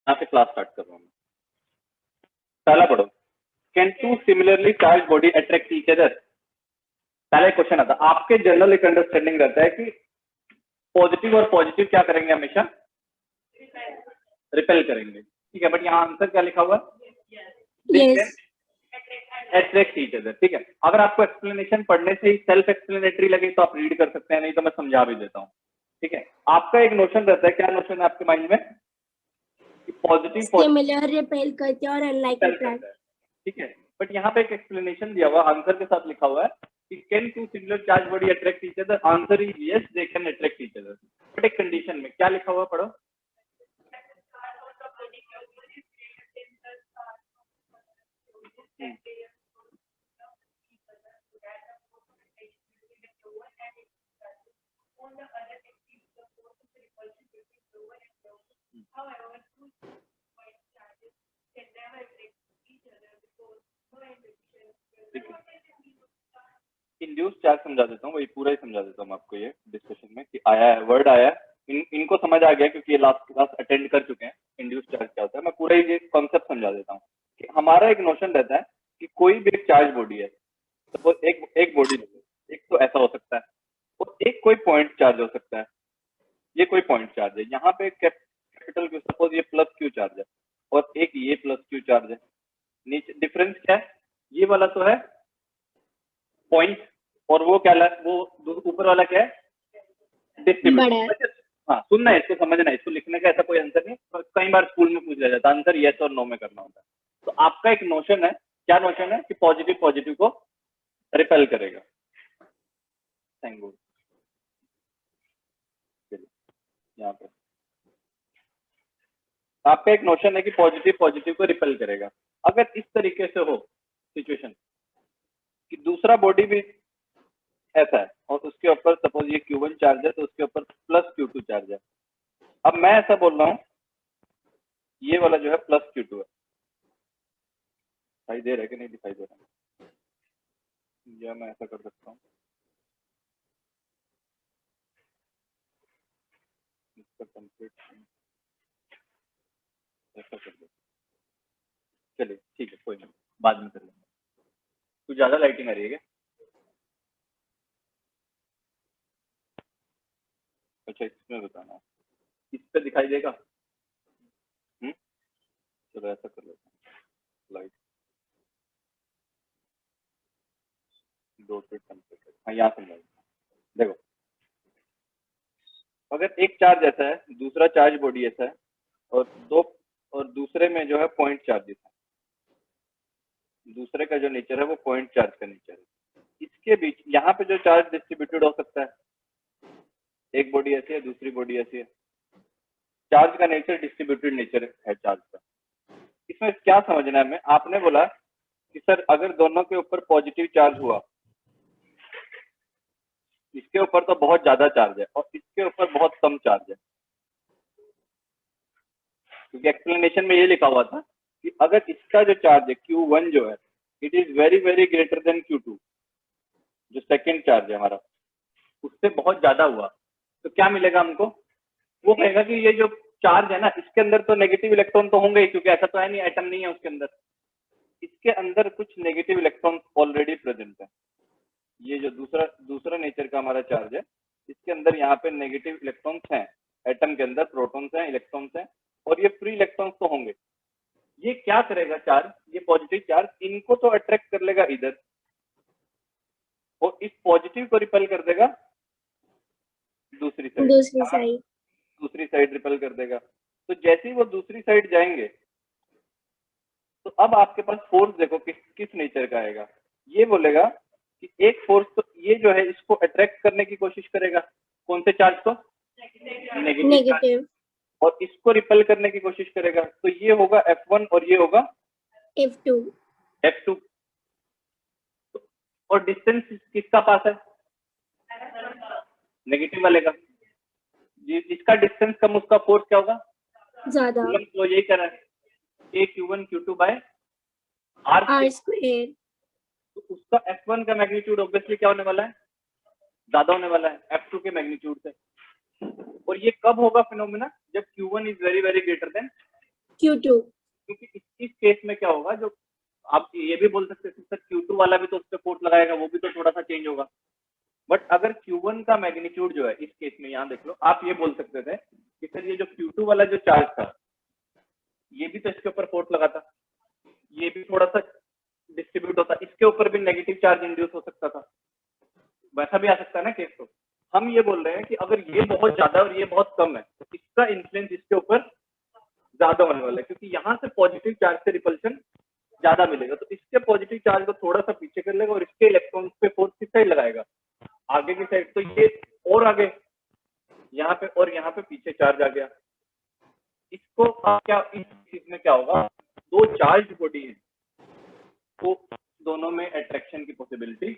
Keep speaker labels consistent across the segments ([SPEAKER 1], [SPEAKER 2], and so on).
[SPEAKER 1] यहाँ से class start कर रहा हूँ। पहला पढ़ो, can two similarly charge body attract each other. पहला क्वेश्चन आता है, आपके जनरल एक अंडरस्टैंडिंग रहता है कि पॉजिटिव और पॉजिटिव क्या करेंगे, हमेशा रिपेल करेंगे, ठीक है। बट यहाँ आंसर क्या लिखा हुआ है, अट्रैक्ट ईच अदर, ठीक है। अगर आपको एक्सप्लेनेशन पढ़ने से ही सेल्फ एक्सप्लेनेटरी लगे तो आप रीड कर सकते हैं, नहीं तो मैं समझा भी देता हूँ, ठीक है। आपका एक नोशन रहता है, क्या नोशन है आपके माइंड में, पॉजिटिव
[SPEAKER 2] सिमिलर रिपेल करते हैं और अनलाइक अट्रैक्ट,
[SPEAKER 1] ठीक है। बट यहाँ पे एक एक्सप्लेनेशन दिया हुआ आंसर के साथ लिखा हुआ है कि can two similar charge body attract each other, answer is yes they can attract each other. But एक कंडीशन में, क्या लिखा हुआ पढ़ो, इंड्यूस चार्ज समझा देता हूँ, वही पूरा ही समझा देता हूँ आपको ये डिस्कशन में कि आया है, वर्ड आया है, इनको समझ आ गया क्योंकि ये लास्ट क्लास अटेंड कर चुके हैं। इंड्यूस चार्ज क्या होता है, मैं पूरा ही ये कॉन्सेप्ट समझा देता हूँ कि हमारा एक नोशन रहता है कि कोई भी एक चार्ज बॉडी है, तो एक बॉडी, एक तो ऐसा हो सकता है और एक कोई पॉइंट चार्ज हो सकता है, ये कोई पॉइंट चार्ज है। यहाँ पे कैपिटल क्यू, सपोज ये प्लस क्यू चार्ज है और एक ये प्लस क्यू चार्ज है। नीचे डिफरेंस क्या है, ये वाला तो है पॉइंट और वो क्या है, वो ऊपर वाला क्या है, डिस्ट्रीब्यूशन। हाँ सुनना है, इसको समझना है, इसको लिखने का ऐसा कोई आंसर नहीं, तो कई बार स्कूल में पूछ लिया जाता है, आंसर यस और नो में करना होता है। तो आपका एक नोशन है, क्या नोशन है कि पॉजिटिव पॉजिटिव को रिपेल करेगा। Thank you. यहाँ पे आपका एक नोशन है कि पॉजिटिव पॉजिटिव को रिपेल करेगा। अगर इस तरीके से हो सिचुएशन कि दूसरा बॉडी भी ऐसा है और उसके ऊपर सपोज ये Q1 चार्ज है तो उसके ऊपर प्लस Q2 चार्ज है। अब मैं ऐसा बोल रहा हूँ ये वाला जो है प्लस Q2 है, दिखाई दे रहा है कि नहीं दिखाई दे रहा है, या मैं ऐसा कर सकता हूँ, इसका कंप्लीट ऐसा कर दो, चलिए ठीक है, कोई नहीं, बाद में कर लेंगे। कुछ ज्यादा लाइटिंग आ रही है क्या? अच्छा इसमें बताना है, इस पे दिखाई देगा। चलो ऐसा कर लेते हैं, लाइट 2 फीट कंप्लीट। हाँ यहाँ समझा, देखो अगर एक चार्ज ऐसा है, दूसरा चार्ज बॉडी ऐसा है और दूसरे में जो है पॉइंट चार्जेस है, दूसरे का जो नेचर है वो पॉइंट चार्ज का नेचर है। इसके बीच यहाँ पे जो चार्ज डिस्ट्रीब्यूटेड हो सकता है, एक बॉडी ऐसी है दूसरी बॉडी ऐसी है, चार्ज का नेचर डिस्ट्रीब्यूटेड नेचर है चार्ज का। इसमें क्या समझना है हमें, आपने बोला कि सर अगर दोनों के ऊपर पॉजिटिव चार्ज हुआ, इसके ऊपर तो बहुत ज्यादा चार्ज है और इसके ऊपर बहुत कम चार्ज है, क्योंकि एक्सप्लेनेशन में ये लिखा हुआ था कि अगर इसका जो चार्ज है Q1 जो है it is very very greater than Q2, जो सेकेंड चार्ज है हमारा उससे बहुत ज्यादा हुआ, तो क्या मिलेगा हमको, वो कहेगा कि ये जो चार्ज है ना इसके अंदर तो नेगेटिव इलेक्ट्रॉन तो होंगे ही, क्योंकि ऐसा तो है नहीं एटम नहीं है उसके अंदर, इसके अंदर कुछ नेगेटिव इलेक्ट्रॉन ऑलरेडी प्रेजेंट है। ये जो दूसरा नेचर का हमारा चार्ज है इसके अंदर यहाँ पे नेगेटिव इलेक्ट्रॉन्स हैं, एटम के अंदर प्रोटॉन्स हैं इलेक्ट्रॉन्स हैं और ये फ्री इलेक्ट्रॉन्स तो होंगे। ये क्या करेगा चार्ज, ये पॉजिटिव चार्ज इनको तो अट्रैक्ट कर लेगा इधर और इस पॉजिटिव को रिपेल कर देगा दूसरी साइड रिपेल कर देगा। तो जैसे ही वो दूसरी साइड जाएंगे तो अब आपके पास फोर्स देखो किस नेचर का आएगा, ये बोलेगा कि एक फोर्स तो ये जो है इसको अट्रैक्ट करने की कोशिश करेगा, कौन से चार्ज को, नेगेटिव, और इसको रिपेल करने की कोशिश करेगा, तो ये होगा F1 और ये होगा F2। और डिस्टेंस किसका पास है, नेगेटिव वाले का, जिसका डिस्टेंस कम उसका फोर्स क्या होगा ज्यादा, तो यही कर रहा है Q1 Q2 by R square, तो उसका F1 का मैग्नीट्यूड ऑब्वियसली क्या होने वाला है, ज्यादा होने वाला है F2 के मैग्नीट्यूड से। और ये कब होगा फिनोमेना, जब Q1 is very very greater than
[SPEAKER 2] Q2.
[SPEAKER 1] क्योंकि इस केस में क्या होगा, जो आप ये भी बोल सकते थे सर Q2 वाला भी तो उस पर फोर्स लगाएगा, वो भी तो थोड़ा सा चेंज होगा। बट अगर Q1 का मैग्नीट्यूड जो है इस केस में, यहाँ देख लो, आप ये बोल सकते थे कि सर ये जो Q2 वाला जो चार्ज था, ये भी तो इसके ऊपर फोर्स लगा था, ये भी थोड़ा सा डिस्ट्रीब्यूट होता, इसके ऊपर भी नेगेटिव चार्ज इंड्यूस हो सकता था, वैसा भी आ सकता है ना केस। तो हम ये बोल रहे हैं कि अगर ये बहुत ज्यादा और ये बहुत कम है, तो इसका इन्फ्लुएंस इसके ऊपर ज्यादा होने वाला है, क्योंकि यहाँ से पॉजिटिव चार्ज से रिपल्शन ज्यादा मिलेगा, तो इसके पॉजिटिव चार्ज को थोड़ा सा पीछे कर लेगा और इसके इलेक्ट्रॉन पे फोर्स किस साइड लगाएगा, आगे की साइड। तो ये और आगे यहाँ पे और यहाँ पे पीछे चार्ज आ गया। इसको आप क्या, इस चीज में क्या होगा, दो चार्ज बॉडी है तो दोनों में अट्रैक्शन की पॉसिबिलिटी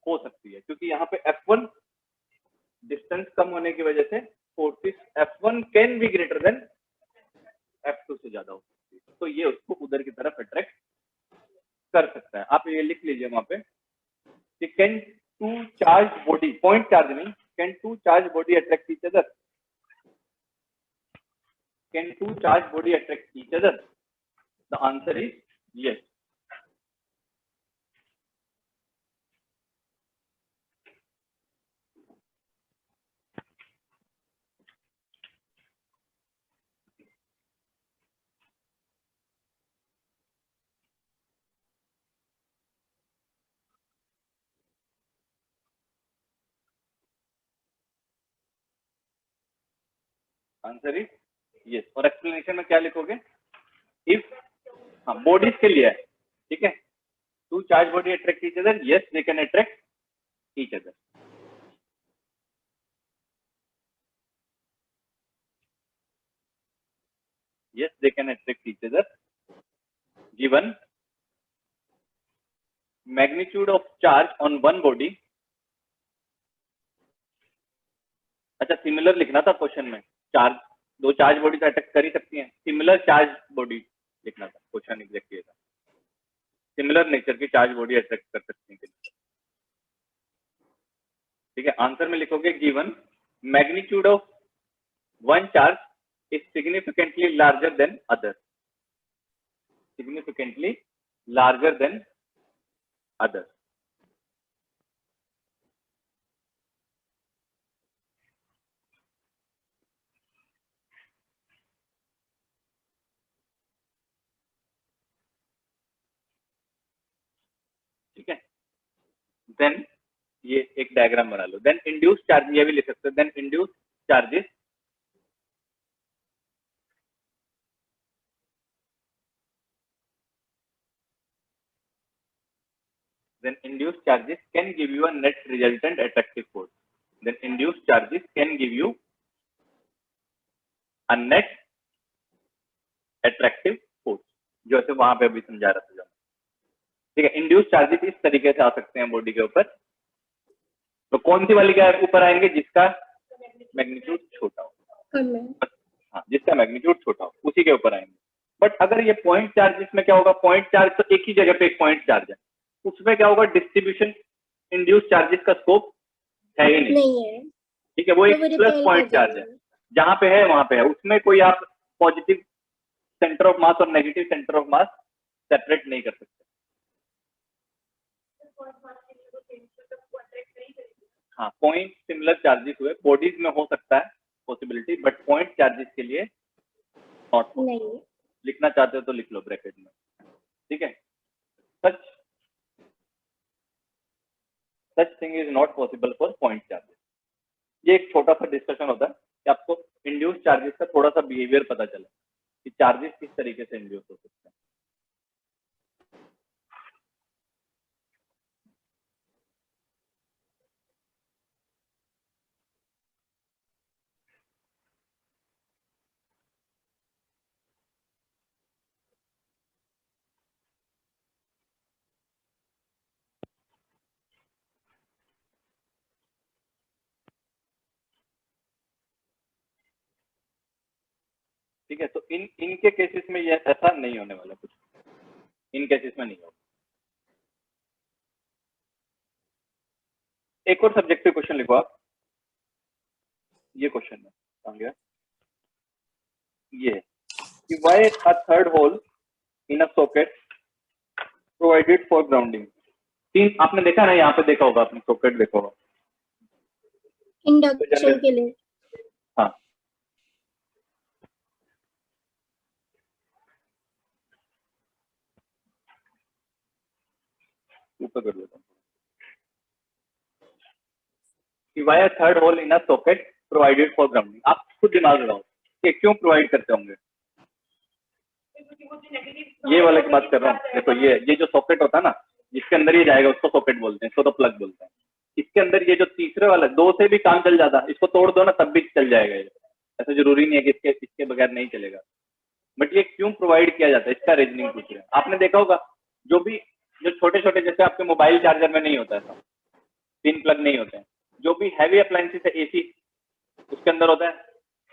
[SPEAKER 1] हो सकती है, क्योंकि यहाँ पे F1 डिस्टेंस कम होने की वजह से forces F1 can be greater than F2 से ज्यादा हो सकती है, तो ये उसको उधर की तरफ अट्रैक्ट कर सकता है। आप ये लिख लीजिए वहां पे कि can two charge body, point charge नहीं, can two charge body attract each other, can two charge body attract each other, the answer is yes. Answer is yes. और एक्सप्लेनेशन में क्या लिखोगे, इफ, हाँ बॉडीज के लिए है, ठीक है, two charge body attract each other, yes they can attract each other. Yes, they can attract each other given magnitude of charge on one body। अच्छा सिमिलर लिखना था क्वेश्चन में, चार्ज, दो चार्ज बॉडी तो अटैक कर ही सकती हैं, similar charge body लिखना था क्वेश्चन, एग्जैक्ट ये था, सिमिलर नेचर की चार्ज बॉडी अट्रैक्ट कर सकती हैं, ठीक है। आंसर में लिखोगे given magnitude of one charge is significantly larger than other, significantly larger than other. ठीक है, देन ये एक डायग्राम बना लो, देन इंड्यूस चार्ज, ये भी लिख सकते हो, then induced charges then induced charges can give you a net resultant attractive force, then induced charges can give you a net attractive force, जो ऐसे वहां पे अभी समझा रहा था, ठीक है। इंड्यूस्ड चार्जेस इस तरीके से आ सकते हैं बॉडी के ऊपर, तो कौन सी वाली के ऊपर आएंगे, जिसका मैग्नीट्यूड छोटा हो, हाँ जिसका मैग्नीट्यूड छोटा हो उसी के ऊपर आएंगे। बट अगर ये पॉइंट चार्ज, में क्या होगा, पॉइंट चार्ज तो एक ही जगह पे एक पॉइंट चार्ज है, उसमें क्या होगा, डिस्ट्रीब्यूशन इंड्यूस चार्जेस का स्कोप है ही नहीं है, ठीक है, वो एक प्लस पॉइंट चार्ज है, जहां पे है वहां पे है, उसमें कोई आप पॉजिटिव सेंटर ऑफ मास और negative centre of mass separate नहीं कर सकते। हाँ पॉइंट सिमिलर चार्जेस हुए बॉडीज में हो सकता है पॉसिबिलिटी, बट पॉइंट चार्जेस के लिए नॉट पॉसिबल। लिखना चाहते हो तो लिख लो ब्रैकेट में, ठीक है। Such thing is not possible for point charges. ये एक छोटा सा डिस्कशन होता है कि आपको इंड्यूस चार्जेस का थोड़ा सा बिहेवियर पता चले कि चार्जेस किस तरीके से इंड्यूस हो सकते हैं। ठीक है, तो इनके केसेस में ये ऐसा नहीं होने वाला, कुछ इन केसेस में नहीं होगा। एक और सब्जेक्टिव क्वेश्चन लिखो आप, ये क्वेश्चन है, कहाँ गया ये, कि why a third hole in a socket provided for grounding। तीन आपने देखा ना, यहाँ पे देखा होगा आपने, सॉकेट देखा होगा तो
[SPEAKER 2] इंडक्शन के लिए।
[SPEAKER 1] हाँ ऊपर कर देता हूँ कि why a third hole in a socket provided for grounding। आप खुद दिमाग लगाओ कि क्यों प्रोवाइड करते होंगे। ये वाले की बात कर रहा हूँ, देखो ये जो सॉकेट होता है ना, जिसके अंदर ये जाएगा उसको सॉकेट बोलते हैं, इसको तो प्लग बोलते हैं। इसके अंदर ये जो तीसरे वाला, दो से भी काम चल जाता, इसको तोड़ दो ना तब भी चल जाएगा ये, ऐसा जरूरी नहीं है कि इसके बगैर नहीं चलेगा। बट ये क्यों प्रोवाइड किया जाता है, इसका रीजनिंग पूछ रहे हैं। आपने देखा होगा जो छोटे छोटे, जैसे आपके मोबाइल चार्जर में नहीं होता है, तीन प्लग नहीं होते हैं, जो भी हैवी अप्लायंसेस है, एसी उसके अंदर होता है,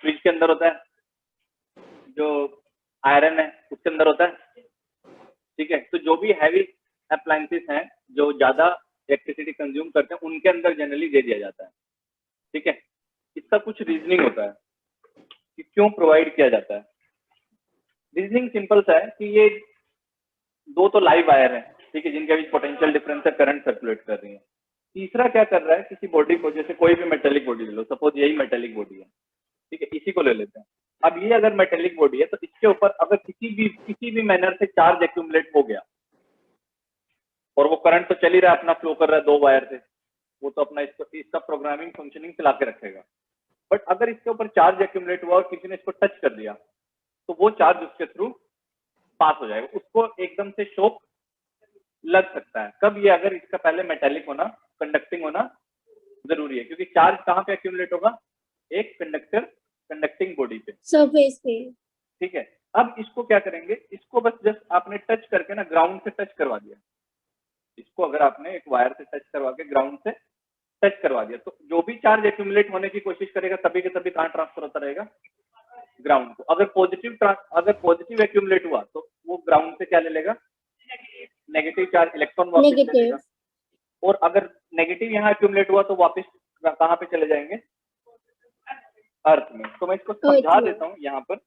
[SPEAKER 1] फ्रिज के अंदर होता है, जो आयरन है उसके अंदर होता है, ठीक है। तो जो भी हैवी अप्लायंसेस हैं जो ज्यादा इलेक्ट्रिसिटी कंज्यूम करते हैं, उनके अंदर जनरली दे दिया जाता है, ठीक है। इसका कुछ रीजनिंग होता है कि क्यों प्रोवाइड किया जाता है। रीजनिंग सिंपल सा है कि ये दो तो लाइव वायर है, ठीक है, जिनके बीच पोटेंशियल डिफरेंस है, करंट सर्कुलेट कर रही है। तीसरा क्या कर रहा है, किसी बॉडी को, जैसे कोई भी मेटेलिक बॉडी ले लो, सपोज यही मेटेलिक बॉडी है, ठीक है, इसी को ले लेते हैं। अब ये अगर मेटेलिक बॉडी है तो इसके ऊपर अगर किसी भी मैनर से चार्ज एक्यूमुलेट हो गया, और वो करंट तो चल ही रहा है, अपना फ्लो कर रहा है दो वायर से, वो तो अपना इसका प्रोग्रामिंग फंक्शनिंग चला के रखेगा। बट अगर इसके ऊपर चार्ज एक्यूमुलेट हुआ और किसी ने इसको टच कर दिया, तो वो चार्ज उसके थ्रू पास हो जाएगा, उसको एकदम से शॉक लग सकता है। कब ये, अगर इसका पहले मेटेलिक होना, कंडक्टिंग होना जरूरी है, क्योंकि चार्ज कहाँ पे एक्यूमुलेट होगा, एक कंडक्टिंग बॉडी पे,
[SPEAKER 2] सरफेस पे।
[SPEAKER 1] ठीक है। अब इसको क्या करेंगे, इसको बस जस्ट आपने टच करके ना ग्राउंड से टच करवा दिया, इसको अगर आपने एक वायर से टच करवा के ग्राउंड से टच करवा दिया, तो जो भी चार्ज एक्यूमुलेट होने की कोशिश करेगा तभी के तभी कहाँ ट्रांसफर होता रहेगा, ग्राउंड को। अगर पॉजिटिव एक्यूमुलेट हुआ तो वो ग्राउंड से क्या ले लेगा, नेगेटिव चार्ज, इलेक्ट्रॉन वापस ले
[SPEAKER 2] नेगेटिव।
[SPEAKER 1] लेगा। और अगर नेगेटिव यहाँ एक्यूमुलेट हुआ तो वापस कहाँ पे चले जाएंगे, अर्थ में। तो मैं इसको समझा देता हूँ यहाँ पर।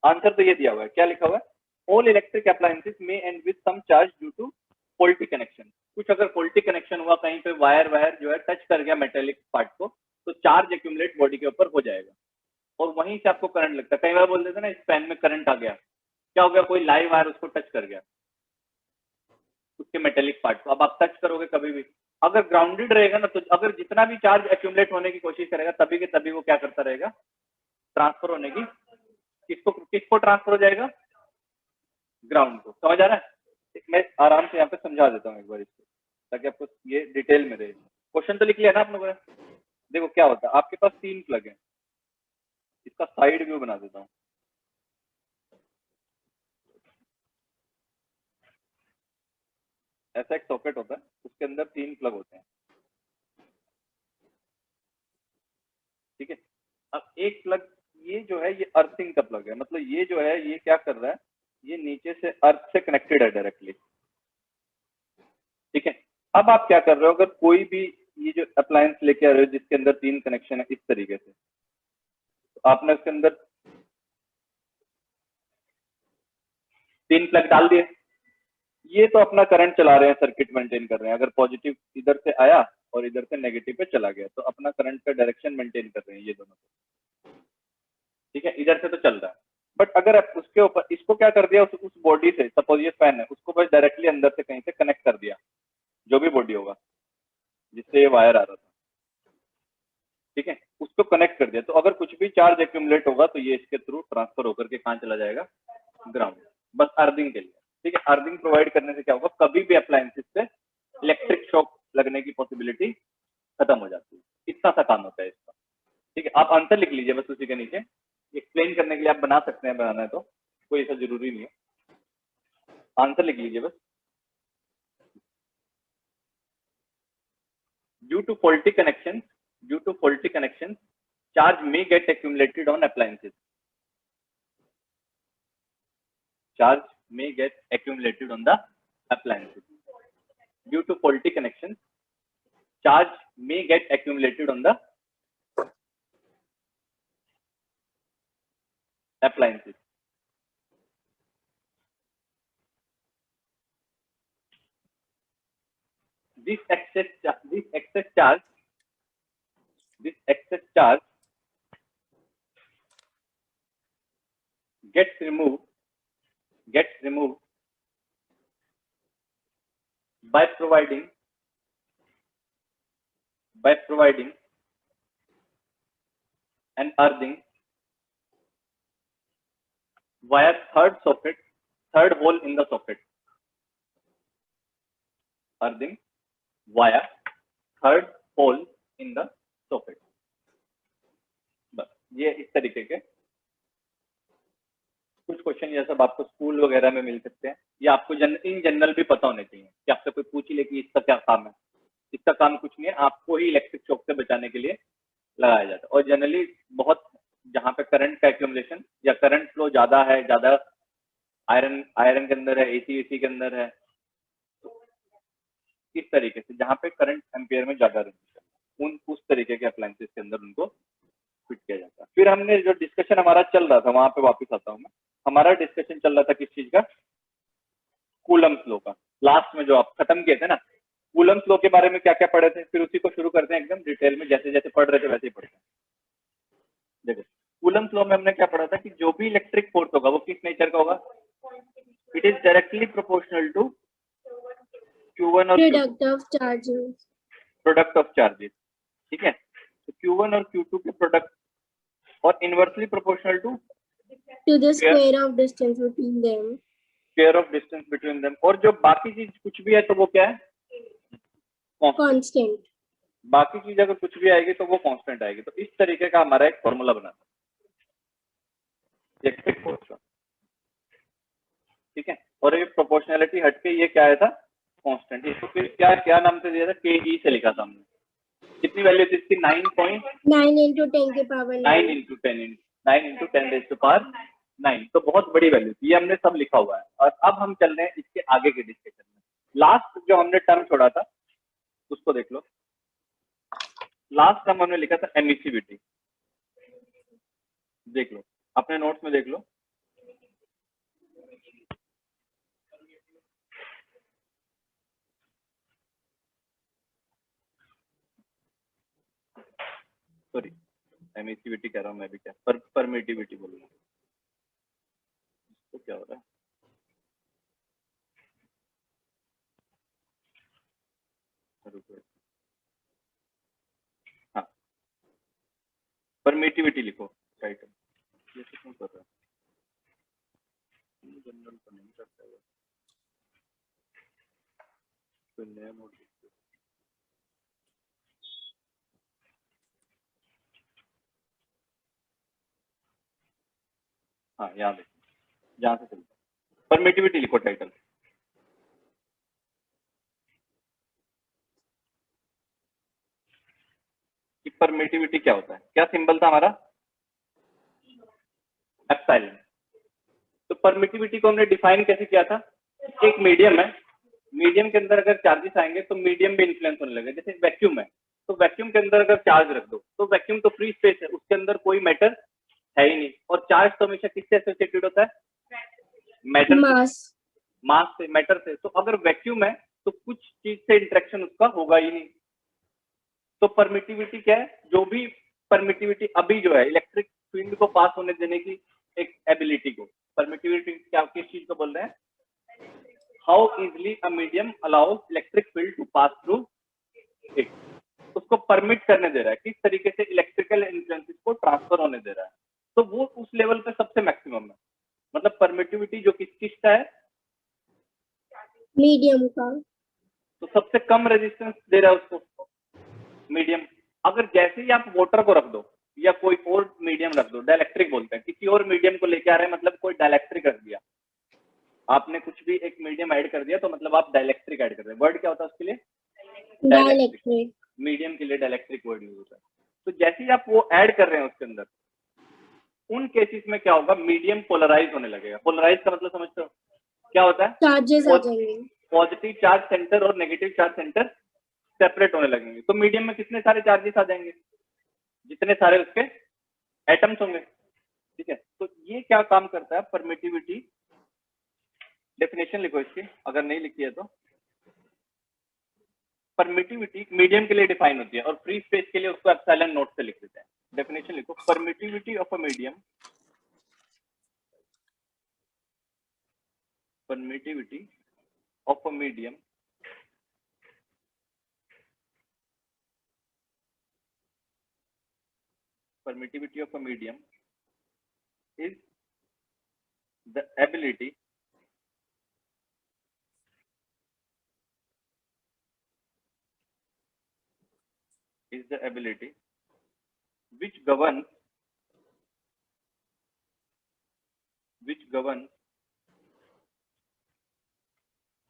[SPEAKER 1] आंसर तो ये दिया हुआ है, क्या लिखा हुआ है, ऑल इलेक्ट्रिक अप्लायंसेस में and with some charge due to faulty connection. कुछ अगर फॉल्टी कनेक्शन हुआ, कहीं पे वायर जो है टच कर गया मेटेलिक पार्ट को, तो चार्ज एक्यूमुलेट बॉडी के ऊपर हो जाएगा और वहीं से आपको करंट लगता है। कई बार बोल देते ना, इस पेन में करंट आ गया, क्या हो गया, कोई लाइव वायर उसको टच कर गया, उसके मेटेलिक पार्ट को। अब आप टच करोगे कभी भी, अगर ग्राउंडेड रहेगा ना, तो अगर जितना भी चार्ज एक्यूमुलेट होने की कोशिश करेगा तभी के तभी वो क्या करता रहेगा, ट्रांसफर होने की, किसको ट्रांसफर हो जाएगा, ग्राउंड को। समझ आ रहा है? मैं आराम से यहाँ पे समझा देता हूँ एक बार इसको, ताकि आपको ये डिटेल में रहे। क्वेश्चन तो लिख लिया ना आप लोगों ने। देखो क्या होता है, आपके पास तीन प्लग है, इसका साइड व्यू बना देता हूँ। ऐसा एक सॉकेट होता है, उसके अंदर तीन प्लग होते हैं, ठीक है। अब एक प्लग, ये जो है ये अर्थिंग का प्लग है, मतलब ये जो है ये क्या कर रहा है, ये नीचे से अर्थ से कनेक्टेड है डायरेक्टली, ठीक है। अब आप क्या कर रहे हो, अगर कोई भी ये जो अप्लायंस लेके आ रहे हो जिसके अंदर तीन कनेक्शन है इस तरीके से, तो आपने उसके अंदर तीन प्लग डाल दिए, ये तो अपना करंट चला रहे हैं, सर्किट मेंटेन कर रहे हैं। अगर पॉजिटिव इधर से आया और इधर से नेगेटिव पे चला गया, तो अपना करंट का डायरेक्शन मेंटेन कर रहे हैं ये दोनों, ठीक है। इधर से तो चल रहा है, बट अगर आप उसके ऊपर इसको क्या कर दिया, उस बॉडी से, सपोज ये फैन है, उसको बस डायरेक्टली अंदर से कहीं से कनेक्ट कर दिया, जो भी बॉडी होगा जिससे ये वायर आ रहा था, ठीक है, उसको कनेक्ट कर दिया, तो अगर कुछ भी चार्ज एक्यूमुलेट होगा तो ये इसके थ्रू ट्रांसफर होकर के कहाँ चला जाएगा, ग्राउंड। बस अर्थिंग के लिए, ठीक है। अर्थिंग प्रोवाइड करने से क्या होगा, कभी भी अप्लायंसेस से इलेक्ट्रिक शॉक लगने की पॉसिबिलिटी खत्म हो जाती है। इतना सा काम होता है इसका, ठीक है। आप आंसर लिख लीजिए बस उसी के नीचे, एक्सप्लेन करने के लिए आप बना सकते हैं, बनाना है तो, कोई ऐसा जरूरी नहीं है। आंसर लिख लीजिए बस। Due to faulty connection charge may get accumulated on appliances. Charge may get accumulated on the appliances. Due to faulty connections, charge may get accumulated on the appliances. this excess charge gets removed by providing an earthing via third hole in the socket. Earthing via third hole in the socket. बस ये इस तरीके के कुछ question ये सब आपको school वगैरह में मिल सकते हैं, या आपको इन जनरल भी पता होने चाहिए कि आपसे कोई पूछ ही ले कि इसका क्या काम है। इसका काम कुछ नहीं है, आपको ही इलेक्ट्रिक शॉक से बचाने के लिए लगाया जाता है। और जनरली बहुत जहाँ पे करंट का एक्यूमुलेशन या करंट फ्लो ज्यादा है, ज्यादा आयरन के अंदर है, एसी के अंदर है, तो इस तरीके से जहाँ पे करंट एम्पियर में ज्यादा रहता है उस तरीके के अप्लायंसेस के अंदर उनको फिट किया जाता है। फिर हमने जो डिस्कशन हमारा चल रहा था, वहां पे वापस आता हूँ मैं। हमारा डिस्कशन चल रहा था किस चीज का? कूलम्स लॉ का। लास्ट में जो आप खत्म किए थे ना, कूलम्स लॉ के बारे में क्या क्या पढ़े थे, फिर उसी को शुरू करते हैं एकदम डिटेल में, जैसे जैसे पढ़ रहे थे वैसे ही पढ़ते हैं। देखो कूलम्स लॉ में हमने क्या पढ़ा था कि जो भी इलेक्ट्रिक फोर्स होगा वो किस नेचर का होगा? It is directly proportional to Q1 और प्रोडक्ट ऑफ चार्जेस। ठीक है, तो Q1 और Q2 के प्रोडक्ट और inversely proportional to
[SPEAKER 2] the square of distance between them.
[SPEAKER 1] Square of distance between them. और जो बाकी चीज कुछ भी है तो वो क्या है?
[SPEAKER 2] Constant.
[SPEAKER 1] बाकी चीज अगर कुछ भी आएगी तो वो कांस्टेंट आएगी। तो इस तरीके का हमारा एक फॉर्मूला बना था इलेक्ट्रिक फोर्स का। ठीक है, और ये प्रोपोर्शनैलिटी हटके ये क्या आया था? कांस्टेंट। इसको फिर क्या क्या नाम से दिया था? के से लिखा था हमने। कितनी वैल्यू थी इसकी?
[SPEAKER 2] 9 into 10 के power
[SPEAKER 1] 9 into 10 raised to power 9। तो बहुत बड़ी वैल्यू थी, ये हमने सब लिखा हुआ है। और अब हम चल रहे हैं इसके आगे के डिस्कशन में। लास्ट जो हमने टर्म छोड़ा था उसको देख लो। लास्ट टर्म हमने लिखा था एमिसिविटी। देख लो अपने नोट्स में, देख लो। सॉरी, एमिसिविटी कह रहा हूँ मैं भी, क्या परमिटिविटी बोलूंगा। तो क्या हो रहा है? हाँ, परमिटिविटी लिखो टाइटल। ये तो क्यों कर रहा है? जनरल तो नहीं करता है, कोई नया नोट। हाँ, यहाँ देखो, जहाँ से चलता है परमिटिविटी लिखो टाइटल। कि परमिटिविटी क्या होता है? क्या सिंबल था हमारा? एप्सिलॉन। तो परमिटिविटी को हमने डिफाइन कैसे किया था? एक मीडियम है, मीडियम के अंदर अगर चार्जेस आएंगे तो मीडियम भी इन्फ्लुएंस होने लगे। जैसे वैक्यूम है, तो वैक्यूम के अंदर अगर चार्ज रख दो तो वैक्यूम तो फ्री स्पेस है, उसके अंदर कोई मैटर है ही नहीं। और चार्ज तो हमेशा किससे एसोसिएटेड होता है? मैटर, मास से, मैटर से। तो अगर वैक्यूम है तो कुछ चीज से इंटरेक्शन उसका होगा ही नहीं। तो परमिटिविटी क्या है? जो भी परमिटिविटी अभी जो है इलेक्ट्रिक फील्ड को पास होने देने की एक एबिलिटी को परमिटिविटी क्या, किस चीज को बोल रहे हैं? How easily a medium allows electric field to pass through it. उसको परमिट करने दे रहा है, किस तरीके से इलेक्ट्रिकल इन्फ्लुएंसेस को ट्रांसफर होने दे रहा है। तो वो उस लेवल पे सबसे मैक्सिमम है। मतलब परमिटिविटी जो किस का है?
[SPEAKER 2] मीडियम का।
[SPEAKER 1] तो सबसे कम रेजिस्टेंस दे रहा है उसको मीडियम। अगर जैसे ही आप वाटर को रख दो या कोई और मीडियम रख दो, डाइलेक्ट्रिक बोलते हैं, किसी और मीडियम को लेके आ रहे हैं, मतलब कोई डाइलेक्ट्रिक रख दिया आपने, कुछ भी एक मीडियम ऐड कर दिया तो मतलब आप डाइलेक्ट्रिक ऐड कर रहे हैं। वर्ड क्या होता है उसके लिए?
[SPEAKER 2] डाइलेक्ट्रिक।
[SPEAKER 1] मीडियम के लिए डाइलेक्ट्रिक वर्ड यूज होता है। तो जैसे ही आप वो ऐड कर रहे हैं उसके अंदर, उन केसेस में क्या होगा? मीडियम पोलराइज होने लगेगा। पोलराइज का मतलब समझते हो क्या होता है?
[SPEAKER 2] चार्जेस आ जाएंगे,
[SPEAKER 1] पॉजिटिव चार्ज सेंटर और नेगेटिव चार्ज सेंटर सेपरेट होने लगेंगे। तो मीडियम में कितने सारे चार्जेस आ जाएंगे? जितने सारे उसके एटम्स होंगे। ठीक है, तो ये क्या काम करता है? परमिटिविटी, डेफिनेशन लिखो इसकी अगर नहीं लिखी है तो। परमिटिविटी मीडियम के लिए डिफाइन होती है और फ्री स्पेस के लिए उसको एप्सिलॉन नोट से लिख देते हैं। डेफिनेशन लिखो, permittivity of a medium, permittivity of a medium is the ability which governs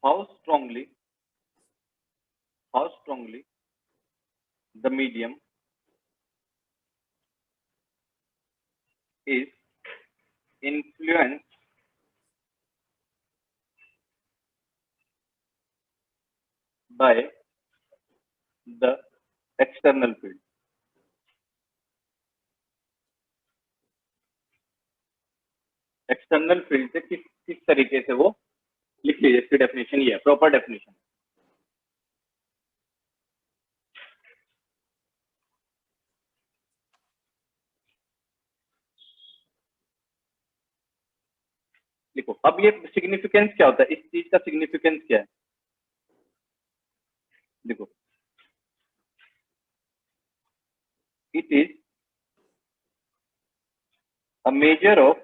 [SPEAKER 1] how strongly the medium is influenced by the external field। External field से किस तरीके से वो लिख लीजिए, इसकी डेफिनेशन ये है, प्रॉपर डेफिनेशन। देखो अब ये सिग्निफिकेंस क्या होता है, इस चीज का सिग्निफिकेंस क्या है, देखो it is a measure of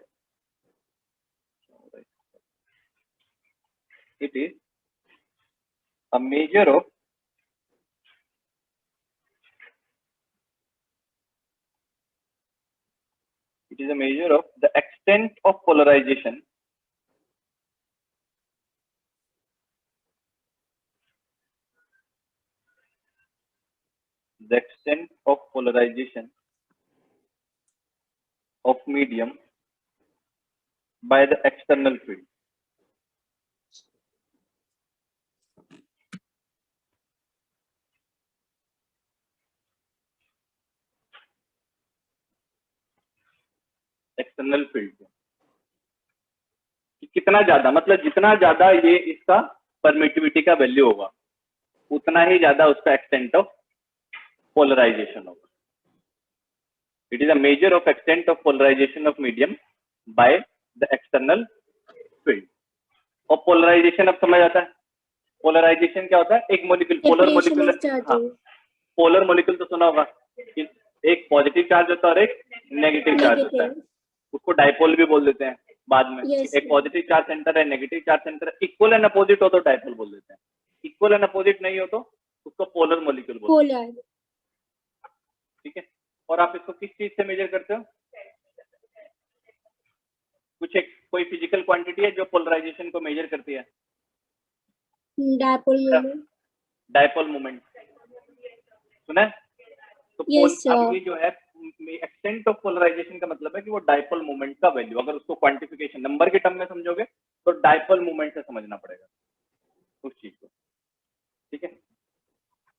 [SPEAKER 1] the extent of polarization of medium by the external field। External field कितना ज्यादा, मतलब जितना ज्यादा ये इसका परमिटिविटी का वैल्यू होगा उतना ही ज्यादा उसका एक्सटेंट ऑफ पोलराइजेशन होगा। It is a measure of extent of polarization of medium by the external field. और पोलराइजेशन अब समझ आता है, पोलराइजेशन क्या होता है, एक मॉलिक्यूल पोलर मॉलिक्यूल तो सुना होगा, एक पॉजिटिव चार्ज होता है और एक नेगेटिव चार्ज होता है, उसको डाइपोल भी बोल देते हैं बाद में। एक पॉजिटिव चार्ज सेंटर है, नेगेटिव चार्ज सेंटर है, इक्वल एंड अपोजिट हो तो डाइपोल बोल देते हैं, इक्वल एंड अपोजिट नहीं हो तो उसको पोलर मॉलिक्यूल बोलते हैं। ठीक है, और आप इसको किस चीज से मेजर करते हो, कुछ एक कोई फिजिकल क्वांटिटी है जो पोलराइजेशन को मेजर करती है, डाइपोल मोमेंट सुना है? तो अब ये जो है एक्सटेंट ऑफ पोलराइजेशन का मतलब है कि वो डाइपोल मोमेंट का वैल्यू, अगर उसको क्वांटिफिकेशन नंबर के टर्म में समझोगे तो डाइपोल मोमेंट से समझना पड़ेगा उस चीज को। ठीक है,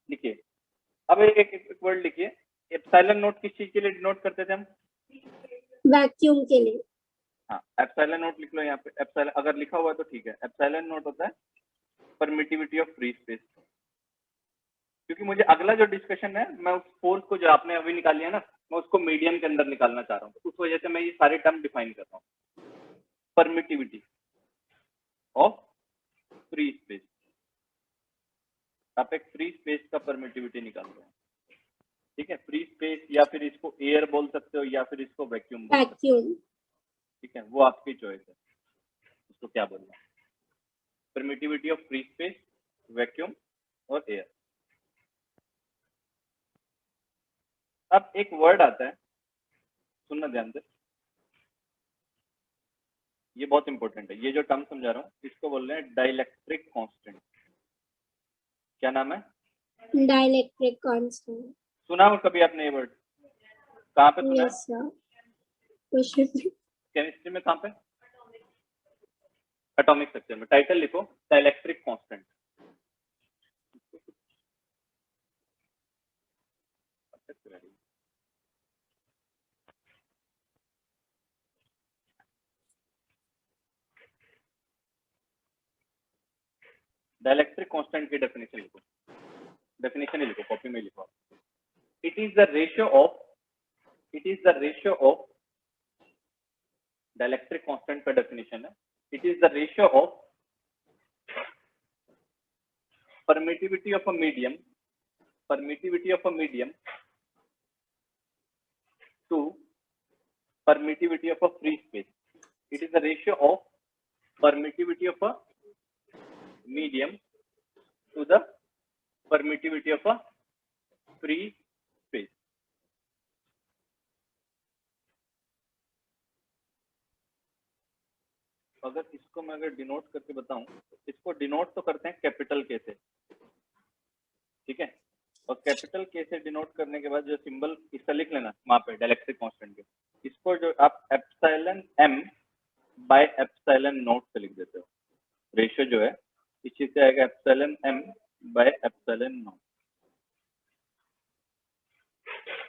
[SPEAKER 1] लिखिए अब एक वर्ड लिखिए, एप्सिलॉन नोट किस चीज के लिए डिनोट करते थे हम,
[SPEAKER 2] वैक्यूम के लिए।
[SPEAKER 1] हाँ, एप्सिलॉन नोट लिख लो यहाँ पे, एप्सिलॉन अगर लिखा हुआ है तो ठीक है। एप्सिलॉन नोट होता है परमिटिविटी ऑफ फ्री स्पेस। क्योंकि मुझे अगला जो डिस्कशन है, मैं उस फोर्स को जो आपने अभी निकाली है ना, मैं उसको मीडियम के अंदर निकालना चाह रहा हूँ, तो उस वजह से मैं ये सारे टर्म डिफाइन कर रहा हूँ। परमिटिविटी ऑफ फ्री स्पेस, आप एक फ्री स्पेस का परमिटिविटी निकाल रहे हैं। ठीक है, फ्री स्पेस या फिर इसको एयर बोल सकते हो या फिर इसको वैक्यूम बोल सकते हो। ठीक है, वो आपकी चॉइस है उसको क्या बोलना है, permittivity of free space, vacuum और एयर। अब एक वर्ड आता है, सुनना ध्यान से, ये बहुत इंपॉर्टेंट है, ये जो टर्म समझा रहा हूँ इसको बोल रहे हैं डाइलेक्ट्रिक कांस्टेंट। क्या नाम है,
[SPEAKER 2] डाइलेक्ट्रिक कांस्टेंट।
[SPEAKER 1] सुना हो कभी आपने ये वर्ड, कहाँ पे सुना है? केमिस्ट्री में कहाँ पे, एटॉमिक स्ट्रक्चर में। टाइटल लिखो डाइलेक्ट्रिक कांस्टेंट। डाइलेक्ट्रिक कांस्टेंट की डेफिनेशन लिखो। डेफिनेशन ही लिखो, कॉपी में लिखो। It is the ratio of dielectric constant का डेफिनेशन है, it is the ratio of permittivity of a medium to permittivity of a free space. It is the ratio of permittivity of a medium to the permittivity of a free space. अगर इसको मैं अगर denote करके बताऊं, इसको denote तो करते हैं कैपिटल के से, ठीक है, और कैपिटल के से डिनोट करने के बाद जो सिंबल इसका लिख लेना वहां पे डाइलेक्ट्रिक कांस्टेंट के, इसको जो आप epsilon m by epsilon not से लिख देते हो। रेशियो जो है इस चीज से आएगा epsilon m by epsilon not,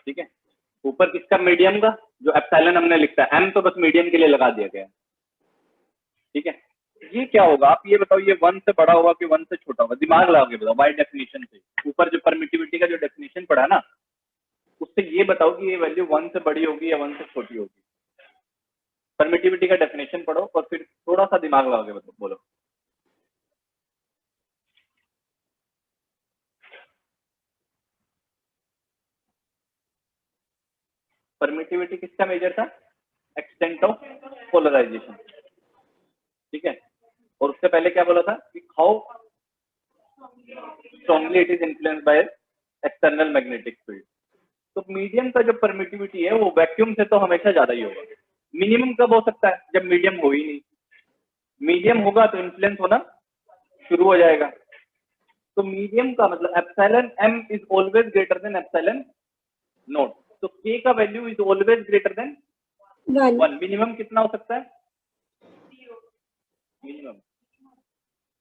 [SPEAKER 1] ठीक है। ऊपर किसका, मीडियम का, जो एप्सिलॉन हमने लिखा है, m तो बस मीडियम के लिए लगा दिया गया है, ठीक है। ये क्या होगा आप ये बताओ, ये 1 से बड़ा होगा कि 1 से छोटा होगा, दिमाग लगा के बताओ बाय डेफिनेशन से। ऊपर जो परमिटिविटी का जो डेफिनेशन पढ़ा ना, उससे ये बताओ कि ये वैल्यू 1 से बड़ी होगी या 1 से छोटी होगी। परमिटिविटी का डेफिनेशन पढ़ो और फिर थोड़ा सा दिमाग लगा के बताओ, बोलो। परमिटिविटी किसका मेजर था, एक्सटेंट ऑफ पोलराइजेशन, ठीक है। और उससे पहले क्या बोला था कि how strongly it is influenced by external magnetic field. तो मीडियम का जो परमिटिविटी है वो वैक्यूम से तो हमेशा ज्यादा ही होगा। मिनिमम कब हो सकता है, जब मीडियम हो ही नहीं। मीडियम होगा तो इन्फ्लुएंस होना शुरू हो जाएगा। तो मीडियम का मतलब epsilon m is always greater than epsilon not. तो k का value is always greater than 1। Minimum कितना हो सकता है, मिनिमम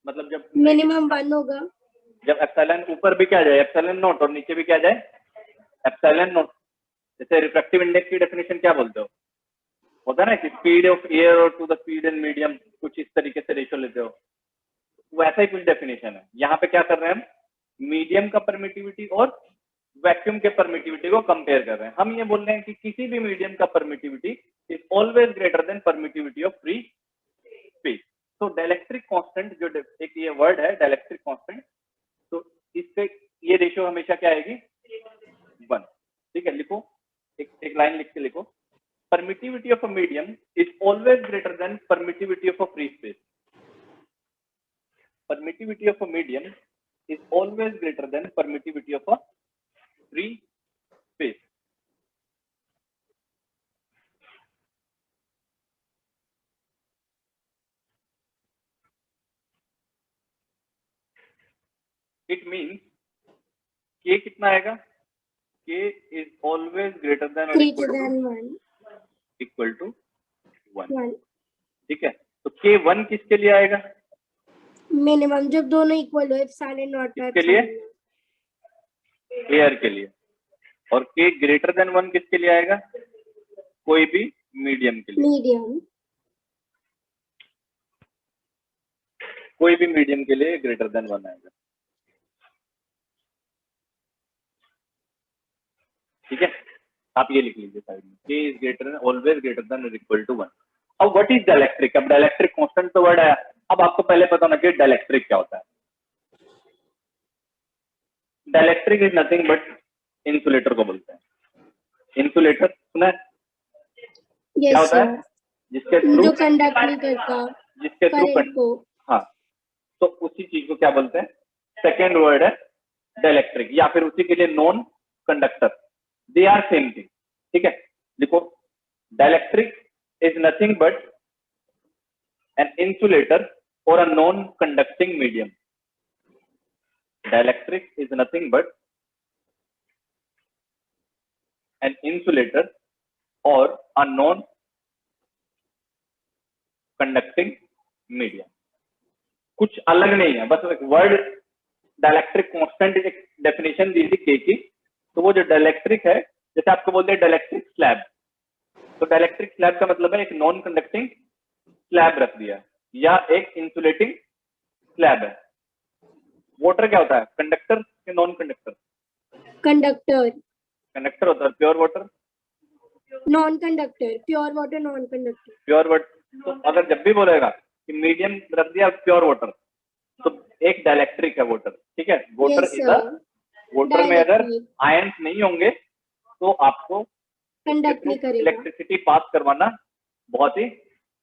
[SPEAKER 1] मतलब जब
[SPEAKER 2] मिनिमम 1 होगा,
[SPEAKER 1] जब एप्सिलॉन ऊपर भी क्या जाए एप्सिलॉन नॉट और नीचे भी क्या जाए एप्सिलॉन नॉट। जैसे रिफ्रैक्टिव इंडेक्स की डेफिनेशन क्या बोलते हो, होता है ना कि स्पीड ऑफ एयर और to the speed in medium, कुछ इस तरीके से रेशियो लेते हो, वैसा ही कुछ डेफिनेशन है। यहाँ पे क्या कर रहे हैं हम, मीडियम का परमिटिविटी और वैक्यूम के परमिटिविटी को कंपेयर कर रहे हैं। हम ये बोल रहे हैं कि किसी भी मीडियम का permittivity is always greater than permittivity of free space. तो डाइलेक्ट्रिक कांस्टेंट जो एक ये वर्ड है डाइलेक्ट्रिक कांस्टेंट, तो इससे ये रेशियो हमेशा क्या आएगी 1, ठीक है। लिखो एक लाइन लिख के लिखो, permittivity of a medium is always greater than permittivity of a free space. Permittivity of a medium is always greater than permittivity of a free space. It means k कितना आएगा, k is always greater than or equal to 1, ठीक है। तो k 1 किसके लिए आएगा,
[SPEAKER 2] minimum जब दोनों इक्वल हो, एप्सिलॉन नॉट
[SPEAKER 1] किसके लिए, एयर के लिए। और k ग्रेटर देन 1 किसके लिए आएगा, कोई भी मीडियम के लिए, कोई भी मीडियम के लिए ग्रेटर देन 1 आएगा, ठीक है। आप ये लिख लीजिए साइड में, k is greater always greater than और इक्वल टू 1। अब व्हाट इज डाइलेक्ट्रिक, अब डाइलेक्ट्रिक कांस्टेंट तो वर्ड आया, अब आपको पहले पता होना चाहिए डाइलेक्ट्रिक क्या होता है। Dielectric is nothing but insulator को बोलते हैं। इंसुलेटर सुना है, क्या होता है, जिसके थ्रू
[SPEAKER 2] जो कंडक्ट नहीं करता,
[SPEAKER 1] जिसके थ्रू, हाँ, तो उसी चीज को क्या बोलते हैं, सेकेंड वर्ड है डाइलेक्ट्रिक, या फिर उसी के लिए non conductor, they are same thing, ठीक है। देखो dielectric is nothing but an insulator or a non-conducting medium. Dielectric is nothing but an insulator or a non-conducting medium. कुछ अलग नहीं है, बस एक वर्ड डाइलेक्ट्रिक कांस्टेंट एक डेफिनेशन दी थी के की। तो वो जो डाइलेक्ट्रिक है, जैसे आपको बोलते हैं डाइलेक्ट्रिक स्लैब, तो डाइलेक्ट्रिक स्लैब का मतलब है एक नॉन कंडक्टिंग स्लैब रख दिया या एक इंसुलेटिंग स्लैब है। वाटर क्या होता है, कंडक्टर या नॉन कंडक्टर?
[SPEAKER 2] कंडक्टर,
[SPEAKER 1] कंडक्टर होता है। Pure water?
[SPEAKER 2] Non conductor, pure water non conductor.
[SPEAKER 1] Pure water. तो अगर जब भी बोलेगा कि मीडियम रख दिया प्योर वाटर, तो एक डाइलेक्ट्रिक है वाटर, ठीक है। Water
[SPEAKER 2] yes
[SPEAKER 1] is a,
[SPEAKER 2] sir,
[SPEAKER 1] water में अगर
[SPEAKER 2] डाइलेक्ट्रिक,
[SPEAKER 1] आयंस नहीं होंगे तो आपको
[SPEAKER 2] कंडक्ट नहीं करेगा।
[SPEAKER 1] इलेक्ट्रिसिटी पास करवाना बहुत ही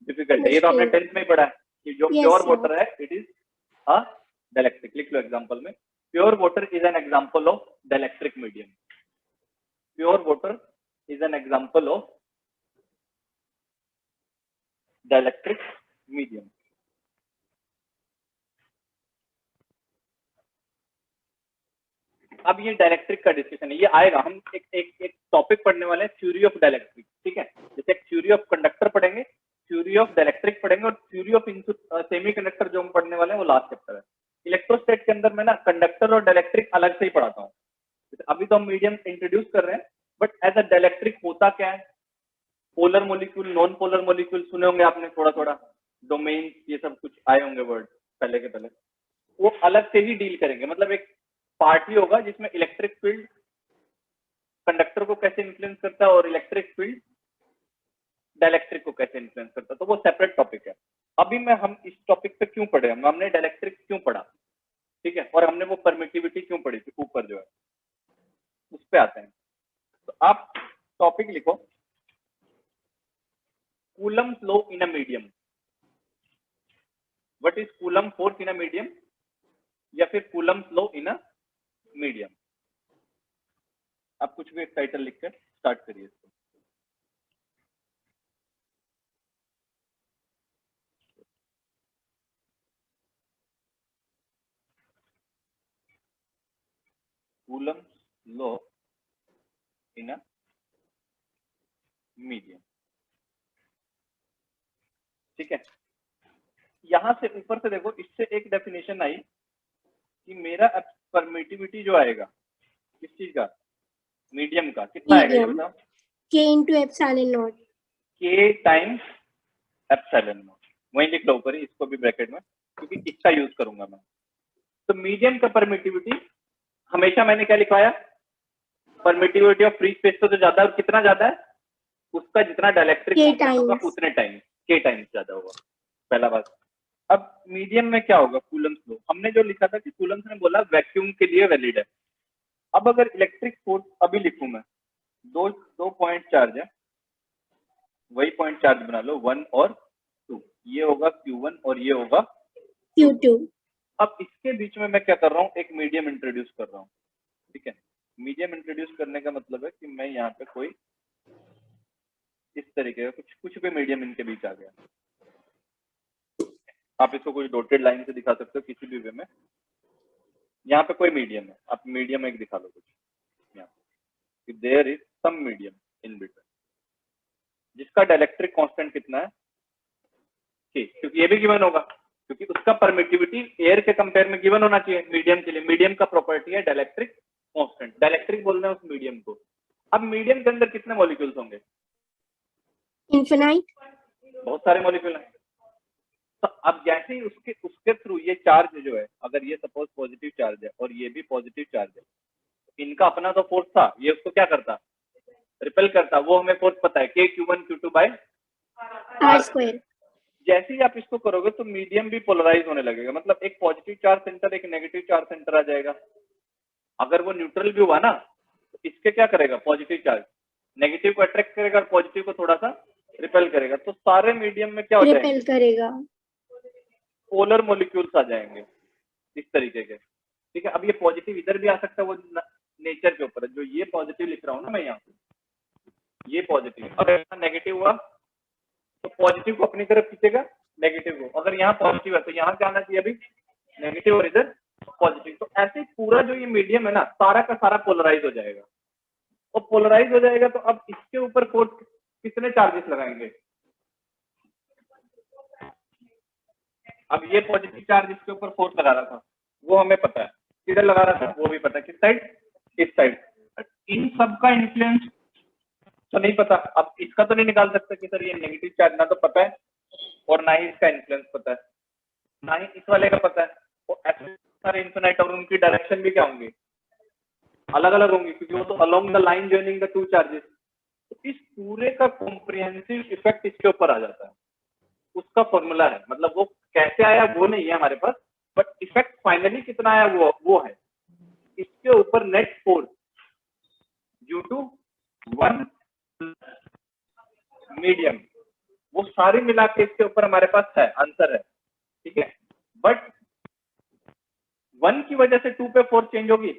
[SPEAKER 1] डिफिकल्ट है। ये तो आपने
[SPEAKER 2] मुश्किल।
[SPEAKER 1] 10th में ही पढ़ा है कि जो
[SPEAKER 2] Yes,
[SPEAKER 1] प्योर
[SPEAKER 2] sir.
[SPEAKER 1] वाटर है इट इज अ डाइलेक्ट्रिक। लिख लो एग्जांपल में, pure water is an example of dielectric medium. Pure water is an example of dielectric medium. अब ये डाइलेक्ट्रिक का डिस्कशन है, ये आएगा। हम एक टॉपिक पढ़ने वाले हैं, थ्योरी ऑफ डाइलेक्ट्रिक, ठीक है। जैसे एक थ्योरी ऑफ कंडक्टर पढ़ेंगे, थ्योरी ऑफ डाइलेक्ट्रिक पढ़ेंगे, और थ्योरी ऑफ सेमी कंडक्टर जो हम पढ़ने वाले हैं वो लास्ट चैप्टर है। इलेक्ट्रोस्टैट के अंदर मैं ना कंडक्टर और डाइलेक्ट्रिक अलग से ही पढ़ाता हूँ। अभी तो हम मीडियम इंट्रोड्यूस कर रहे हैं, बट एज अ डाइलेक्ट्रिक होता क्या है, polar molecule, non polar molecule सुने होंगे आपने, थोड़ा थोड़ा डोमेन, ये सब कुछ आए होंगे वर्ड पहले के पहले, वो अलग से ही डील करेंगे। मतलब एक पार्ट ही होगा जिसमें इलेक्ट्रिक फील्ड कंडक्टर को कैसे इन्फ्लुएंस करता है और इलेक्ट्रिक फील्ड डाइलेक्ट्रिक को कैसे इन्फ्लुएंस करता है, तो वो सेपरेट टॉपिक है। अभी मैं हम इस टॉपिक पे क्यों पढ़े, हमने डाइलेक्ट्रिक क्यों पढ़ा, ठीक है, और हमने वो परमिटिविटी क्यों पढ़ी थी ऊपर जो है, उस पे आते हैं। तो आप टॉपिक लिखो, Coulomb's law in a medium. What is coulomb force in a medium, या फिर Coulomb's law in a medium. आप कुछ भी एक टाइटल लिखकर स्टार्ट करिए इसको। Coulomb's law in a medium, ठीक है। यहां से ऊपर से देखो, इससे एक डेफिनेशन आई कि मेरा परमिटिविटी जो आएगा किस चीज का, मीडियम का, कितना आएगा ये
[SPEAKER 2] Medium.
[SPEAKER 1] बताओ?
[SPEAKER 2] K into epsilon naught.
[SPEAKER 1] K times epsilon not. वहीं लिख लो ऊपर ही, इसको भी ब्रैकेट में, क्योंकि इसका यूज करूंगा मैं। तो मीडियम का परमिटिविटी हमेशा मैंने क्या लिखवाया, परमिटिविटी ऑफ फ्री स्पेस तो ज्यादा, और कितना ज्यादा है उसका, जितना डाइलेक्ट्रिक
[SPEAKER 2] K
[SPEAKER 1] कांस्टेंट होगा
[SPEAKER 2] times.
[SPEAKER 1] उतने टाइम K टाइम्स ज्यादा होगा, पहला बात। अब मीडियम में क्या होगा, कूलम्स लो, हमने जो लिखा था कि कूलम्स ने बोला वैक्यूम के लिए वैलिड है। अब अगर इलेक्ट्रिक फोर्स अभी लिखूं मैं, दो पॉइंट चार्ज है, वही पॉइंट चार्ज बना लो 1 और 2, ये होगा Q1 और ये होगा
[SPEAKER 2] Q2.
[SPEAKER 1] अब इसके बीच में मैं क्या कर रहा हूँ, एक मीडियम इंट्रोड्यूस कर रहा हूँ, ठीक है। मीडियम इंट्रोड्यूस करने का मतलब है कि मैं यहाँ पे कोई इस तरीके का कुछ भी मीडियम इनके बीच आ गया। आप इसको कुछ डॉटेड लाइन से दिखा सकते हो किसी भी वे में। यहाँ पे कोई मीडियम है, आप मीडियम एक दिखा लो कुछ यहाँ, there is some medium in between, जिसका डाइलेक्ट्रिक कांस्टेंट कितना है K, क्योंकि ये भी गिवन होगा, क्योंकि उसका परमिटिविटी एयर के कंपेयर में गिवन होना चाहिए मीडियम के लिए। मीडियम का प्रॉपर्टी है डाइलेक्ट्रिक कांस्टेंट, डाइलेक्ट्रिक बोल रहे हैं उस मीडियम को। अब मीडियम के अंदर कितने मॉलिक्यूल्स होंगे,
[SPEAKER 2] Infinite.
[SPEAKER 1] बहुत सारे मॉलिक्यूल हैं। तो अब जैसे ही उसके थ्रू ये चार्ज जो है, अगर ये सपोज पॉजिटिव चार्ज है और ये भी पॉजिटिव चार्ज है, इनका अपना तो फोर्स था, ये उसको क्या करता, रिपेल करता। वो हमें फोर्स पता है K Q1 Q2 by
[SPEAKER 2] R square.
[SPEAKER 1] जैसे ही आप इसको करोगे तो मीडियम भी पोलराइज होने लगेगा, मतलब एक पॉजिटिव चार्ज सेंटर एक नेगेटिव चार्ज सेंटर आ जाएगा। अगर वो न्यूट्रल भी हुआ ना, तो इसके क्या करेगा, पॉजिटिव चार्ज नेगेटिव को अट्रैक्ट करेगा और पॉजिटिव को थोड़ा सा रिपेल करेगा। तो सारे मीडियम में क्या हो जाएंगे,
[SPEAKER 2] Repel करेगा.
[SPEAKER 1] पोलर मॉलिक्यूल्स आ जाएंगे इस तरीके के, ठीक है। अब ये पॉजिटिव इधर भी आ सकता है, वो नेचर के ऊपर है। जो ये पॉजिटिव लिख रहा हूँ ना मैं यहाँ, ये पॉजिटिव, अगर नेगेटिव हुआ तो पॉजिटिव को अपनी तरफ खींचेगा, नेगेटिव को। अगर यहाँ पॉजिटिव है तो यहाँ क्या आना चाहिए अभी, नेगेटिव, और इधर पॉजिटिव। तो ऐसे पूरा जो ये मीडियम है ना, सारा का सारा पोलराइज हो जाएगा। और पोलराइज हो जाएगा तो अब इसके ऊपर फोर्स कितने चार्जेस लगाएंगे, अब ये पॉजिटिव चार्ज इसके ऊपर फोर्स लगा रहा था, वो हमें पता है, किधर लगा रहा था वो भी पता है, किस साइड, इस साइड। इन सब का इन्फ्लुएंस तो नहीं पता। अब इसका तो नहीं निकाल सकते कि सर ये नेगेटिव चार्ज, ना तो पता है और ना ही इसका इन्फ्लुएंस पता है, ना ही इस वाले का पता है। तो ऐसे सारे इन्फिनाइट और उनकी डायरेक्शन भी क्या होंगे, अलग अलग होंगी, क्योंकि वो तो along the line joining the two charges. तो इस पूरे का कॉम्प्रिहेंसिव इफेक्ट इसके ऊपर आ जाता है, उसका फॉर्मूला है, मतलब वो कैसे आया वो नहीं है हमारे पास, बट इफेक्ट फाइनली कितना आया वो है। इसके ऊपर net force due to one medium, वो सारी मिला के इसके ऊपर हमारे पास है, आंसर है, ठीक है। बट 1 की वजह से 2 पे फोर्स चेंज होगी,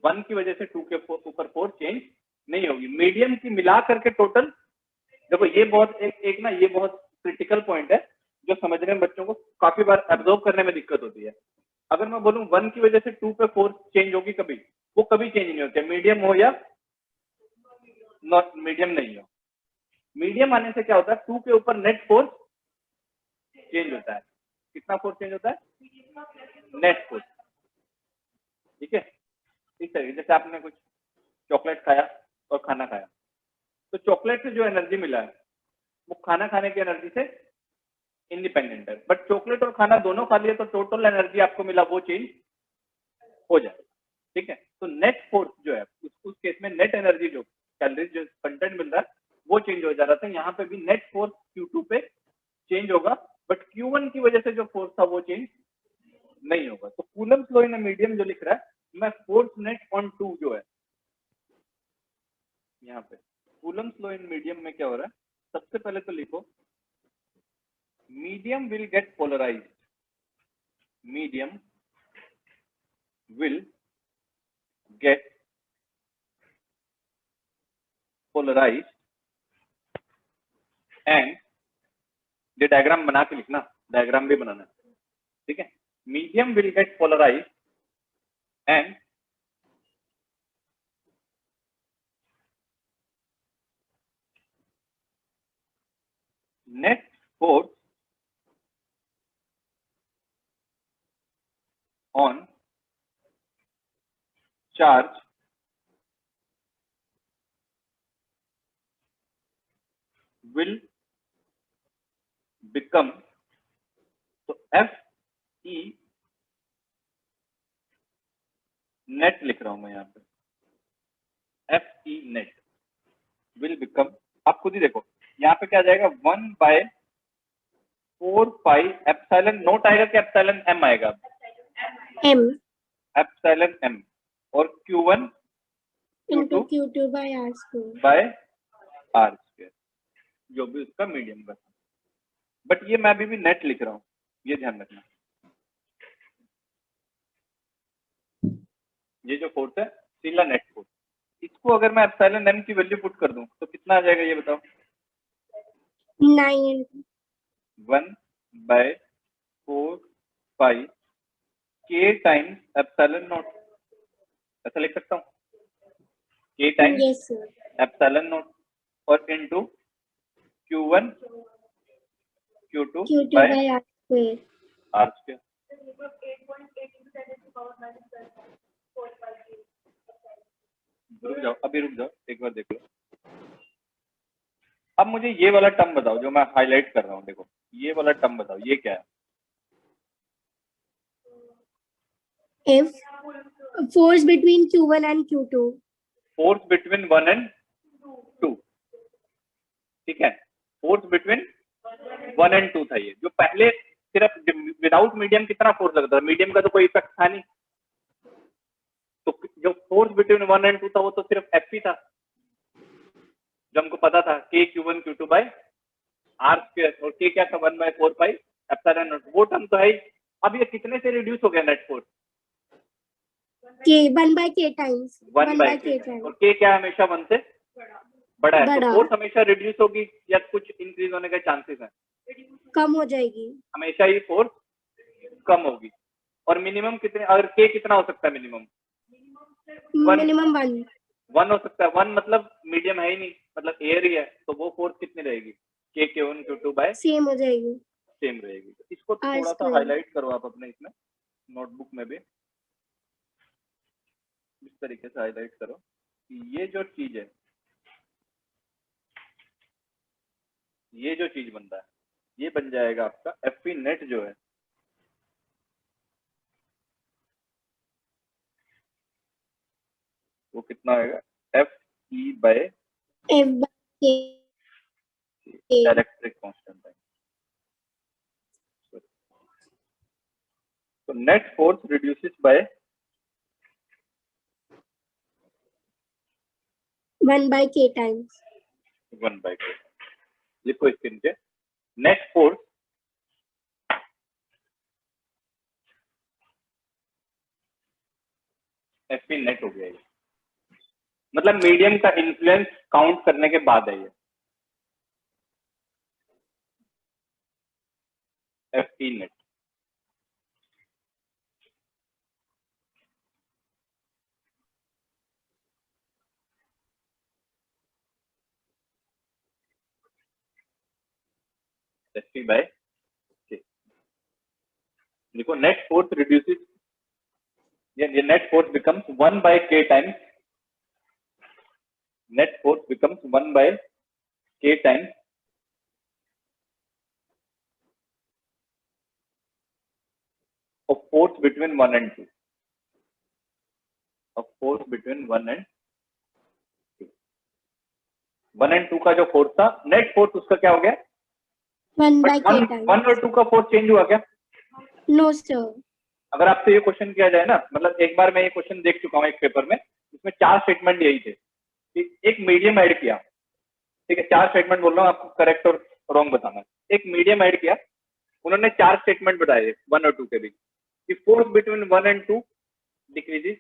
[SPEAKER 1] 1 की वजह से 2 के ऊपर फोर्स चेंज नहीं होगी। मीडियम की मिला करके टोटल, देखो ये बहुत एक ना ये बहुत क्रिटिकल पॉइंट है जो समझने में बच्चों को काफी बार एब्जॉर्व करने में दिक्कत होती है। अगर मैं बोलूं 1 की वजह से 2 पे फोर्स चेंज होगी, कभी वो कभी चेंज नहीं होती, मीडियम हो या नॉट मीडियम नहीं हो। मीडियम आने से क्या होता है, 2 के ऊपर नेट फोर्स चेंज होता है। कितना फोर्स चेंज होता है, नेट फोर्स, ठीक है। इस तरीके जैसे आपने कुछ चॉकलेट खाया और खाना खाया, तो चॉकलेट से जो एनर्जी मिला है वो खाना खाने की एनर्जी से इंडिपेंडेंट है, बट चॉकलेट और खाना दोनों खा लिए तो टोटल एनर्जी आपको मिला वो चेंज हो जाए, ठीक है। तो नेट फोर्स जो है उस केस में नेट एनर्जी जो कैलोरीज जो कंटेंट मिल रहा है वो चेंज हो जा रहा था। यहाँ पे भी नेट फोर्स Q2 पे चेंज होगा, बट Q1 की वजह से जो फोर्स था वो चेंज नहीं होगा। तो कूलम्स लॉ इन मीडियम जो लिख रहा है, मैं फोर्स नेट ऑन 2 जो है यहाँ पे कूलम्स लॉ इन मीडियम में क्या हो रहा है, सबसे पहले तो लिखो medium will get polarized, medium will get polarized and, ये डायग्राम बना के लिखना, डायग्राम भी बनाना है, ठीक है। Medium will get polarized and net force on charge will become, तो F E net लिख रहा हूं मैं यहाँ पे, F E net will become, आप खुद ही देखो यहाँ पे क्या आ जाएगा, 1/4 पाई एप्सिलॉन नॉट आएगा कि एप्सिलॉन M आएगा,
[SPEAKER 2] M
[SPEAKER 1] एप्सिलॉन M, और Q1
[SPEAKER 2] into
[SPEAKER 1] Q2
[SPEAKER 2] Q2 by R square.
[SPEAKER 1] By R square, जो भी उसका मीडियम का। बट ये मैं अभी भी नेट लिख रहा हूँ, ये ध्यान रखना। ये जो फोर्स है सीला नेट फोर्स, इसको अगर मैं एप्सिलॉन M की वैल्यू पुट कर दूं तो कितना आ जाएगा ये बताओ,
[SPEAKER 2] 9
[SPEAKER 1] 1/4 pi K times epsilon naught, ऐसा लिख सकता हूँ, K times
[SPEAKER 2] yes sir,
[SPEAKER 1] epsilon naught और into Q1 Q2
[SPEAKER 2] Q2
[SPEAKER 1] by
[SPEAKER 2] by R square.
[SPEAKER 1] R square. रुक जाओ, अभी रुक जाओ, एक बार देख लो। अब मुझे ये वाला टर्म बताओ जो मैं हाईलाइट कर रहा हूँ, देखो ये वाला टर्म बताओ ये क्या है,
[SPEAKER 2] F force between Q1 and Q2.
[SPEAKER 1] Force between 1 and 2, ठीक है। फोर्स बिटवीन 1 एंड 2 था ये, जो पहले सिर्फ विदाउट मीडियम कितना फोर्स लगता था, मीडियम का तो कोई इफेक्ट था नहीं, तो जो फोर्स बिटवीन 1 एंड 2 था वो तो सिर्फ F ही था, जो हमको पता था K Q1 Q2 by R square, और K क्या था 1/4 पाई एप्सिलॉन नॉट, वो टर्म तो है ही। अब ये कितने से रिड्यूस हो गया net force,
[SPEAKER 2] K 1 by K times.
[SPEAKER 1] 1 by K,
[SPEAKER 2] times.
[SPEAKER 1] और K क्या हमेशा 1 से बड़ा है, तो
[SPEAKER 2] बड़ा।
[SPEAKER 1] फोर्स हमेशा रिड्यूस होगी या कुछ इंक्रीज होने के चांसेस हैं,
[SPEAKER 2] कम हो जाएगी।
[SPEAKER 1] हमेशा ही फोर्स कम होगी। और मिनिमम कितने, अगर K कितना हो सकता है मिनिमम,
[SPEAKER 2] मिनिमम 1.
[SPEAKER 1] 1 हो सकता है, 1 मतलब मीडियम है ही नहीं, मतलब एयर ही है, तो वो फोर्स कितनी रहेगी, K Q1 Q2 bye
[SPEAKER 2] same हो जाएगी,
[SPEAKER 1] सेम रहेगी। तो इसको
[SPEAKER 2] R
[SPEAKER 1] थोड़ा सा
[SPEAKER 2] square.
[SPEAKER 1] हाईलाइट करो आप अपने इसमें नोटबुक में भी, इस तरीके से हाईलाइट करो कि ये जो चीज है, ये जो चीज बन रहा है ये बन जाएगा आपका एफ नेट जो है वो कितना आएगा, F E by
[SPEAKER 2] F by K.
[SPEAKER 1] Dielectric constant है। तो net force reduces by
[SPEAKER 2] 1 by K times.
[SPEAKER 1] 1 by K. लिखो इसके नीचे नेट फोर्स एफ नेट हो गया ये, मतलब मीडियम का इन्फ्लुएंस काउंट करने के बाद है ये एफ नेट। एफ बाय के। देखो नेट फोर्स रिड्यूसेस, ये net force becomes 1 by k times, net force becomes 1 by k times of force between 1 and 2, of force between 1 and 2। 1 and 2 का जो फोर्स था नेट फोर्स उसका क्या हो गया,
[SPEAKER 2] 1 by K
[SPEAKER 1] 1
[SPEAKER 2] times.
[SPEAKER 1] और 2 का फोर्स चेंज हुआ क्या?
[SPEAKER 2] No, sir.
[SPEAKER 1] अगर आपसे ये क्वेश्चन किया जाए ना, मतलब एक बार मैं ये क्वेश्चन देख चुका हूँ एक पेपर में, इसमें 4 स्टेटमेंट यही थे कि एक मीडियम ऐड किया, ठीक है 4 स्टेटमेंट बोल रहा हूँ, आपको करेक्ट और रॉन्ग बताना है। एक मीडियम ऐड किया, उन्होंने 4 स्टेटमेंट बताए 1 और 2 के बीच कि force between 1 and 2 decreases,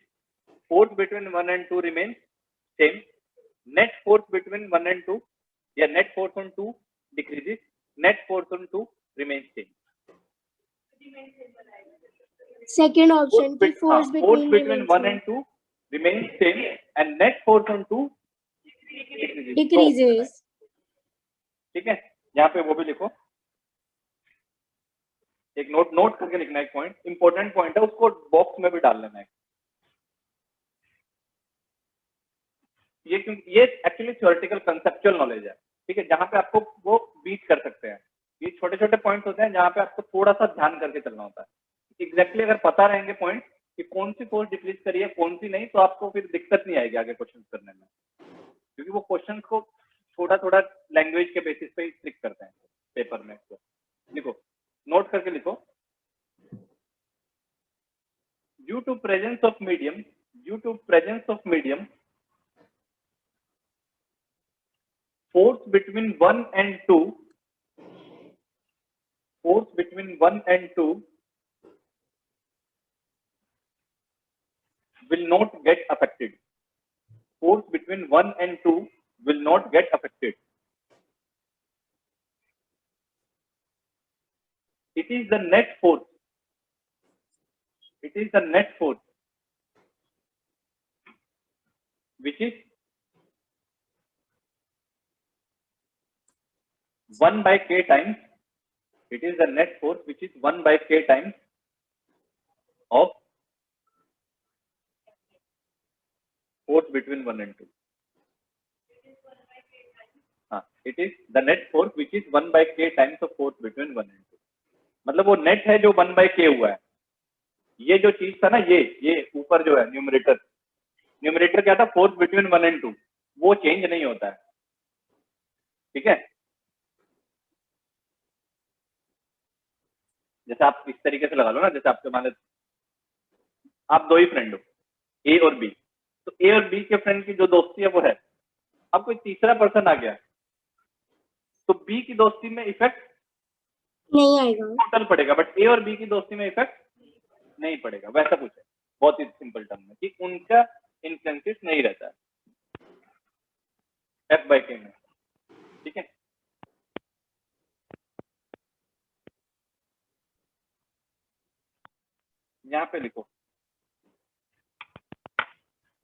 [SPEAKER 1] force between 1 and 2 remains same, net force between 1 and 2 या net force on 2 decreases, net force on 2 remains same.
[SPEAKER 2] Second option, the force
[SPEAKER 1] force
[SPEAKER 2] between
[SPEAKER 1] between 1
[SPEAKER 2] remains
[SPEAKER 1] and 2 remains same and net force on 2
[SPEAKER 2] decreases.
[SPEAKER 1] ठीक है, यहाँ पे वो भी लिखो, एक note करके लिखना, एक पॉइंट इंपॉर्टेंट पॉइंट है, उसको बॉक्स में भी डाल लेना है। ये क्योंकि ये एक्चुअली थ्योरेटिकल कंसेप्चुअल नॉलेज है, ठीक है, जहाँ पे आपको वो बीट कर सकते हैं। ये छोटे छोटे पॉइंट्स होते हैं जहाँ पे आपको थोड़ा सा ध्यान करके चलना होता है। एग्जैक्टली अगर पता रहेंगे पॉइंट कि कौन सी फोर्स डिक्रीज करी है कौन सी नहीं, तो आपको फिर दिक्कत नहीं आएगी आगे क्वेश्चन करने में, क्योंकि वो क्वेश्चन को थोड़ा थोड़ा लैंग्वेज के बेसिस पे ही ट्रिक करते हैं पेपर में। तो लिखो, नोट करके लिखो, due to presence of medium force between 1 and 2 will not get affected. Force between 1 and 2 will not get affected. It is the net force which is 1 by k times, it is the net force which is 1 by k times of force between 1 and 2. It is the net force which is 1 by k times of force between 1 and 2. मतलब वो net है जो 1 by k हुआ है। ये जो चीज था ना, ये ऊपर जो है न्यूमरेटर क्या था, फोर्स बिटवीन 1 and 2, वो चेंज नहीं होता है, ठीक है। जैसे आप इस तरीके से लगा लो ना, जैसे आपके मान आप दो ही फ्रेंड हो, ए और बी, तो ए और बी के फ्रेंड की जो दोस्ती है वो है, अब कोई तीसरा पर्सन आ गया तो बी की दोस्ती में इफेक्ट
[SPEAKER 2] नहीं आएगा,
[SPEAKER 1] टोटल पड़ेगा, बट ए और बी की दोस्ती में इफेक्ट नहीं पड़ेगा। वैसा कुछ है, बहुत ही सिंपल टर्म में, कि उनका इन्फ्लुएंस नहीं रहता है एफ बाई के में, ठीक है। यहाँ पे लिखो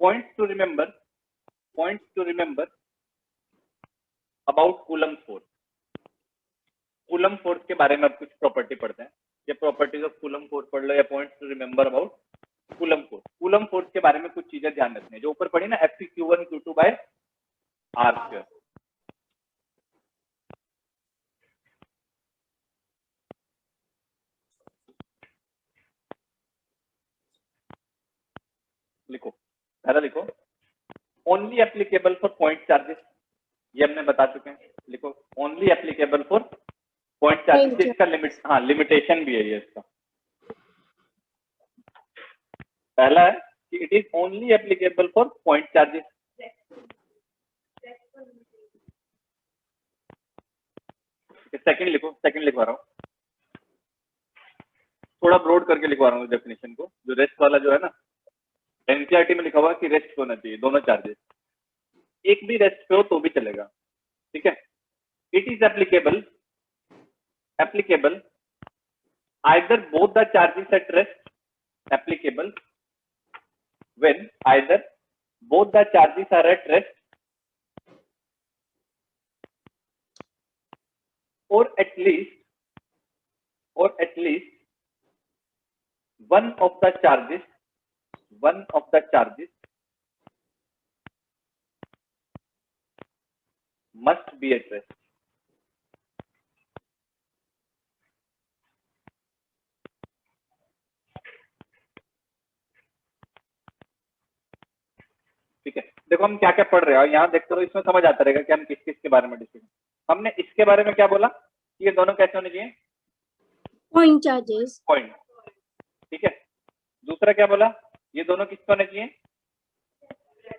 [SPEAKER 1] points to remember about Coulomb force. Coulomb force के बारे में अब कुछ प्रॉपर्टी पढ़ते हैं, ये प्रॉपर्टीज ऑफ कूलम फोर्स पढ़ लो, या points to remember about Coulomb force. Coulomb force के बारे में कुछ चीजें ध्यान रखनी है, जो ऊपर पढ़ी ना, Fc Q1 Q2 by R square. लिखो, पहला लिखो only applicable for point charges, ये हमने बता चुके हैं। लिखो only applicable for point charges, इसका लिमिट, हाँ लिमिटेशन भी है ये इसका। पहला है कि it is only applicable for point charges. Second लिखो, सेकंड लिखवा रहा हूँ, थोड़ा ब्रॉड करके लिखवा रहा हूँ डेफिनेशन को। जो रेस्ट वाला जो है ना, एनसीईआरटी में लिखा हुआ कि रेस्ट होना चाहिए दोनों चार्जेस, एक भी रेस्ट पे हो तो भी चलेगा, ठीक है। It is applicable either both the charges at rest, applicable when either both the charges are at rest or at least one of the charges must be at rest। ठीक है, देखो हम क्या क्या पढ़ रहे हैं, यहाँ देखते रहो, इसमें समझ आता रहेगा कि हम किस किस के बारे में डिस्कस। हमने इसके बारे में क्या बोला कि ये दोनों कैसे होने चाहिए,
[SPEAKER 2] पॉइंट चार्जेस।
[SPEAKER 1] पॉइंट, ठीक है। दूसरा क्या बोला, ये दोनों किस पे होने चाहिए,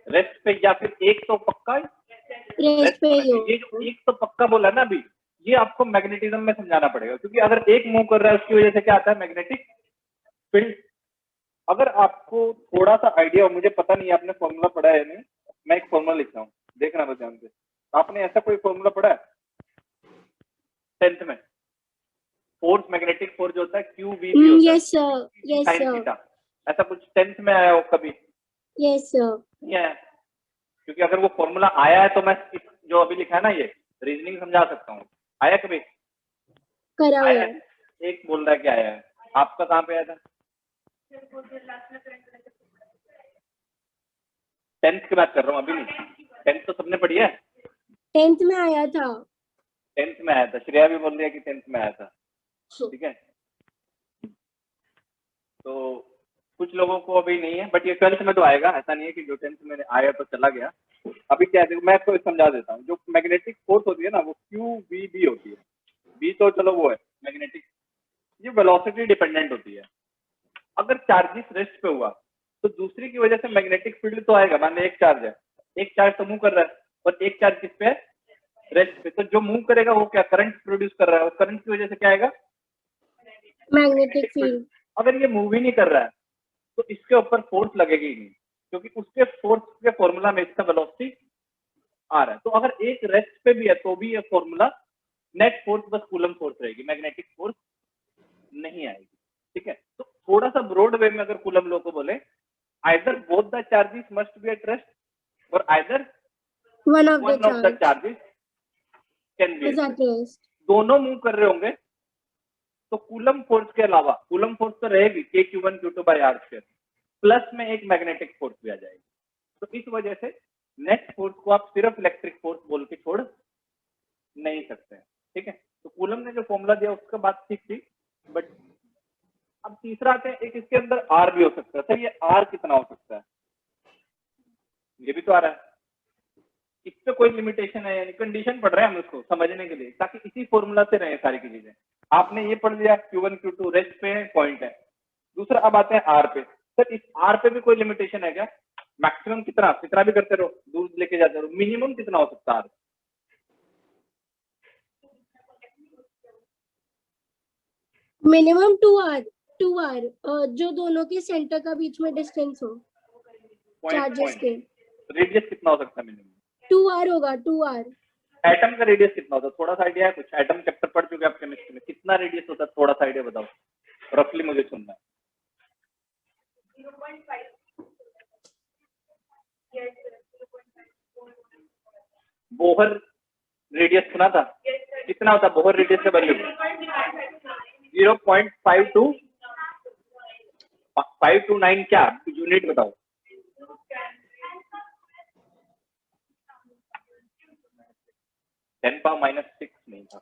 [SPEAKER 1] रेस्ट पे, या फिर एक तो पक्का
[SPEAKER 2] रेस्ट पे ही हो।
[SPEAKER 1] ये जो एक तो पक्का बोला ना अभी, ये आपको मैग्नेटिज्म में समझाना पड़ेगा, क्योंकि अगर एक मूव कर रहा है उसकी वजह से क्या आता है, मैग्नेटिक फील्ड। अगर आपको थोड़ा सा आइडिया हो, मुझे पता नहीं आपने फॉर्मूला पढ़ा है नहीं, मैं एक फॉर्मूला लिख रहा हूँ, देखना बस ध्यान से। आपने ऐसा कोई फॉर्मूला पढ़ा है 10th में, फोर्स, मैग्नेटिक फोर्स जो होता है क्यू वी बी होता है,
[SPEAKER 2] yes sir, yes
[SPEAKER 1] sin
[SPEAKER 2] sir,
[SPEAKER 1] theta, ऐसा कुछ 10th में आया हो कभी?
[SPEAKER 2] Yes sir.
[SPEAKER 1] नहीं आया, क्योंकि अगर वो फॉर्मूला आया है तो मैं जो अभी लिखा है ना, ये रीजनिंग समझा सकता हूँ। आया कभी?
[SPEAKER 2] करा हुआ
[SPEAKER 1] आया
[SPEAKER 2] है।
[SPEAKER 1] है? एक बोल रहा है क्या आया है, आपका कहाँ पे आया था? 10th की बात कर रहा हूँ, अभी नहीं। 10th तो सबने पढ़ी है,
[SPEAKER 2] 10th में आया था।
[SPEAKER 1] 10th में आया था, श्रेया भी बोल रही है कि 10th में आया था, ठीक है। तो कुछ लोगों को अभी नहीं है, बट ये 12th में तो आएगा, ऐसा नहीं है कि जो 10th में आया तो चला गया। अभी क्या है, मैं आपको समझा देता हूँ। जो मैग्नेटिक फोर्स होती है ना, वो क्यू वी बी होती है। बी तो चलो वो है मैग्नेटिक, ये वेलोसिटी डिपेंडेंट होती है। अगर चार्जिस रेस्ट पे हुआ तो दूसरी की वजह से मैग्नेटिक फील्ड तो आएगा। मान लो एक चार्ज है, एक चार्ज तो मूव कर रहा है, और एक चार्ज किस पे है, रेस्ट पे। तो जो मूव करेगा वो क्या, करंट प्रोड्यूस कर रहा है, और करंट की वजह से क्या आएगा,
[SPEAKER 2] मैग्नेटिक फील्ड।
[SPEAKER 1] अगर ये मूव ही नहीं कर रहा है तो इसके ऊपर फोर्स लगेगी ही नहीं, क्योंकि उसके फोर्स के फॉर्मूला में इसका वेलोसिटी आ रहा है। तो अगर एक रेस्ट पे भी है तो भी ये फॉर्मूला, नेट फोर्स बस कूलम फोर्स रहेगी, मैग्नेटिक फोर्स नहीं आएगी, ठीक है। तो थोड़ा सा ब्रॉड वे में अगर कूलम लॉ को बोले, either both the charges must be at rest और either
[SPEAKER 2] one of
[SPEAKER 1] the charges can be at rest. दोनों मूव कर रहे होंगे तो कूलम फोर्स के अलावा, कूलम फोर्स तो रहेगी Q1 Q2 by r square, plus में एक मैग्नेटिक फोर्स भी आ जाएगी। तो इस वजह से नेट फोर्स को आप सिर्फ इलेक्ट्रिक फोर्स बोल के छोड़ नहीं सकते हैं, ठीक है। तो कूलम ने जो फॉर्मूला दिया उसका बात ठीक थी, बट अब तीसरा आते हैं, एक इसके अंदर आर भी हो सकता है। सर ये आर कितना हो सकता है, ये भी तो आ रहा है, इस पे कोई लिमिटेशन है, यानी कंडीशन पढ़ रहे हैं हम उसको समझने के लिए, ताकि इसी फॉर्मूला से रहे सारी की चीजें। आपने ये पढ़ लिया Q1 Q2 रेस्ट पे पॉइंट है। दूसरा अब आते हैं आर पे। सर इस आर पे भी कोई लिमिटेशन है क्या, मैक्सिमम कितना, कितना भी करते रहो, दूर लेके जाते रहो, मिनिमम कितना हो सकता है आर?
[SPEAKER 2] मिनिमम 2r, 2r जो दोनों के सेंटर का बीच में डिस्टेंस हो चार्जेस के।
[SPEAKER 1] रेडियस कितना हो सकता है मिनिमम?
[SPEAKER 2] 2r होगा, 2r।
[SPEAKER 1] एटम का रेडियस कितना होता है, थोड़ा सा आइडिया है कुछ? एटम चैप्टर पढ़ चुके आप केमिस्ट्री में, कितना रेडियस होता है, थोड़ा सा आइडिया बताओ, रफली मुझे सुनना है। 0.5। बोहर रेडियस सुना था, कितना होता है बोहर रेडियस का वैल्यू? 0.52 529 क्या यूनिट बताओ? 10⁻⁻⁶ नहीं था।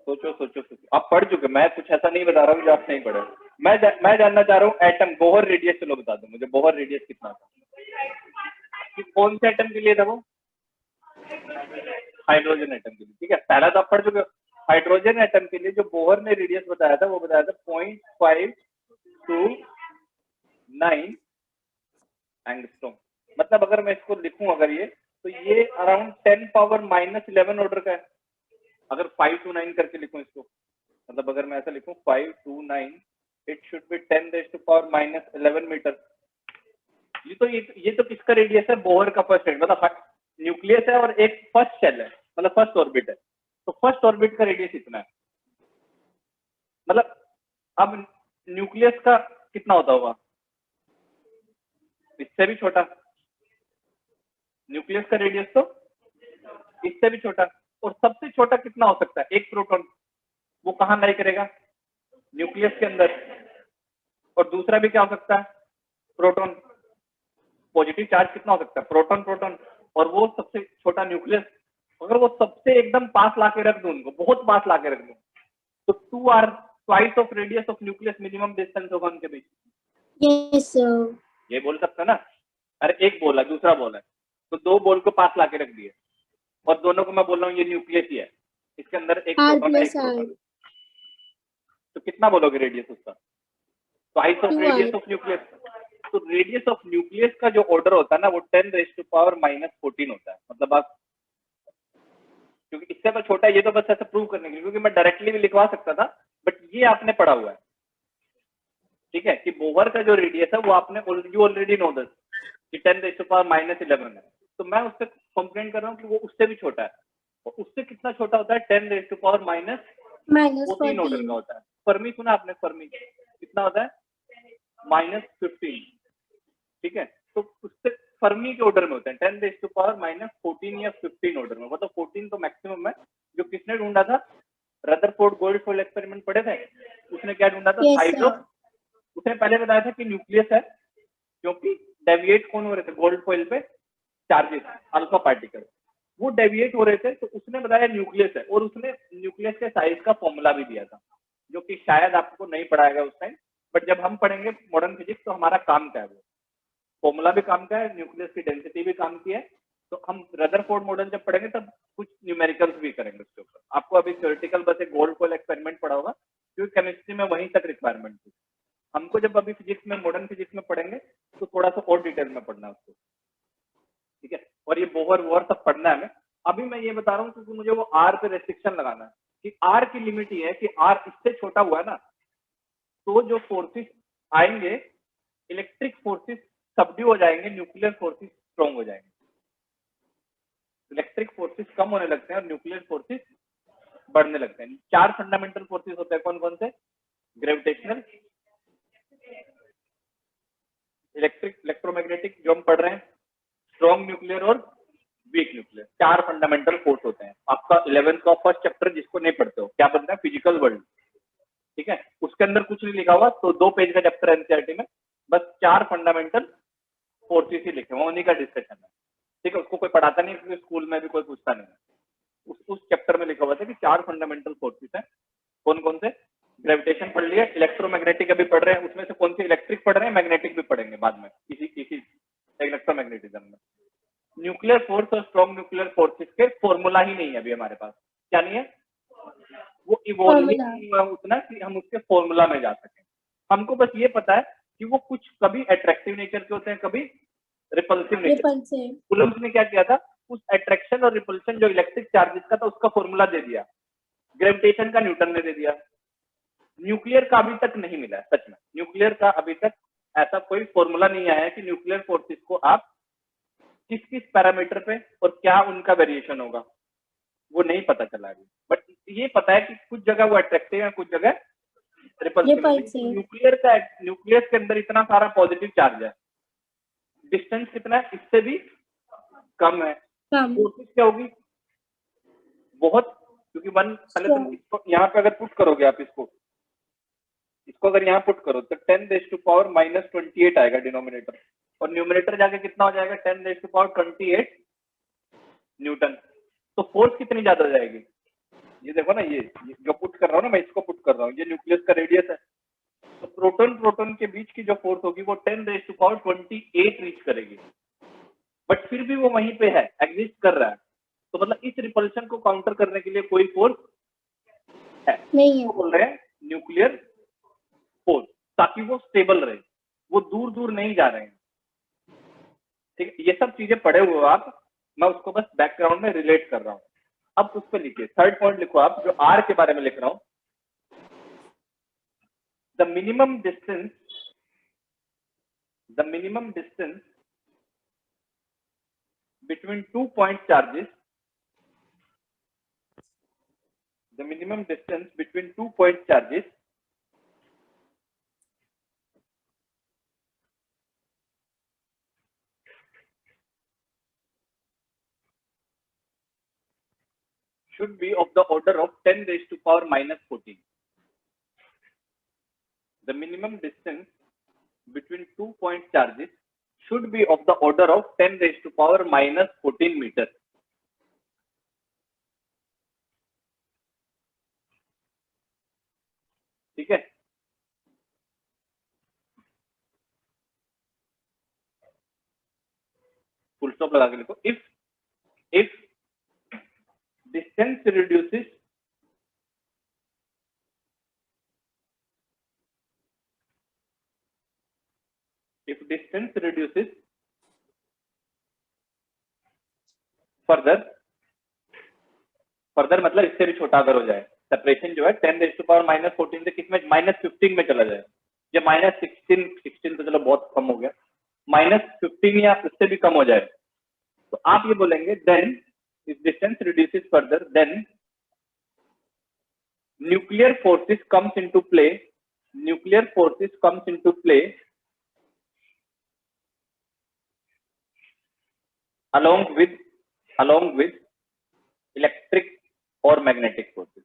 [SPEAKER 1] सोचो सोचो सोचो, आप पढ़ चुके, मैं कुछ ऐसा नहीं बता रहा हूँ जो आप नहीं पढ़े। मैं जानना चाह रहा हूँ एटम बोहर रेडियस, चलो बता दो मुझे बोहर रेडियस कितना था, कि कौन से एटम के लिए था वो, हाइड्रोजन एटम के लिए। ठीक है, पहला तो आप पढ़ चुके हो। हाइड्रोजन एटम के लिए जो बोहर ने रेडियस बताया था वो बताया था 0.529 एंगस्ट्रॉम। मतलब अगर मैं इसको लिखूं अगर ये, तो ये अराउंड 10⁻⁻11 ऑर्डर का है। अगर 529 करके लिखूं इसको, मतलब अगर मैं ऐसा लिखूं 529, इट शुड बी 10⁻11 मीटर। ये तो किसका रेडियस है, बोहर का फर्स्ट रेडियस, मतलब न्यूक्लियस है और एक फर्स्ट शेल है, मतलब फर्स्ट ऑर्बिट है। तो फर्स्ट ऑर्बिट का रेडियस इतना है। मतलब अब न्यूक्लियस का कितना होता होगा, इससे भी छोटा। न्यूक्लियस का रेडियस तो इससे भी छोटा। और सबसे छोटा कितना हो सकता है, एक प्रोटॉन। वो कहाँ लाई करेगा, न्यूक्लियस के अंदर। और दूसरा भी क्या हो सकता है, प्रोटॉन। पॉजिटिव चार्ज कितना हो सकता है, प्रोटॉन प्रोटॉन। और वो सबसे छोटा न्यूक्लियस। अगर वो सबसे एकदम पास ला के रख दूं, उनको बहुत पास ला के रख दूं, तो 2 R twice of radius of nucleus minimum distance होगा उनके बीच।
[SPEAKER 2] Yes sir.
[SPEAKER 1] ये बोल सकते ना। अरे एक बोल है, दूसरा बोल है, तो 2 बोल को पास ला के रख दिए, और दोनों को मैं बोल रहा हूँ ये न्यूक्लियस ही है, इसके अंदर एक
[SPEAKER 2] आर
[SPEAKER 1] प्रोटॉन है, एक
[SPEAKER 2] प्लस आर।
[SPEAKER 1] प्रोटॉन। तो कितना बोलोगे रेडियस उसका, twice of
[SPEAKER 2] 2
[SPEAKER 1] radius
[SPEAKER 2] R.
[SPEAKER 1] Of nucleus. तो रेडियस ऑफ न्यूक्लियस का जो ऑर्डर होता है ना, वो 10⁻⁻14 होता है। मतलब आप, क्योंकि इससे तो छोटा है, ये तो बस ऐसे प्रूव करने के लिए, क्योंकि मैं डायरेक्टली भी लिखवा सकता था, बट ये आपने पढ़ा हुआ है। ठीक है, कि बोहर का जो रेडियस है वो आपने ऑलरेडी नो दिस, कि 10⁻11 है। तो मैं उससे कंप्लेन कर रहा हूँ कि वो उससे भी छोटा है। और उससे कितना छोटा होता है, 10⁻⁻14 ऑर्डर का
[SPEAKER 2] -14।
[SPEAKER 1] होता है। फर्मी सुना आपने, फर्मी कितना होता है, -15। ठीक है, तो उससे फर्मी के ऑर्डर में होता है 10⁻⁻14 या 15 ऑर्डर में। मतलब 14 तो मैक्सिमम है। जो किसने ढूंढा था, रदरफोर्ड गोल्डफॉयल एक्सपेरिमेंट पढ़े थे, उसने क्या ढूंढा था,
[SPEAKER 2] यस
[SPEAKER 1] साइज ऑफ।
[SPEAKER 2] सर।
[SPEAKER 1] उसने पहले बताया था कि न्यूक्लियस है, क्योंकि डेविएट कौन हो रहे थे गोल्डफॉयल पे, चार्जेस, अल्फा पार्टिकल, वो डेविएट हो रहे थे। तो उसने बताया न्यूक्लियस है, और उसने न्यूक्लियस के साइज का फॉर्मूला भी दिया था, जो कि शायद आपको नहीं पढ़ाएगा उस टाइम, बट जब हम पढ़ेंगे मॉडर्न फिजिक्स तो हमारा काम क्या है, वो फॉर्मूला भी काम का है, न्यूक्लियस की डेंसिटी भी काम की है। तो हम रदरफोर्ड मॉडल जब पढ़ेंगे तब कुछ न्यूमेरिकल्स भी करेंगे उसके ऊपर। आपको अभी थ्योरेटिकल बस एक गोल्डफॉयल एक्सपेरिमेंट पढ़ा होगा, क्योंकि केमिस्ट्री में वहीं तक रिक्वायरमेंट थी। हमको जब अभी फिजिक्स में, मॉडर्न फिजिक्स में पढ़ेंगे, तो थोड़ा सा और डिटेल में पढ़ना है उसको। ठीक है, और ये बोहर वोहर सब पढ़ना है हमें। अभी मैं ये बता रहा हूँ क्योंकि मुझे वो आर पे रेस्ट्रिक्शन लगाना है, कि आर की लिमिट ये है कि आर इससे छोटा हुआ है ना, तो जो फोर्सेस आएंगे, इलेक्ट्रिक फोर्सेस सबड्यू हो जाएंगे, न्यूक्लियर फोर्सेस स्ट्रॉन्ग हो जाएंगे। इलेक्ट्रिक फोर्सेस कम होने लगते हैं और न्यूक्लियर फोर्सेस बढ़ने लगते हैं। 4 फंडामेंटल फोर्सेस होते हैं, कौन कौन से, ग्रेविटेशनल, इलेक्ट्रिक, इलेक्ट्रोमैग्नेटिक जो हम पढ़ रहे हैं, स्ट्रॉन्ग न्यूक्लियर और वीक न्यूक्लियर। 4 फंडामेंटल फोर्स होते हैं। आपका 11th का फर्स्ट चैप्टर जिसको नहीं पढ़ते हो, क्या बनता है, फिजिकल वर्ल्ड। ठीक है, उसके अंदर कुछ नहीं लिखा हुआ, तो 2 पेज का चैप्टर है एनसीईआरटी में, बस 4 फंडामेंटल फोर्सेस ही लिखे हुए, उन्हीं का डिस्कशन है। ठीक है, उसको कोई पढ़ाता नहीं, क्योंकि स्कूल में भी कोई पूछता नहीं है। उस चैप्टर में लिखा हुआ था कि 4 फंडामेंटल फोर्सेस हैं, कौन कौन से, ग्रेविटेशन पढ़ लिया, इलेक्ट्रोमैग्नेटिक अभी पढ़ रहे हैं, उसमें से कौन से इलेक्ट्रिक पढ़ रहे हैं, मैग्नेटिक भी पढ़ेंगे बाद में इसी इलेक्ट्रोमैग्नेटिज्म में। न्यूक्लियर फोर्स और स्ट्रॉन्ग न्यूक्लियर फोर्सेस के फॉर्मूला ही नहीं है अभी हमारे पास। क्या नहीं है, वो इवॉल्व ही
[SPEAKER 2] फॉर्मूला।
[SPEAKER 1] नहीं हुआ उतना कि हम उसके फॉर्मूला में जा सकें। हमको बस ये पता है कि वो कुछ कभी अट्रैक्टिव नेचर के होते हैं, कभी रिपल्सिव नेचर।
[SPEAKER 2] रिपल्सिव।
[SPEAKER 1] कूलम्ब ने क्या किया था, उस अट्रैक्शन और रिपल्शन जो इलेक्ट्रिक चार्जेस का था उसका फॉर्मूला दे दिया। ग्रेविटेशन का न्यूटन ने दे दिया। न्यूक्लियर का अभी तक नहीं मिला है, सच में न्यूक्लियर का अभी तक ऐसा कोई फॉर्मूला नहीं आया है कि न्यूक्लियर फोर्सेस को आप किस किस पैरामीटर पे और क्या उनका वेरिएशन होगा, वो नहीं पता चला अभी। बट ये पता है कि कुछ जगह वो अट्रैक्टिव है, कुछ जगह रिपल्सिव है।
[SPEAKER 2] रिपल्सिव।
[SPEAKER 1] न्यूक्लियर के अंदर इतना सारा पॉजिटिव चार्ज है, डिस्टेंस कितना है, इससे भी कम है।
[SPEAKER 2] कम।
[SPEAKER 1] फोर्सेस क्या होगी, बहुत, क्योंकि वन, पहले तुम
[SPEAKER 2] स्ट्रॉन्ग।
[SPEAKER 1] इसको यहाँ पे अगर पुट करोगे, आप इसको अगर यहाँ पुट करो तो 10⁻⁻28 आएगा डिनोमिनेटर, और न्यूमिनेटर जाके कितना हो जाएगा, 10⁻28 न्यूटन। तो फोर्स कितनी ज्यादा हो जाएगी, ये देखो ना, ये जो पुट कर रहा हूँ ना मैं, इसको पुट कर रहा हूँ, ये न्यूक्लियस का रेडियस है, तो प्रोटॉन प्रोटॉन के बीच की जो फोर्स होगी वो 10⁻28 रीच करेगी, बट फिर भी वो वहीं पे है, एग्जिस्ट कर रहा है। तो मतलब इस रिपल्शन को काउंटर करने के लिए कोई फोर्स है
[SPEAKER 2] नहीं है।
[SPEAKER 1] तो बोल रहे हैं न्यूक्लियर फोर्स, ताकि वो स्टेबल रहे, वो दूर दूर नहीं जा रहे हैं। ठीक है, ये सब चीजें पढ़े हुए हो आप, मैं उसको बस बैकग्राउंड में रिलेट कर रहा हूँ। अब उस पर लिखिए, थर्ड पॉइंट लिखो आप, जो आर के बारे में लिख रहा हूँ। The minimum distance between 2 point charges, the minimum distance between 2 point charges should be of the order of 10⁻⁻14. The minimum distance between 2 point charges should be of the order of 10⁻⁻14 meter. ठीक है, full stop लगा के लिखो। if distance reduces further मतलब इससे भी छोटा अगर हो जाए, सेपरेशन जो है 10⁻⁻14 से किसमें, -15 में चला जाए, या -16 तो चलो बहुत कम हो गया, -15 या उससे भी कम हो जाए, तो आप ये बोलेंगे then if distance reduces further then nuclear forces comes into play along with electric और मैग्नेटिक फोर्सेस,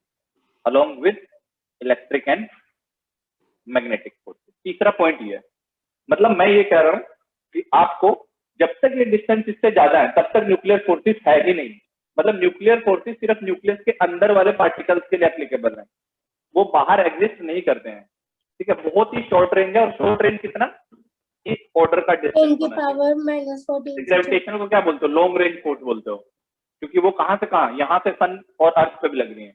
[SPEAKER 1] तीसरा पॉइंट ये है, मतलब मैं ये कह रहा हूं कि आपको जब तक ये डिस्टेंस इससे ज्यादा है तब तक न्यूक्लियर फोर्सेस है ही नहीं। मतलब न्यूक्लियर फोर्सेस सिर्फ न्यूक्लियस के अंदर वाले पार्टिकल्स के लिए एप्लीकेबल है, वो बाहर एग्जिस्ट नहीं करते हैं। ठीक है, बहुत ही शॉर्ट रेंज है, और शॉर्ट रेंज कितना, इस ऑर्डर का डिस्टेंस होना चाहिए। ग्रेविटेशन को क्या बोलते हो, लॉन्ग रेंज फोर्स बोलते हो, क्योंकि वो कहां से कहां, यहाँ से सन और अर्थ पे भी लग रही है,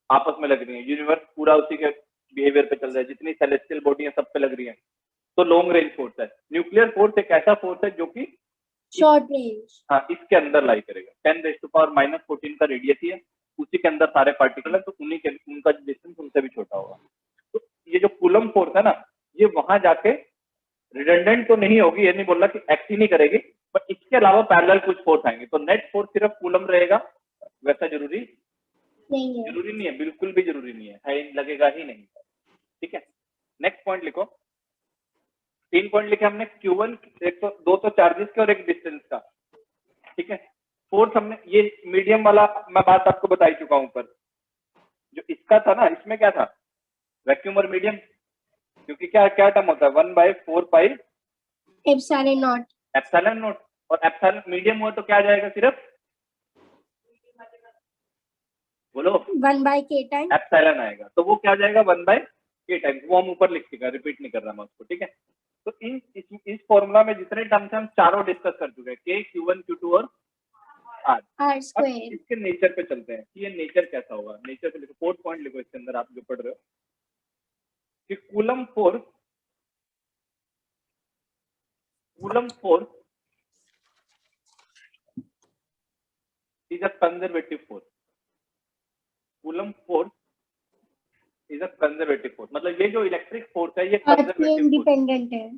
[SPEAKER 1] आपस में लग रही है, यूनिवर्स पूरा उसी के बिहेवियर पे चल रहा है, जितनी सेलेस्टियल बॉडी है सब पे लग रही है, तो लॉन्ग रेंज फोर्स है। न्यूक्लियर फोर्स एक ऐसा फोर्स है जो कि
[SPEAKER 2] शॉर्ट रेंज,
[SPEAKER 1] हाँ इसके अंदर लाई करेगा। 10⁻⁻14 का रेडियस ही है, उसी के अंदर सारे पार्टिकल है, तो उनका डिस्टेंस उनसे भी छोटा होगा। तो ये जो कूलम फोर्स है ना, ये वहां जाके रिडंडेंट तो नहीं होगी, ये नहीं बोल रहा कि एक्ट ही नहीं करेगी, पर इसके अलावा पैरेलल कुछ फोर्स आएंगे, तो नेट फोर्स सिर्फ कूलम रहेगा, वैसा जरूरी नहीं है, बिल्कुल भी जरूरी नहीं है, लगेगा ही नहीं। ठीक है, नेक्स्ट पॉइंट लिखो, 3 पॉइंट लिखे हमने, Q1 दो तो चार्जेस के और एक डिस्टेंस का। ठीक है, फोर्स हमने ये मीडियम वाला मैं बात आपको बता ही चुका हूं ऊपर, जो इसका था ना, इसमें क्या था, वैक्यूम और मीडियम, क्योंकि क्या क्या टर्म होता है, 1/4
[SPEAKER 2] एप्सिलॉन
[SPEAKER 1] नॉट, और एप्सिलॉन मीडियम हुआ तो क्या आ जाएगा, सिर्फ बोलो
[SPEAKER 2] 1/k टाइम
[SPEAKER 1] एप्सिलॉन आएगा, तो वो क्या जाएगा 1/k टाइम्स, वो हम ऊपर लिख चुका, रिपीट नहीं कर रहा मैं उसको। ठीक है, तो इस फॉर्मूला में जितने टर्म्स हम चारों डिस्कस कर चुके हैं, K, Q1, Q2 और R स्क्वायर। इसके नेचर पे चलते हैं कि ये नेचर कैसा होगा। नेचर पे लिखो, 4th पॉइंट लिखो इसके अंदर आप जो पढ़ रहे हो, कि coulomb force is a conservative force. Coulomb force is a conservative force, मतलब ये जो इलेक्ट्रिक फोर्स है ये
[SPEAKER 2] इंडिपेंडेंट है।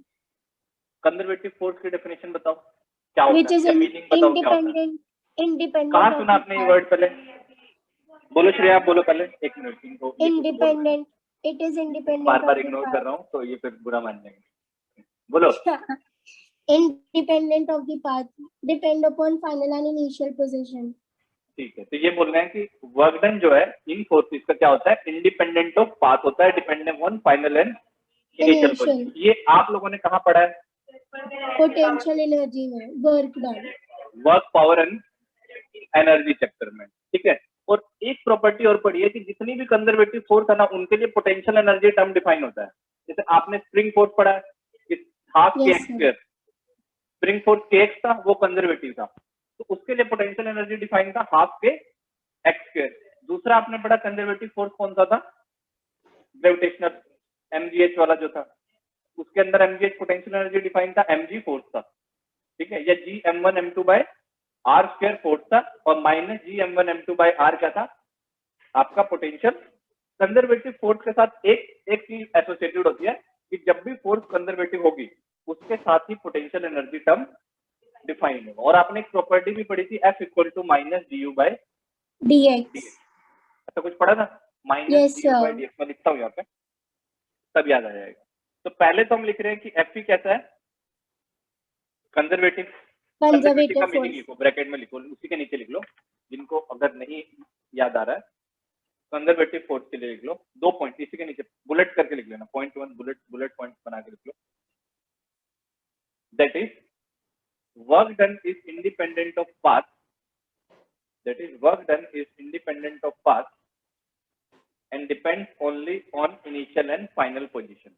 [SPEAKER 1] कंजर्वेटिव फोर्स की डेफिनेशन बताओ क्या होता
[SPEAKER 2] Which is
[SPEAKER 1] है, मीनिंग बताओ क्या होता है।
[SPEAKER 2] independent
[SPEAKER 1] कहाँ सुना आपने ये वर्ड, पहले बोलो श्रेया, आप बोलो पहले, एक मिनट इनको
[SPEAKER 2] independent, it is independent
[SPEAKER 1] bar ignore कर रहा हूँ तो ये फिर बुरा मान जाएंगे, बोलो।
[SPEAKER 2] independent of the path, depend upon final and initial position।
[SPEAKER 1] ठीक है, तो ये बोल रहे हैं कि वर्क डन जो है इन फोर्सेस का क्या होता है, इंडिपेंडेंट ऑफ पाथ होता है, dependent on final and initial position. ये आप लोगों ने कहाँ पढ़ा है,
[SPEAKER 2] पोटेंशियल एनर्जी में, work done,
[SPEAKER 1] work power and energy chapter में। ठीक है, और एक प्रॉपर्टी और पढ़ी है कि जितनी भी कंजर्वेटिव फोर्स है ना, उनके लिए पोटेंशियल एनर्जी टर्म डिफाइन होता है। जैसे आपने स्प्रिंग फोर्स पढ़ा है, हाफ के
[SPEAKER 2] Yes,
[SPEAKER 1] x
[SPEAKER 2] sir.
[SPEAKER 1] Square, spring force के एक्स था, वो कंजर्वेटिव था, तो उसके लिए पोटेंशियल एनर्जी डिफाइन था हाफ के एक्स स्क्वायर। दूसरा आपने पढ़ा कंजर्वेटिव फोर्स कौन सा था, ग्रेविटेशनल mgh वाला जो था, उसके अंदर mgh पोटेंशियल एनर्जी डिफाइन था mg फोर्स था, ठीक है, या g m1 m2 bye r square force था, और minus g m1 m2 bye r क्या था, आपका पोटेंशियल। कंजर्वेटिव फोर्स के साथ एक चीज एसोसिएटेड होती है कि जब भी फोर्स कंजर्वेटिव होगी उसके साथ ही पोटेंशियल एनर्जी टर्म डिफाइन होगा। और आपने एक प्रॉपर्टी भी पढ़ी थी F equal to minus D U by
[SPEAKER 2] dx.
[SPEAKER 1] ऐसा कुछ पढ़ा था, minus
[SPEAKER 2] Yes,
[SPEAKER 1] D U by
[SPEAKER 2] sir.
[SPEAKER 1] D X. मैं लिखता हूँ यहाँ पे, तब याद आ जाएगा। तो पहले तो हम लिख रहे हैं कि एफ कैसा है, कंजर्वेटिव। कंजर्वेटिव का
[SPEAKER 2] Conservative
[SPEAKER 1] मीनिंग
[SPEAKER 2] force.
[SPEAKER 1] लिखो, ब्रैकेट में लिखो, उसी के नीचे लिख लो, जिनको अगर नहीं याद आ रहा है। कंजर्वेटिव फोर्स के लिए लिख लो 2 पॉइंट, इसी के नीचे बुलेट करके लिख लेना, पॉइंट 1 बुलेट पॉइंट बना के लिख लो। That is work done is independent of path, that is work done is independent of path and depends only on initial and final position,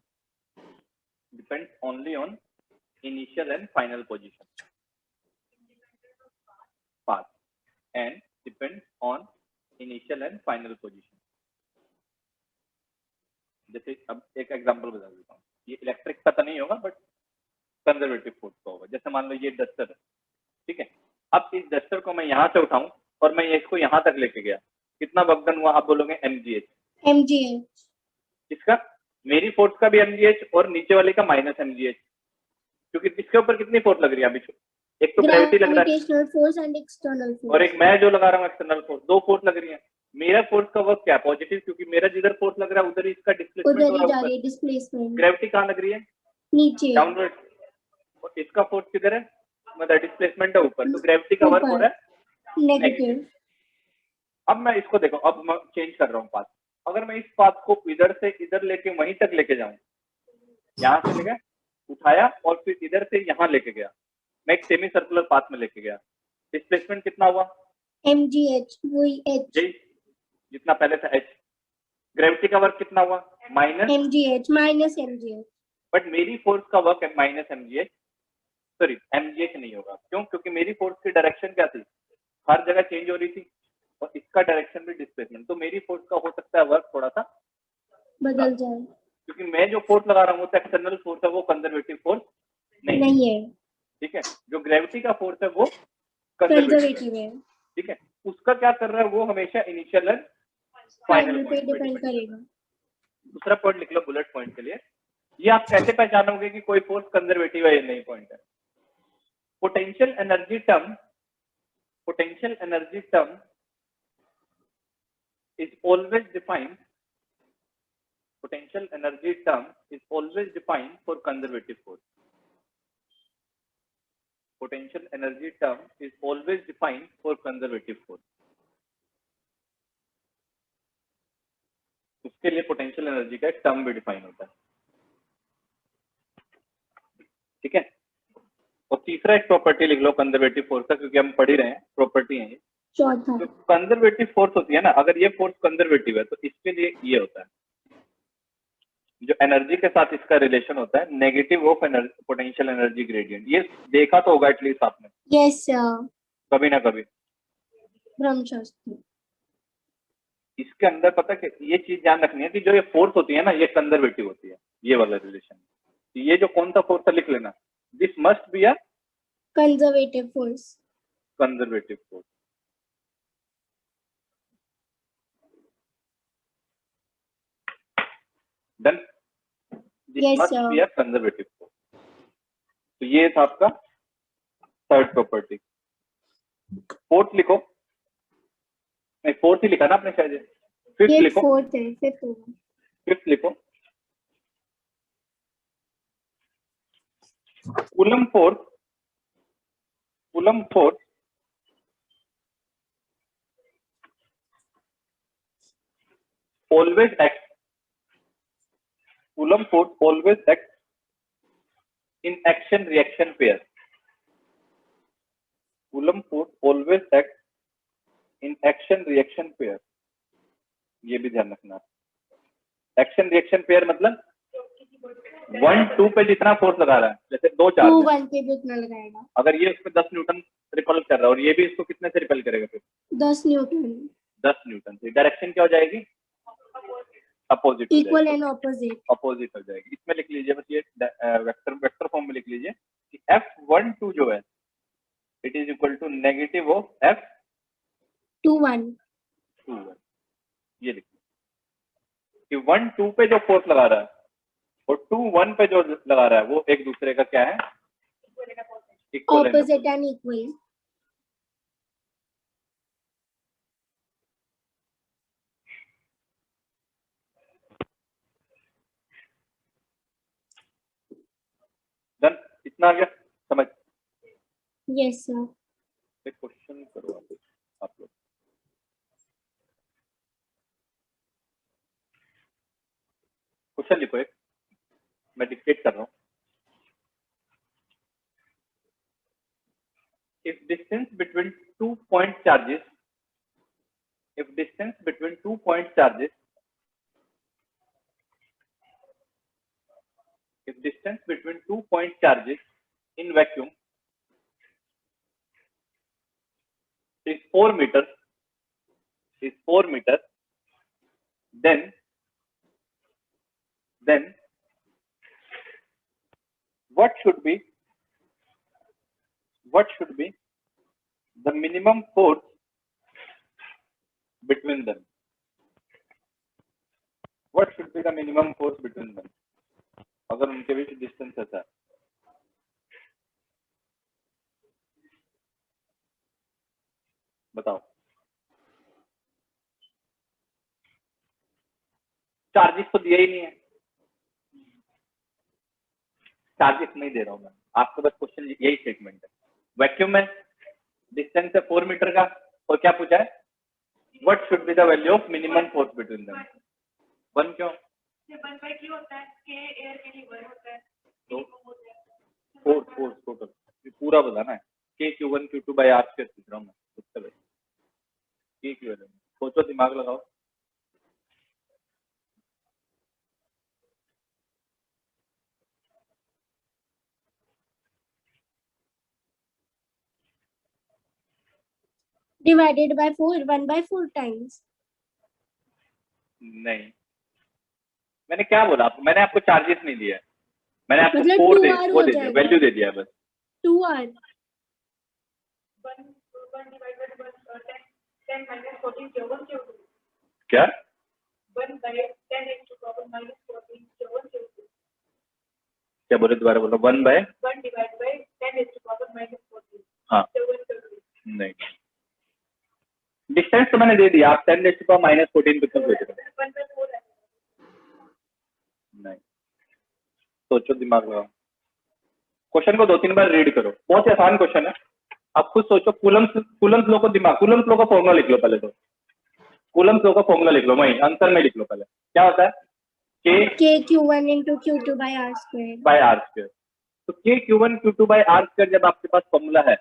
[SPEAKER 1] depends only on initial and final position, path and depends on initial and final position। जैसे अब एक example बता देता हूँ, ये electric का तो नहीं होगा बट कंजर्वेटिव फोर्स का होगा। जैसे मान लो ये डस्टर है, ठीक है, अब इस डस्टर को मैं यहाँ से उठाऊं और मैं इसको यहाँ तक लेके गया, कितना वर्क डन हुआ, आप बोलोगे mgh।
[SPEAKER 2] mgh.
[SPEAKER 1] इसका मेरी फोर्स का भी mgh और नीचे वाले का माइनस mgh, क्योंकि इसके ऊपर कितनी फोर्स लग रही है अभी, एक तो ग्रेविटी लग रहा है
[SPEAKER 2] Gravitational force and external force.
[SPEAKER 1] और एक मैं जो लगा रहा हूँ एक्सटर्नल फोर्स, दो फोर्स लग रही है। मेरा फोर्स का वर्क क्या है, पॉजिटिव, क्योंकि मेरा जिधर फोर्स लग रहा है उधर ही इसका डिस्प्लेसमेंट
[SPEAKER 2] उधर
[SPEAKER 1] हो
[SPEAKER 2] ही
[SPEAKER 1] रहा
[SPEAKER 2] जा
[SPEAKER 1] है
[SPEAKER 2] रही है
[SPEAKER 1] ऊपर।
[SPEAKER 2] डिस्प्लेसमेंट
[SPEAKER 1] ग्रेविटी कहाँ लग रही है,
[SPEAKER 2] नीचे
[SPEAKER 1] डाउनवर्ड, और इसका फोर्स किधर है, मतलब डिस्प्लेसमेंट है ऊपर, तो ग्रेविटी का वर्क हो रहा है
[SPEAKER 2] नेगेटिव।
[SPEAKER 1] अब मैं इसको देखो, अब मैं चेंज कर रहा हूँ पाथ। अगर मैं इस पाथ को इधर से इधर लेके वहीं तक लेके जाऊं, यहाँ से लेके उठाया और फिर इधर से यहाँ लेके गया, मैं एक सेमी सर्कुलर पाथ में लेके गया, डिस्प्लेसमेंट कितना हुआ,
[SPEAKER 2] mgh वही h
[SPEAKER 1] जी जितना पहले था h। ग्रेविटी का वर्क कितना हुआ, minus
[SPEAKER 2] mgh minus mgh।
[SPEAKER 1] But मेरी फोर्स का वर्क है माइनस mgh, सॉरी mgh नहीं होगा, क्यों, क्योंकि मेरी फोर्स की डायरेक्शन क्या थी, हर जगह चेंज हो रही थी, और इसका डायरेक्शन भी डिस्प्लेसमेंट, तो मेरी फोर्स का हो सकता है वर्क थोड़ा सा
[SPEAKER 2] बदल जाए,
[SPEAKER 1] क्योंकि मैं जो फोर्स लगा रहा हूँ वो एक्सटर्नल फोर्स है, वो कंजर्वेटिव फोर्स नहीं है, ठीक है। जो ग्रेविटी का फोर्स है वो कंजर्वेटिव है, ठीक है। उसका क्या कर रहा है, वो हमेशा इनिशियल एंड फाइनल
[SPEAKER 2] पे
[SPEAKER 1] पॉइंट
[SPEAKER 2] डिपेंड करेगा।
[SPEAKER 1] दूसरा पॉइंट लिख लो बुलेट पॉइंट के लिए, ये आप कैसे पहचानोगे कि कोई फोर्स कंजर्वेटिव है या नहीं, पॉइंट है, potential energy term is always defined, potential energy term is always defined for conservative force, potential energy term is always defined for conservative force। उसके लिए पोटेंशियल एनर्जी का एक टर्म भी डिफाइन होता है, ठीक है। और तीसरा एक प्रॉपर्टी लिख लो कंजर्वेटिव फोर्स का, क्योंकि हम पढ़ ही रहे हैं, प्रॉपर्टी है ये।
[SPEAKER 2] चौथा
[SPEAKER 1] जो कंजर्वेटिव फोर्स होती है ना, अगर ये फोर्स कंजर्वेटिव है तो इसके लिए ये होता है, जो एनर्जी के साथ इसका रिलेशन होता है negative of potential energy gradient. ये देखा तो होगा एटलीस्ट आपने,
[SPEAKER 2] यस
[SPEAKER 1] कभी ना कभी।
[SPEAKER 2] ब्रह्मशास्त्र।
[SPEAKER 1] इसके अंदर पता कि ये चीज ध्यान रखनी है कि जो ये फोर्स होती है ना, ये कंजर्वेटिव होती है, ये वाला रिलेशन। ये जो कौन सा फोर्स है लिख लेना, this must be a
[SPEAKER 2] conservative force.
[SPEAKER 1] Conservative force. Done, this
[SPEAKER 2] Yes,
[SPEAKER 1] must
[SPEAKER 2] sir.
[SPEAKER 1] Be a conservative force. तो ये था आपका थर्ड प्रॉपर्टी। फोर्थ लिखो, नहीं फोर्थ ही लिखा ना आपने शायद, फिफ्थ लिखो,
[SPEAKER 2] फोर्थ है, फिफ्थ होगा।
[SPEAKER 1] फिफ्थ लिखो, coulomb force always acts, Coulomb force always acts in action reaction pair, Coulomb force always acts in action reaction pair। ये भी ध्यान रखना, एक्शन रिएक्शन पेयर मतलब 1 2 पे जितना फोर्स लगा रहा है, जैसे दो चार्ज
[SPEAKER 2] 2
[SPEAKER 1] है,
[SPEAKER 2] 1 पे भी उतना लगाएगा।
[SPEAKER 1] अगर ये उस पे 10 न्यूटन रिपल कर रहा है और ये भी इसको कितने से रिपल करेगा फिर
[SPEAKER 2] 10 न्यूटन।
[SPEAKER 1] 10 न्यूटन से। डायरेक्शन क्या हो जाएगी? अपोजिट हो
[SPEAKER 2] इक्वल
[SPEAKER 1] जाएगी,
[SPEAKER 2] एंड ऑपोजिट।
[SPEAKER 1] अपोजिट हो जाएगी। इसमें लिख लीजिए बस ये वेक्टर फॉर्म में लिख लीजिए कि F12 जो है it is equal to negative of
[SPEAKER 2] two 1।
[SPEAKER 1] F21। ये लिखिए कि 1 2 पे जो फोर्स लगा रहा है और 2 1 पे जो लगा रहा है वो एक दूसरे का क्या है? Equal and
[SPEAKER 2] opposite and equal.
[SPEAKER 1] Done. इतना आ गया समझ?
[SPEAKER 2] Yes sir.
[SPEAKER 1] एक क्वेश्चन करो आप लोग। क्वेश्चन लिखो एक, मैं डिक्टेट कर रहा हूँ। If distance between 2 point charges, if distance between 2 point charges, if distance between 2 point charges in vacuum is 4 meters, then what should be the minimum force between them? What should be the minimum force between them? अगर उनके बीच distance ऐसा है, बताओ। Charges तो दिया ही नहीं है, charges नहीं दे रहा हूं मैं आपको, बस क्वेश्चन यही स्टेटमेंट है। वैक्यूम में डिस्टेंस है 4 मीटर का और क्या पूछा है? What should be the value of minimum force between them? 1 क्यों? तो फोर्स टोटल पूरा बताना है। K Q1 Q2 by R square पूछ रहा हूँ मैं उससे भाई। K Q1 सोचो, दिमाग लगाओ।
[SPEAKER 2] Divided by 4 1/4 times.
[SPEAKER 1] नहीं, मैंने क्या बोला आपको? मैंने आपको चार्जेस नहीं दिया है, मैंने आपको
[SPEAKER 2] मतलब
[SPEAKER 1] फोर
[SPEAKER 2] 2R
[SPEAKER 1] वो
[SPEAKER 2] हो
[SPEAKER 1] दे दिया,
[SPEAKER 2] जाएगा।
[SPEAKER 1] वैल्यू दे दिया है बस।
[SPEAKER 2] 2R।
[SPEAKER 1] क्या? क्या बोले? दोबारा बोलो। 1 बाय हाँ नहीं, डिस्टेंस तो मैंने दे दिया। आप 10⁻⁻14 पे क्यों सोच रहे हो? नहीं, सोचो, दिमाग लगाओ। क्वेश्चन को 2-3 बार रीड करो, बहुत ही आसान क्वेश्चन है। आप खुद सोचो। कूलम्स लॉ को दिमाग, कूलम्स लॉ का फॉर्मूला लिख लो पहले। तो कूलम्स लॉ का फॉर्मूला लिख लो, वहीं आंसर में लिख लो पहले। क्या होता है?
[SPEAKER 2] K Q1 into Q2 by R square।
[SPEAKER 1] By R square. तो K Q1 Q2 by R square जब आपके पास फॉर्मूला है,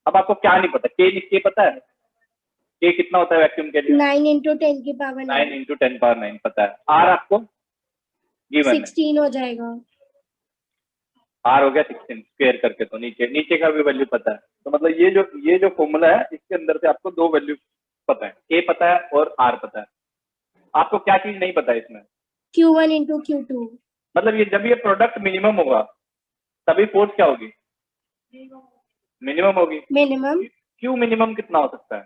[SPEAKER 1] अब आपको क्या नहीं पता? K पता है? K कितना होता है वैक्यूम के लिए?
[SPEAKER 2] 9 into 10 की पावर 9।
[SPEAKER 1] 9 into 10⁻9 पता है। R आपको गिवन है,
[SPEAKER 2] 16 हो जाएगा।
[SPEAKER 1] R हो गया 16 स्क्वायर करके। तो नीचे का भी वैल्यू पता है। तो मतलब ये जो फॉर्मूला है इसके अंदर से आपको दो वैल्यू पता है, K पता है और R पता है। आपको क्या चीज नहीं पता है इसमें?
[SPEAKER 2] Q1 into Q2।
[SPEAKER 1] मतलब ये जब ये प्रोडक्ट मिनिमम होगा तभी फोर्स क्या होगी? मिनिमम होगी।
[SPEAKER 2] मिनिमम
[SPEAKER 1] क्यू मिनिमम कितना हो सकता है?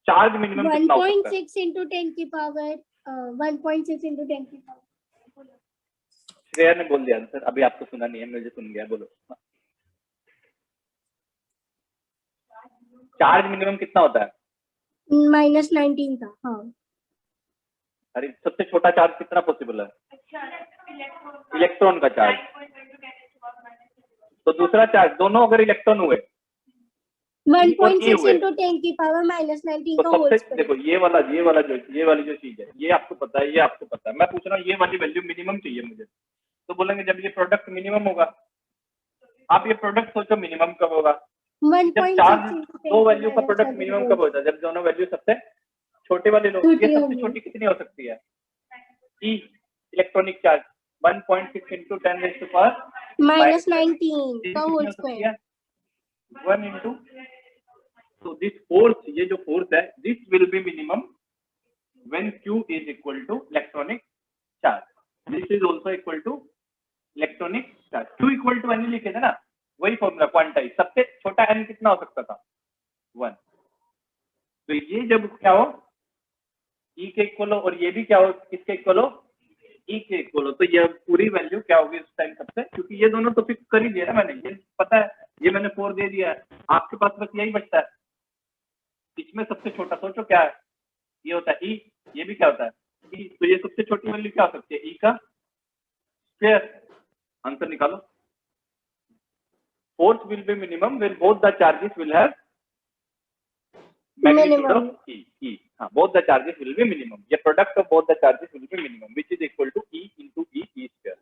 [SPEAKER 1] चार्ज मिनिमम कितना हो सकता है?
[SPEAKER 2] 1.6 into 10 की पावर 1.6 into 10 की पावर।
[SPEAKER 1] श्रेया ने बोल दिया आंसर, अभी आपको सुना नहीं है, मुझे सुन गया। बोलो। चार्ज मिनिमम कितना होता है?
[SPEAKER 2] -19 था। हाँ।
[SPEAKER 1] अरे सबसे छोटा चार्ज कितना पॉसिबल है? इलेक्ट्रॉन का चार्ज। तो दूसरा चार्ज, दोनों अगर इलेक्ट्रॉन हुए
[SPEAKER 2] 1.6 into 10 की पावर -19
[SPEAKER 1] तो
[SPEAKER 2] का होल
[SPEAKER 1] सबसे
[SPEAKER 2] स्क्वायर।
[SPEAKER 1] देखो, ये वाली जो चीज है ये आपको पता है, ये आपको पता है। मैं पूछ रहा हूँ ये वाली वैल्यू मिनिमम चाहिए मुझे। तो बोलेंगे जब ये प्रोडक्ट मिनिमम होगा। आप ये प्रोडक्ट सोचो मिनिमम कब होगा? जब
[SPEAKER 2] 1.6
[SPEAKER 1] चार्ज
[SPEAKER 2] into 10
[SPEAKER 1] दो
[SPEAKER 2] की
[SPEAKER 1] वैल्यू का
[SPEAKER 2] minus
[SPEAKER 1] प्रोडक्ट
[SPEAKER 2] 20
[SPEAKER 1] मिनिमम कब होता है? जब दोनों वैल्यू सबसे छोटे वाले लोग। ये
[SPEAKER 2] छोटी
[SPEAKER 1] सबसे
[SPEAKER 2] होगी।
[SPEAKER 1] छोटी कितनी हो सकती है? E electronic charge. 1.6 into 10 raised to power
[SPEAKER 2] -19 का whole square
[SPEAKER 1] 1 into, so this force, ये जो force है, this will be minimum when Q is equal to electronic charge. This is also equal to electronic charge. Q equal to N लिखे थे ना, वही formula quantize, सबसे छोटा n कितना हो सकता था 1. तो ये जब क्या हो E के इक्वल हो और ये भी क्या हो किसके इक्वल हो E के इक्वल हो, तो ये पूरी वैल्यू क्या होगी उस टाइम सबसे, क्योंकि ये दोनों तो फिक्स कर ही दिया ना मैंने, ये पता है, ये मैंने 4 दे दिया है, आपके पास बस यही बचता है, इसमें सबसे छोटा सोचो क्या है, ये होता है E, ये भी क्या होता है E, तो ये सबसे छोटी वैल्यू क्या हो सकती है E का स्क्वायर. आंसर निकालो. Force will be minimum when both the charges will have magnitude of E. हाँ, both the charges will be minimum. ये product of both the charges will be minimum, which is equal to E into E square.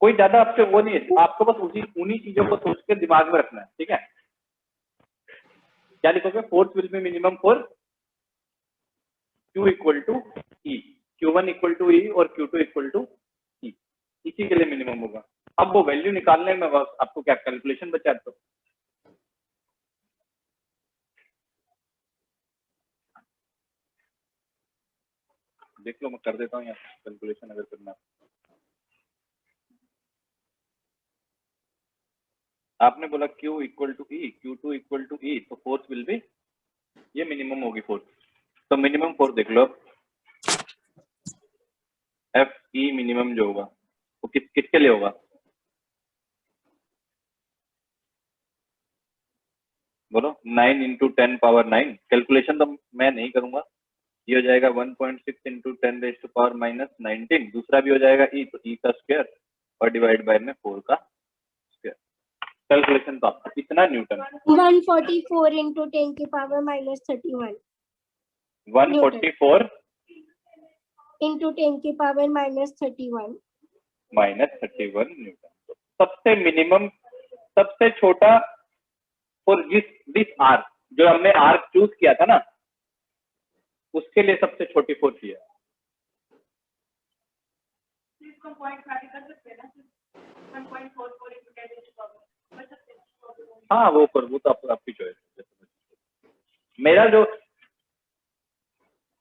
[SPEAKER 1] कोई ज्यादा आपसे वो नहीं है, आपको बस उन्हीं चीजों को सोच के दिमाग में रखना है, ठीक है. क्या लिखोगे? Force will be minimum for Q equal to E, Q1 equal to E और Q2 इक्वल टू E, इसी के लिए मिनिमम होगा. अब वो वैल्यू निकालने में बस आपको क्या कैलकुलेशन बचा, तो देख लो, मैं कर देता हूँ यहाँ कैलकुलेशन अगर करना. आपने बोला Q equal to E, Q2 equal to E, तो फोर्स विल बी, ये मिनिमम होगी फोर्स, तो मिनिमम फोर्स देख लो. एफ ई मिनिमम जो होगा वो किसके लिए होगा, बोलो. 9 into 10 पावर 9. कैलकुलेशन तो मैं नहीं करूंगा, ये हो जाएगा 1.6 into 10 raised to power -19. दूसरा भी हो जाएगा E, तो E का स्क्वायर और डिवाइड बाय में 4 का स्क्वायर. कैलकुलेशन तो आपको कितना न्यूटन,
[SPEAKER 2] 144 into 10 की पावर -31
[SPEAKER 1] 144
[SPEAKER 2] into 10 की पावर -31
[SPEAKER 1] न्यूटन. तो सबसे मिनिमम, सबसे छोटा और दिस आर, जो हमने आर चूज किया था ना, उसके लिए सबसे छोटी फोर्स है. हाँ, वो तो आपकी चॉइस. मेरा जो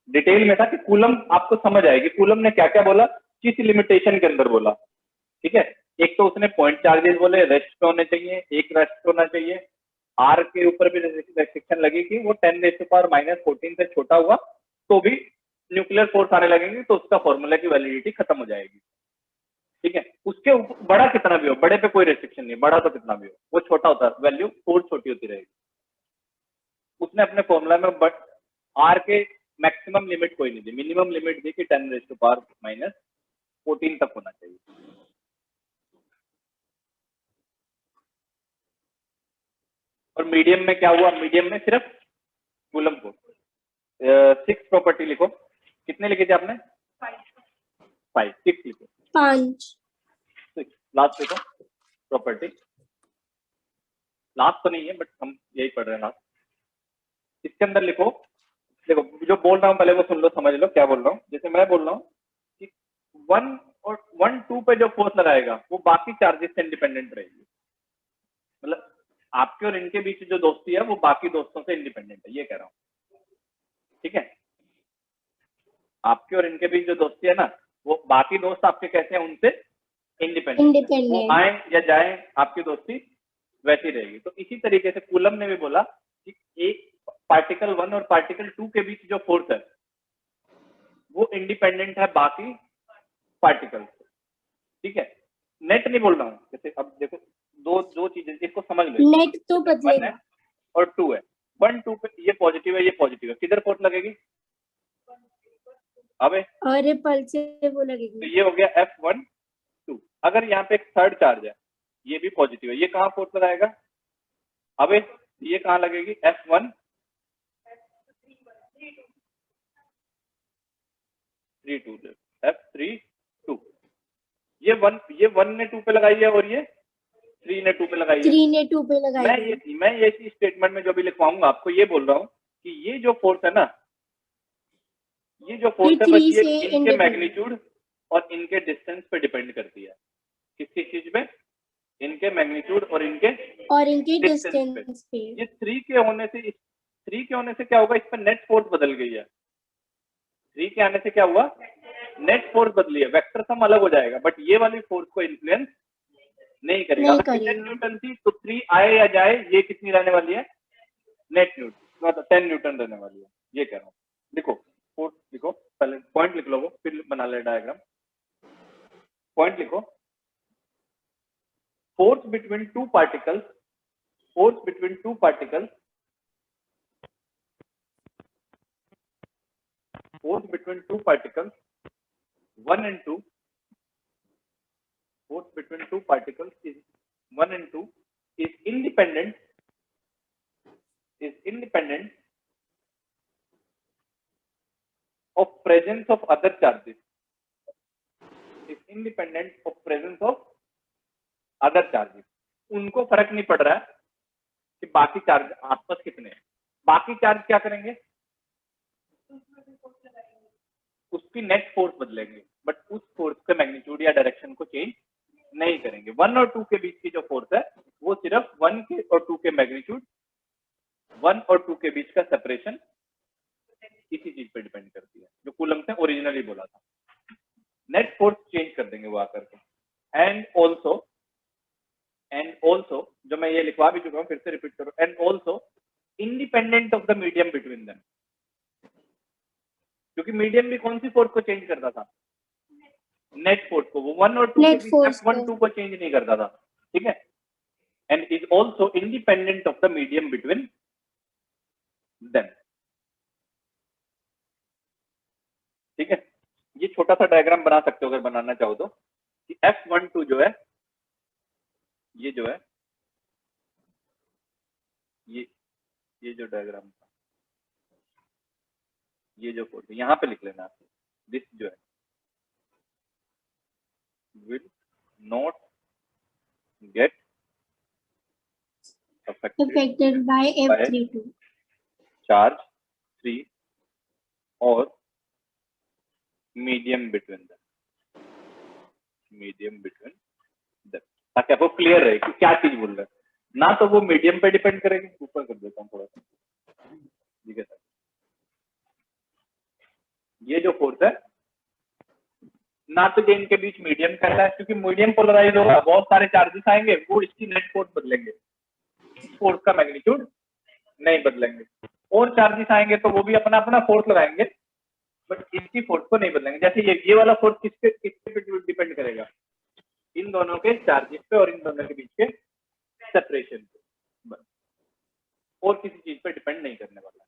[SPEAKER 1] डिटेल में था कि कूलम आपको समझ आएगी, कूलम ने क्या क्या बोला, किस लिमिटेशन के अंदर बोला, ठीक है. एक तो उसने पॉइंट चार्जेस बोले, रेस्ट पे होने चाहिए, एक रेस्ट होना चाहिए. आर के ऊपर भी रेस्ट्रिक्शन लगी कि वो 10 raised to power -14 से छोटा हुआ तो भी न्यूक्लियर फोर्स आने लगेंगे, तो उसका फॉर्मूला की वैलिडिटी खत्म हो जाएगी, ठीक है. उसके ऊपर बड़ा कितना भी हो, बड़े पे कोई रेस्ट्रिक्शन नहीं, बड़ा तो कितना भी हो, वो छोटा होता है, वैल्यू फोर्स छोटी होती रहेगी. उसने अपने फॉर्मूला में बट आर के मैक्सिमम लिमिट कोई नहीं दी, मिनिमम लिमिट दी कि 10 raised to power -14 तक होना चाहिए. और मीडियम में क्या हुआ, मीडियम में सिर्फ कूलम को 6 प्रॉपर्टी लिखो. कितने लिखे थे आपने? 5, 6 लिखो.
[SPEAKER 2] 5
[SPEAKER 1] लास्ट लिखो प्रॉपर्टी. लास्ट तो नहीं है बट हम यही पढ़ रहे हैं लास्ट. इसके अंदर लिखो, देखो जो बोल रहा हूँ पहले वो सुन लो, समझ लो क्या बोल रहा हूँ. जैसे मैं बोल रहा हूँ कि 1 और 1, 2 पे जो फोर्स लगाएगा वो बाकी चार्जेस से इंडिपेंडेंट रहेगी. मतलब आपके और इनके बीच जो दोस्ती है वो बाकी दोस्तों से इंडिपेंडेंट है, ये कह रहा हूँ, ठीक है. आपके और इनके बीच जो दोस्ती है ना, वो बाकी दोस्त आपके कैसे हैं, उनसे इंडिपेंडेंट. वो आए या जाए, आपकी दोस्ती वैसी रहेगी. तो इसी तरीके से कूलम ने भी बोला कि एक पार्टिकल 1 और पार्टिकल 2 के बीच जो फोर्स है वो इंडिपेंडेंट है बाकी पार्टिकल से, ठीक है. नेट नहीं बोल रहा हूँ. जैसे अब देखो दो चीजें, इसको समझ लो.
[SPEAKER 2] नेट तो बदलेगा
[SPEAKER 1] और 2 है. 1, 2 पे ये पॉजिटिव है, ये पॉजिटिव है, किधर फोर्स लगेगी? अबे
[SPEAKER 2] अरे पल से वो लगेगी.
[SPEAKER 1] तो ये हो गया F1 2. अगर यहाँ पे एक थर्ड चार्ज है, ये भी पॉजिटिव है, ये कहाँ फोर्स लगाएगा? अबे ये कहाँ लगेगी? F1 3 2 F3 2. ये 1 ने 2 पे लगाई है और ये 3 ने 2 पे लगाई है.
[SPEAKER 2] 3 ने 2 पे लगाई है.
[SPEAKER 1] मैं ये स्टेटमेंट में जो भी लिखवाऊंगा आपको ये बोल रहा हूँ कि ये जो फोर्स है ना, ये जो फोर्स है
[SPEAKER 2] 3
[SPEAKER 1] बस ये
[SPEAKER 2] से
[SPEAKER 1] इनके
[SPEAKER 2] independent।
[SPEAKER 1] मैग्नीट्यूड और इनके डिस्टेंस पे डिपेंड करती है। किस चीज पे? इनके मैग्नीट्यूड और इनके डिस्टेंस पे।
[SPEAKER 2] डिस्टेंस पे।
[SPEAKER 1] ये 3 के होने से, इस 3 के होने से क्या होगा, इस पर नेट फोर्स बदल गई है। 3 के आने से क्या हुआ, नेट फोर्स बदली है, वेक्टर सम अलग हो जाएगा, बट ये वाली फोर्स को इन्फ्लुएंस नहीं करेगा।
[SPEAKER 2] नहीं
[SPEAKER 1] अगर 10
[SPEAKER 2] करेगा।
[SPEAKER 1] न्यूटन थी तो 3 आए या जाए, ये कितनी रहने वाली है, नेट न्यूटन, मतलब 10 न्यूटन रहने वाली है। ये कह रहा हूँ। लिखो फोर्स, लिखो पहले पॉइंट लिख लो, वो फिर बना ले डायग्राम। पॉइंट लिखो, force between two particles, force between two particles, force between two particles 1 and 2, force between two particles is 1 and 2 is independent of presence of other charges, is independent of presence of other charges। उनको फर्क नहीं पड़ रहा है कि बाकी charge आपस कितने हैं, बाकी चार्ज क्या करेंगे, उसकी नेट फोर्स बदलेंगे, बट उस फोर्स के मैग्नीट्यूड या डायरेक्शन को चेंज नहीं करेंगे। 1 और 2 के बीच की जो फोर्स है वो सिर्फ 1 के और 2 के मैग्नीट्यूड, 1 और 2 के बीच का सेपरेशन, इसी चीज पे डिपेंड करती है जो कूलम्ब ने ओरिजिनली बोला था। नेट फोर्स चेंज कर देंगे वो आकर के। एंड ऑल्सो जो मैं ये लिखवा भी चुका हूँ, फिर से रिपीट करो, and also independent of the medium between them, क्योंकि मीडियम भी कौन सी फोर्स को चेंज करता था, नेट फोर्स को। वो 1 और 2 के बीच F1 2 को चेंज नहीं करता था, ठीक है। And is also independent of the medium between them, ठीक है। ये छोटा सा डायग्राम बना सकते हो अगर बनाना चाहो तो, कि F12 जो है, ये जो है, ये जो डायग्राम था, ये जो फोर्स यहाँ पे लिख लेना, दिस जो है will not get affected
[SPEAKER 2] by F32
[SPEAKER 1] charge 3 और मीडियम बिटवीन देम, ताकि आपको क्लियर रहे कि क्या चीज बोल रहे हैं। ना तो वो मीडियम पे डिपेंड करेगी, ऊपर कर देता हूँ थोड़ा सा, ठीक है सर। ये जो फोर्स है ना तो ये इनके बीच मीडियम करता है, क्योंकि मीडियम पोलराइज होगा, बहुत सारे चार्जेस आएंगे, वो इसकी नेट फोर्स बदलेंगे, इस फोर्स का मैग्नीट्यूड नहीं बदलेंगे। और चार्जेस आएंगे तो वो भी अपना अपना फोर्स लगाएंगे, बट इसकी फोर्स को नहीं बदलेंगे। जैसे ये वाला फोर्स किसके पे डिपेंड करेगा, इन दोनों के चार्जेस पे और इन दोनों के बीच के सेपरेशन पे, और किसी चीज पे डिपेंड नहीं करने वाला।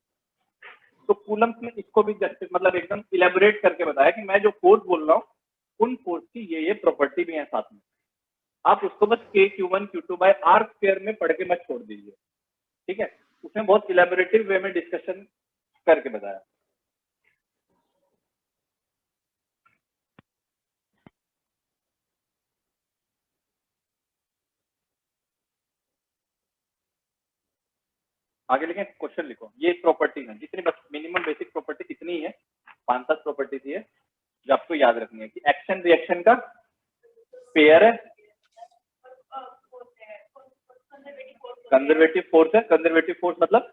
[SPEAKER 1] तो कूलम्ब ने इसको भी जस्ट मतलब एकदम इलेबोरेट करके बताया कि मैं जो फोर्स बोल रहा हूँ उन फोर्स की ये प्रॉपर्टी भी है साथ में, आप उसको बस K/Q1 Q2 by R square में पढ़ के मत छोड़ दीजिए, ठीक है। उसने बहुत इलेबोरेटिव वे में डिस्कशन करके बताया। आगे लिखें, क्वेश्चन लिखो। ये प्रॉपर्टी है, जितनी बस मिनिमम बेसिक प्रॉपर्टी इतनी है, 5-7 प्रॉपर्टी थी है जो आपको याद रखनी है कि एक्शन रिएक्शन का पेयर है, कंजर्वेटिव फोर्स है। कंजर्वेटिव फोर्स मतलब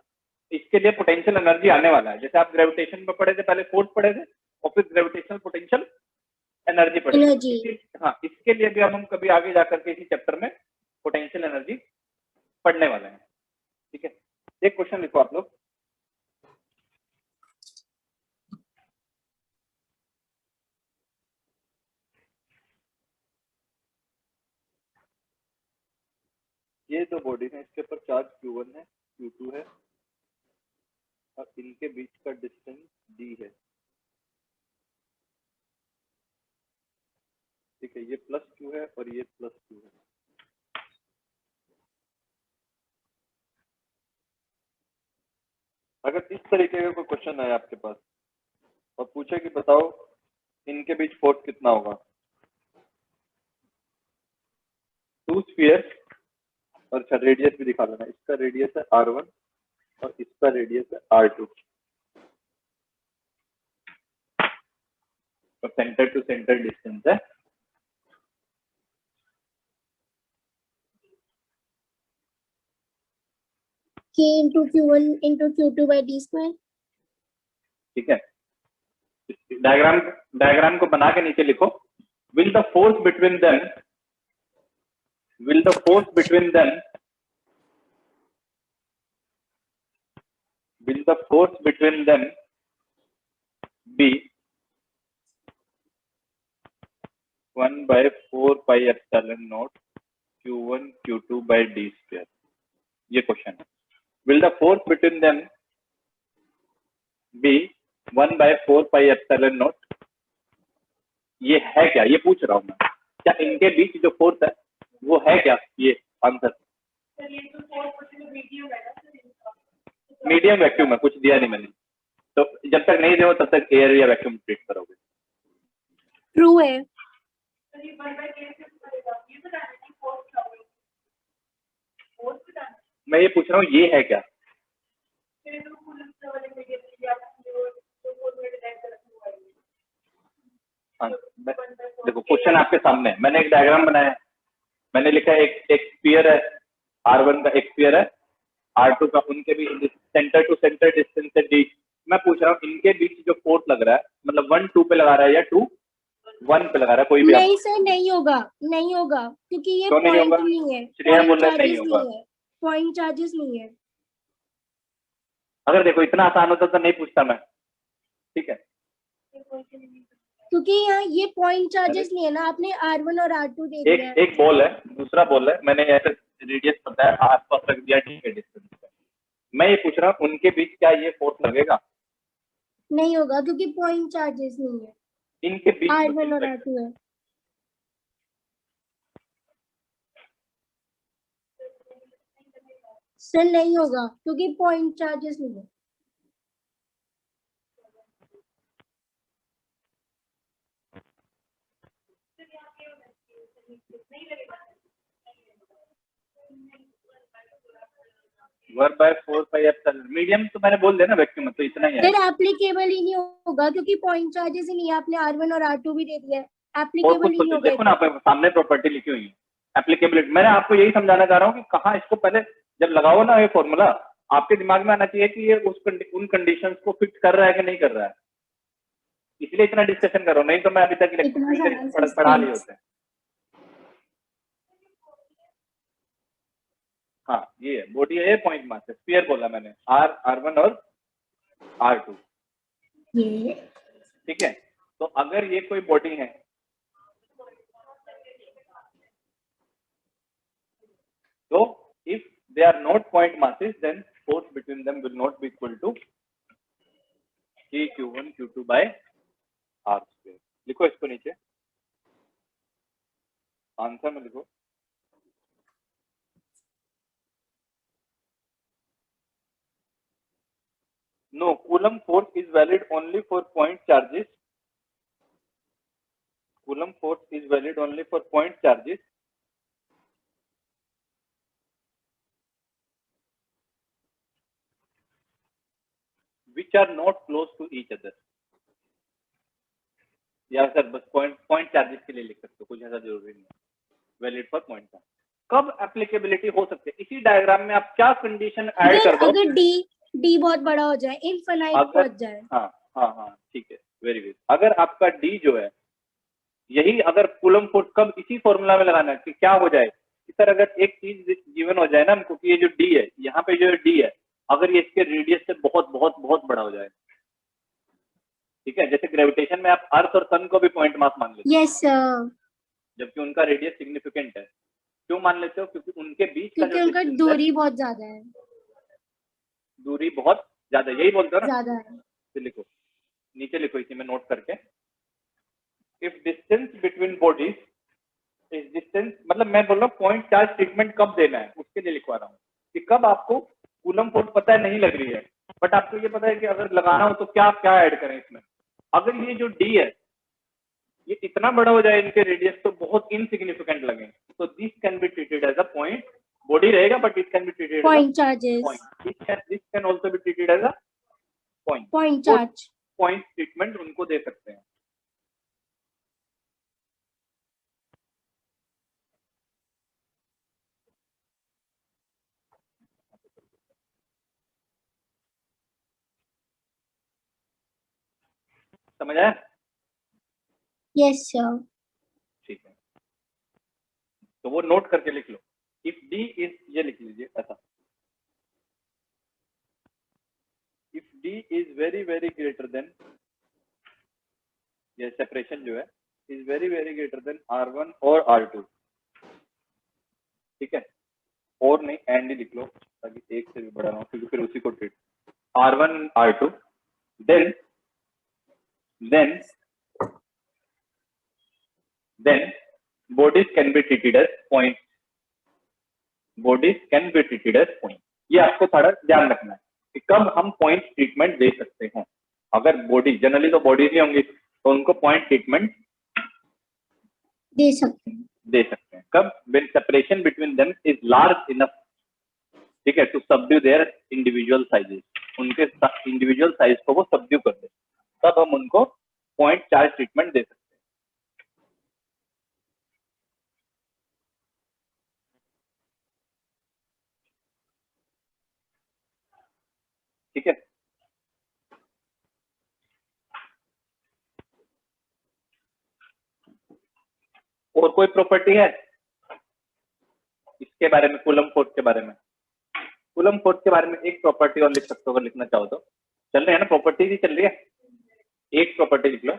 [SPEAKER 1] इसके लिए पोटेंशियल एनर्जी आने वाला है, जैसे आप ग्रेविटेशन में पढ़े थे, पहले फोर्स पढ़े थे और फिर ग्रेविटेशनल पोटेंशियल एनर्जी पढ़े थे। हाँ, इसके लिए भी हम कभी आगे जाकर के इसी चैप्टर में पोटेंशियल एनर्जी पढ़ने वाले हैं, ठीक है। एक क्वेश्चन लिखो आप लोग, ये दो बॉडी है, इसके ऊपर चार्ज Q1 है, Q2 है और इनके बीच का डिस्टेंस D है, ठीक है। ये +Q है और ये +Q है। अगर इस तरीके का कोई क्वेश्चन है आपके पास और पूछे कि बताओ इनके बीच फोर्स कितना होगा, 2 स्फीयर्स, और अच्छा रेडियस भी दिखा देना, इसका रेडियस है R1 और इसका रेडियस है R2। तो सेंटर टू सेंटर डिस्टेंस है
[SPEAKER 2] k into q1 into q2 by d square.
[SPEAKER 1] ठीक है, डायग्राम को बना के नीचे लिखो, will the force between them be 1 by 4 pi epsilon naught q1 q2 by d square. ये क्वेश्चन है, will the force between them be 1 by 4 pi epsilon naught, ये है क्या, ये पूछ रहा हूँ मैं, क्या इनके बीच जो फोर्स है वो है क्या, ये आंसर। मीडियम वैक्यूम है, कुछ दिया नहीं मैंने, तो जब तक नहीं दो तब तक एयर या वैक्यूम ट्रीट करोगे।
[SPEAKER 2] ट्रू है।
[SPEAKER 1] मैं ये पूछ रहा हूँ ये है क्या, हाँ, देखो क्वेश्चन आपके सामने है, मैंने एक डायग्राम बनाया है, मैंने लिखा है एक स्फीयर है, R1 का एक स्फीयर है, R2 का, उनके भी सेंटर टू सेंटर डिस्टेंस है d। मैं पूछ रहा हूँ इनके बीच जो फोर्स लग रहा है, मतलब 1 2 पे लगा रहा है या 2 1 पे लगा रहा है, कोई भी
[SPEAKER 2] नहीं सर, नहीं होगा क्योंकि ये
[SPEAKER 1] क्यों नहीं
[SPEAKER 2] पॉइंट
[SPEAKER 1] होगा?
[SPEAKER 2] नहीं है,
[SPEAKER 1] श्रेया बोल
[SPEAKER 2] पॉइंट
[SPEAKER 1] रहा है नहीं
[SPEAKER 2] चार्जेस
[SPEAKER 1] होगा।
[SPEAKER 2] नहीं है, पॉइंट चार्जेस नहीं है।
[SPEAKER 1] अगर देखो इतना आसान होता तो नहीं पूछता मैं, ठीक है,
[SPEAKER 2] क्योंकि यहाँ ये पॉइंट चार्जेस नहीं है ना, आपने R1 और R2 दे दिया है।
[SPEAKER 1] एक बॉल है, दूसरा बॉल है, मैंने ऐसे रेडियस पता है आसपास रख दिया ठीक है डिस्टेंस पे, मैं ये पूछ रहा हूँ उनके बीच क्या ये फोर्स लगेगा?
[SPEAKER 2] नहीं होगा क्योंकि पॉइंट चार्जेस नहीं है,
[SPEAKER 1] इनके बीच
[SPEAKER 2] R1 और R2 है। सर नहीं होगा क्योंकि पॉइंट चार्जेस नहीं है।
[SPEAKER 1] Work by 4 pi epsilon, medium तो मैंने बोल दिया ना वैक्यूम में, तो इतना ही है।
[SPEAKER 2] सर एप्लीकेबल ही नहीं होगा क्योंकि पॉइंट चार्जेस ही नहीं है, आपने R1 और R2 भी दे दिया है,
[SPEAKER 1] और
[SPEAKER 2] एप्लीकेबल
[SPEAKER 1] कुछ
[SPEAKER 2] ही नहीं होगा।
[SPEAKER 1] देखो ना, आप सामने प्रॉपर्टी लिखी हुई है एप्लीकेबिलिटी, मैंने आपको यही समझाना चाह रहा हूँ कि कहाँ इसको पहले जब लगाओ ना ये फॉर्मूला, आपके दिमाग में आना चाहिए कि ये उन कंडीशंस को फिक्स कर रहा है कि नहीं कर रहा है, इसलिए इतना डिस्कशन करो, नहीं तो मैं अभी तक इलेक्ट्रिकल पढ़ा लिए होते हैं। हाँ ये है बॉडी है, पॉइंट मास है, स्फीयर बोला मैंने, R1 और R2, ठीक है। तो अगर ये कोई बॉडी है, तो if they are not point masses then force between them will not be equal to K Q1 Q2 by R square। लिखो इसको नीचे, आंसर में लिखो, no Coulomb force is valid only for point charges, Coulomb force is valid only for point charges which are not close to each other। या sir बस point charges के लिए लिख सकते हो, कुछ ऐसा जरूरी नहीं है, वैलिड फॉर पॉइंट का। कब एप्लीकेबिलिटी हो सकती है, इसी डायग्राम में आप क्या कंडीशन ऐड कर दो,
[SPEAKER 2] अगर डी बहुत बड़ा हो जाए, इनफाइनाइट पहुंच जाए।
[SPEAKER 1] हाँ ठीक है, वेरी गुड। अगर आपका डी जो है, यही अगर कूलम फोर्स कब इसी फॉर्मूला में लगाना है कि क्या हो जाए कि सर अगर एक चीज गिवन हो जाए ना हमको कि ये जो डी है, यहाँ पे जो डी है, अगर ये इसके रेडियस से बहुत बहुत बहुत बड़ा हो जाए, ठीक है, जैसे ग्रेविटेशन में आप अर्थ और सन को भी पॉइंट मास मान लेते हो,
[SPEAKER 2] यस सर,
[SPEAKER 1] जबकि उनका रेडियस सिग्निफिकेंट है। क्यों मान लेते हो? क्योंकि उनके बीच का
[SPEAKER 2] क्योंकि
[SPEAKER 1] जो
[SPEAKER 2] उनका दूरी बहुत ज्यादा है,
[SPEAKER 1] दूरी बहुत ज्यादा, यही बोलते हो ना,
[SPEAKER 2] ज्यादा है।
[SPEAKER 1] तो लिखो नीचे, लिखो इसी में नोट करके, इफ डिस्टेंस बिटवीन बॉडीज इस डिस्टेंस, मतलब मैं बोल रहा हूँ पॉइंट चार्ज ट्रीटमेंट कब देना है, उसके लिए लिखवा रहा हूँ कि कब आपको कूलम फोर्स पता है नहीं लग रही है, बट आपको ये पता है कि अगर लगाना हो तो क्या क्या ऐड करें इसमें। अगर ये जो डी है ये इतना बड़ा हो जाए इनके रेडियस, तो बहुत इनसिग्निफिकेंट लगे, तो this can be treated as a point, body रहेगा but it can be treated
[SPEAKER 2] point charges,
[SPEAKER 1] this can also be treated as a point
[SPEAKER 2] charge,
[SPEAKER 1] point treatment उनको दे सकते हैं। समझ आया?
[SPEAKER 2] Yes sir.
[SPEAKER 1] ठीक है, तो वो नोट करके लिख लो। इफ डी इज, ये लिख लीजिए ऐसा, if D is very very greater than, ये सेपरेशन जो है is very very greater than R1 और R2, ठीक है, और नहीं एंड ही लिख लो ताकि एक से भी बड़ा ना हो, क्योंकि फिर उसी को treat R1 R2, then bodies can be treated as points, bodies can be treated as points। ये आपको थोड़ा ध्यान रखना है कि कब हम पॉइंट ट्रीटमेंट दे सकते हैं। अगर बॉडी, जनरली तो बॉडीज ही होंगी, तो उनको पॉइंट ट्रीटमेंट
[SPEAKER 2] दे सकते हैं।
[SPEAKER 1] कब? When separation between them is large enough, ठीक है, to subdue their individual sizes, उनके इंडिविजुअल साइज को वो सबड्यू कर दे, तब हम उनको पॉइंट चार्ज ट्रीटमेंट दे सकते हैं। ठीक है, और कोई प्रॉपर्टी है इसके बारे में, कूलम फोर्स के बारे में? कूलम फोर्स के बारे में एक प्रॉपर्टी और लिख सकते हो अगर लिखना चाहो तो। चल रहे हैं ना, प्रॉपर्टी ही चल रही है, एक प्रॉपर्टी लिख लो।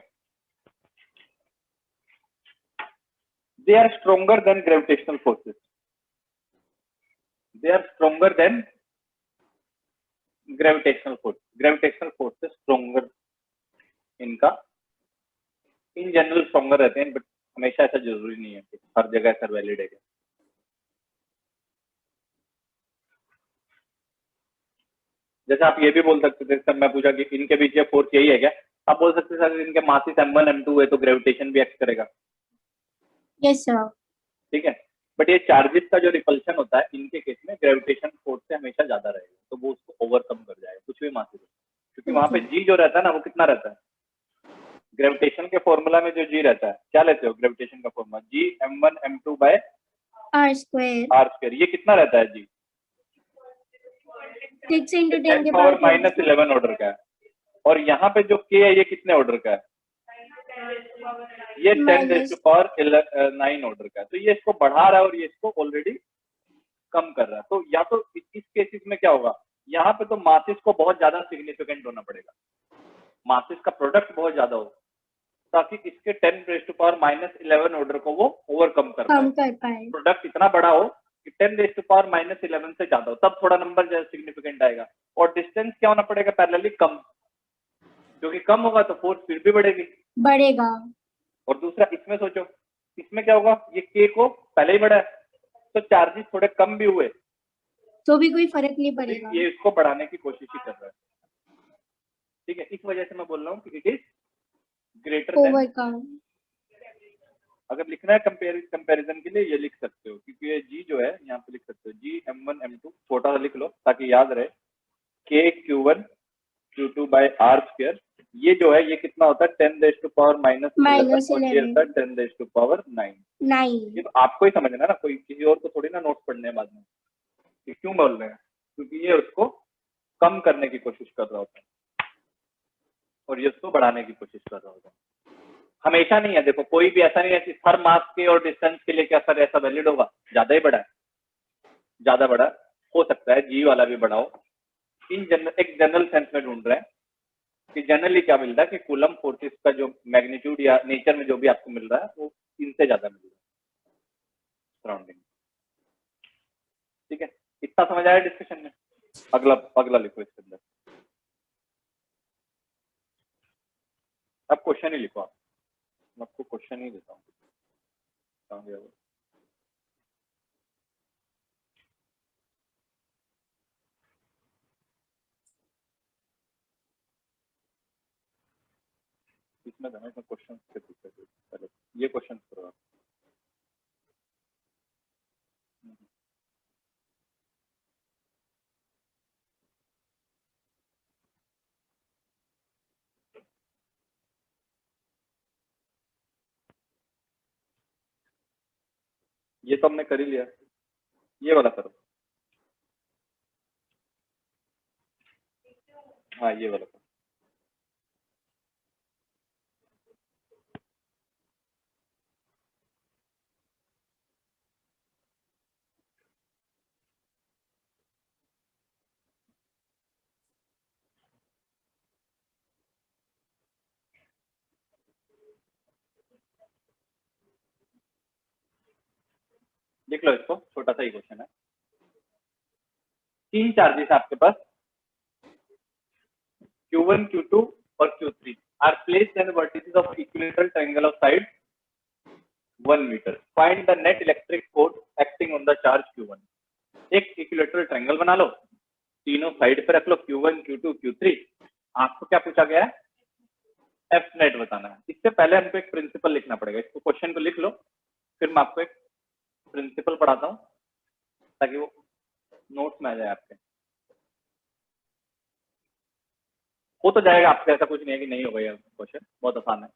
[SPEAKER 1] They are stronger than gravitational forces, they are stronger than gravitational force, gravitational force से स्ट्रोंगर इनका, इन जनरल स्ट्रोंगर रहते हैं, बट हमेशा ऐसा जरूरी नहीं है कि हर जगह ऐसा वैलिड है। जैसे आप ये भी बोल सकते थे, सर मैं पूछा कि इनके बीच ये फोर्स यही है क्या, आप बोल सकते सर इनके मासिस M1 M2 है तो ग्रेविटेशन भी एक्ट करेगा।
[SPEAKER 2] Yes sir.
[SPEAKER 1] ठीक है, बट ये चार्जेस का जो रिपल्शन होता है इनके केस में ग्रेविटेशन फोर्स से हमेशा ज्यादा रहेगा, तो वो उसको ओवरकम कर जाएगा कुछ भी मासिस, क्योंकि वहां पे जी जो रहता है ना वो कितना रहता है, ग्रेविटेशन के फॉर्मूला में जो जी रहता है, क्या लेते हो ग्रेविटेशन का formula, G M1 M2 bye
[SPEAKER 2] R square,
[SPEAKER 1] ये कितना रहता है जी?
[SPEAKER 2] 6 into 10 के
[SPEAKER 1] पावर
[SPEAKER 2] पावर
[SPEAKER 1] -11 ऑर्डर का है, और यहाँ पे जो k है ये कितने ऑर्डर का है, ये 10⁻9 ऑर्डर का है, तो ये इसको बढ़ा रहा है और ये इसको ऑलरेडी कम कर रहा है। तो या तो इस केसेस में क्या होगा, यहाँ पे तो मासिस को बहुत ज्यादा सिग्निफिकेंट होना पड़ेगा, मासिस का प्रोडक्ट बहुत ज्यादा हो, ताकि इसके 10⁻11 ऑर्डर को वो ओवरकम कर पाए, प्रोडक्ट इतना बड़ा हो कि 10⁻11 से ज्यादा हो, तब थोड़ा नंबर ज्यादा सिग्निफिकेंट आएगा। और डिस्टेंस क्या होना पड़ेगा, पैरेलली कम, क्योंकि कम होगा तो फोर्स फिर भी बढ़ेगा। और दूसरा इसमें सोचो, इसमें क्या होगा, ये के को पहले ही बढ़ा है, तो चार्जेस थोड़े कम भी हुए
[SPEAKER 2] तो भी कोई फर्क नहीं पड़ेगा,
[SPEAKER 1] ये इसको बढ़ाने की कोशिश ही कर रहा है। ठीक है, इस वजह से मैं बोल रहा हूँ कि it is greater than.
[SPEAKER 2] Overcome.
[SPEAKER 1] अगर लिखना है कंपैरिजन के लिए ये लिख सकते हो, क्योंकि ये जी जो है यहाँ पे लिख सकते हो, जी M1 M2 छोटा सा लिख लो ताकि याद रहे, K Q1 Q2 by R square, ये जो है ये कितना होता है, 10⁻11 और ये होता है 10⁻9। ये तो आपको ही समझना ना, कोई किसी और को थोड़ी ना नोट्स पढ़ने बाद में कि क्यों बोल रहे हैं, क्योंकि ये उसको कम करने की कोशिश कर रहा होता है और ये उसको बढ़ाने की कोशिश कर रहा होता है। हमेशा नहीं है, देखो कोई भी ऐसा नहीं है कि हर मास के और डिस्टेंस के लिए क्या सर ऐसा वैलिड होगा, ज्यादा ही बड़ा है, ज्यादा बड़ा हो सकता है, जी वाला भी बड़ा हो। इन जनरल, एक जनरल सेंस में ढूंढ रहे हैं कि जनरली क्या मिल रहा है कि कूलम फोर्सेस का जो मैग्नीट्यूड या नेचर में जो भी आपको मिल रहा है वो इनसे ज्यादा मिल रहा है सराउंडिंग। ठीक है, इतना समझ आया डिस्कशन में? अगला लिखो इसके अंदर, अब क्वेश्चन ही लिखो आप, मैं आपको क्वेश्चन ही देता हूँ। इसमें क्वेश्चन पहले ये क्वेश्चन करो आप। ये तो हमने कर ही लिया, ये वाला करो, हाँ ये वाला करो। लिख लो इसको, छोटा सा ही क्वेश्चन है। 3 चार्जेस आपके पास Q1, Q2 और Q3 are placed in the vertices of equilateral triangle of side 1 meter. Find the net electric force acting on the charge Q1. एक इक्विलेटरल ट्रायंगल बना लो, तीनों साइड पे रख लो Q1, Q2, Q3। आपको क्या पूछा गया है? एफ नेट बताना है। इससे पहले हमको एक प्रिंसिपल लिखना पड़ेगा। इसको क्वेश्चन को लिख लो, फिर मैं आपको एक प्रिंसिपल पढ़ाता हूँ ताकि वो नोट्स में आ जाए आपके। हो तो जाएगा आपसे, ऐसा कुछ नहीं है कि नहीं होगा, ये क्वेश्चन बहुत आसान है,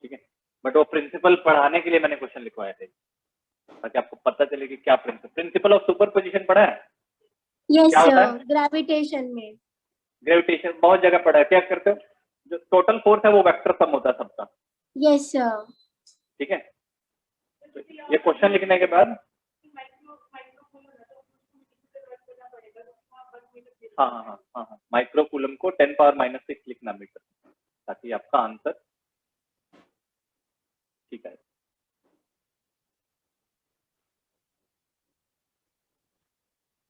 [SPEAKER 1] ठीक है। बट वो प्रिंसिपल पढ़ाने के लिए मैंने क्वेश्चन लिखवाए थे ताकि आपको पता चले कि क्या प्रिंसिपल ऑफ सुपर पोजिशन पढ़ा है?
[SPEAKER 2] यस
[SPEAKER 1] क्या होता
[SPEAKER 2] सर,
[SPEAKER 1] है?
[SPEAKER 2] ग्रेविटेशन में।
[SPEAKER 1] ग्रेविटेशन बहुत जगह पढ़ा है। क्या करते हो? जो टोटल फोर्स है वो वेक्टर सम होता है सबका।
[SPEAKER 2] Yes sir.
[SPEAKER 1] ठीक है, तो ये क्वेश्चन लिखने के बाद हाँ, माइक्रो कूलम को 10⁻⁻⁶ लिखना मीटर, ताकि आपका आंसर ठीक है।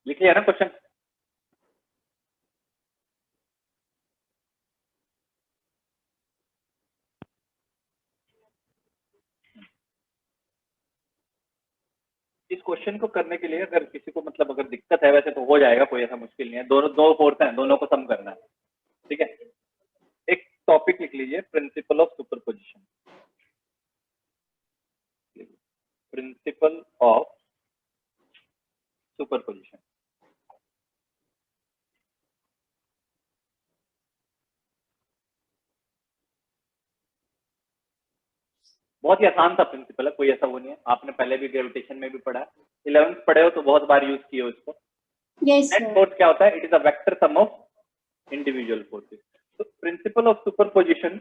[SPEAKER 1] लिख लिया ना क्वेश्चन? इस क्वेश्चन को करने के लिए अगर किसी को मतलब अगर दिक्कत है, वैसे तो हो जाएगा, कोई ऐसा मुश्किल नहीं है। दोनों दो फोर्स हैं, दोनों को सम करना है, ठीक है। एक टॉपिक लिख लीजिए, principle of superposition. Principle of superposition. बहुत ही आसान सा प्रिंसिपल है, कोई ऐसा वो नहीं है। आपने पहले भी ग्रेविटेशन में भी पढ़ा है, 11th पढ़े हो तो बहुत बार यूज किए हो इसको।
[SPEAKER 2] Yes
[SPEAKER 1] net
[SPEAKER 2] sir.
[SPEAKER 1] फोर्स क्या होता है? It is a vector sum of individual forces. तो प्रिंसिपल ऑफ सुपरपोजिशन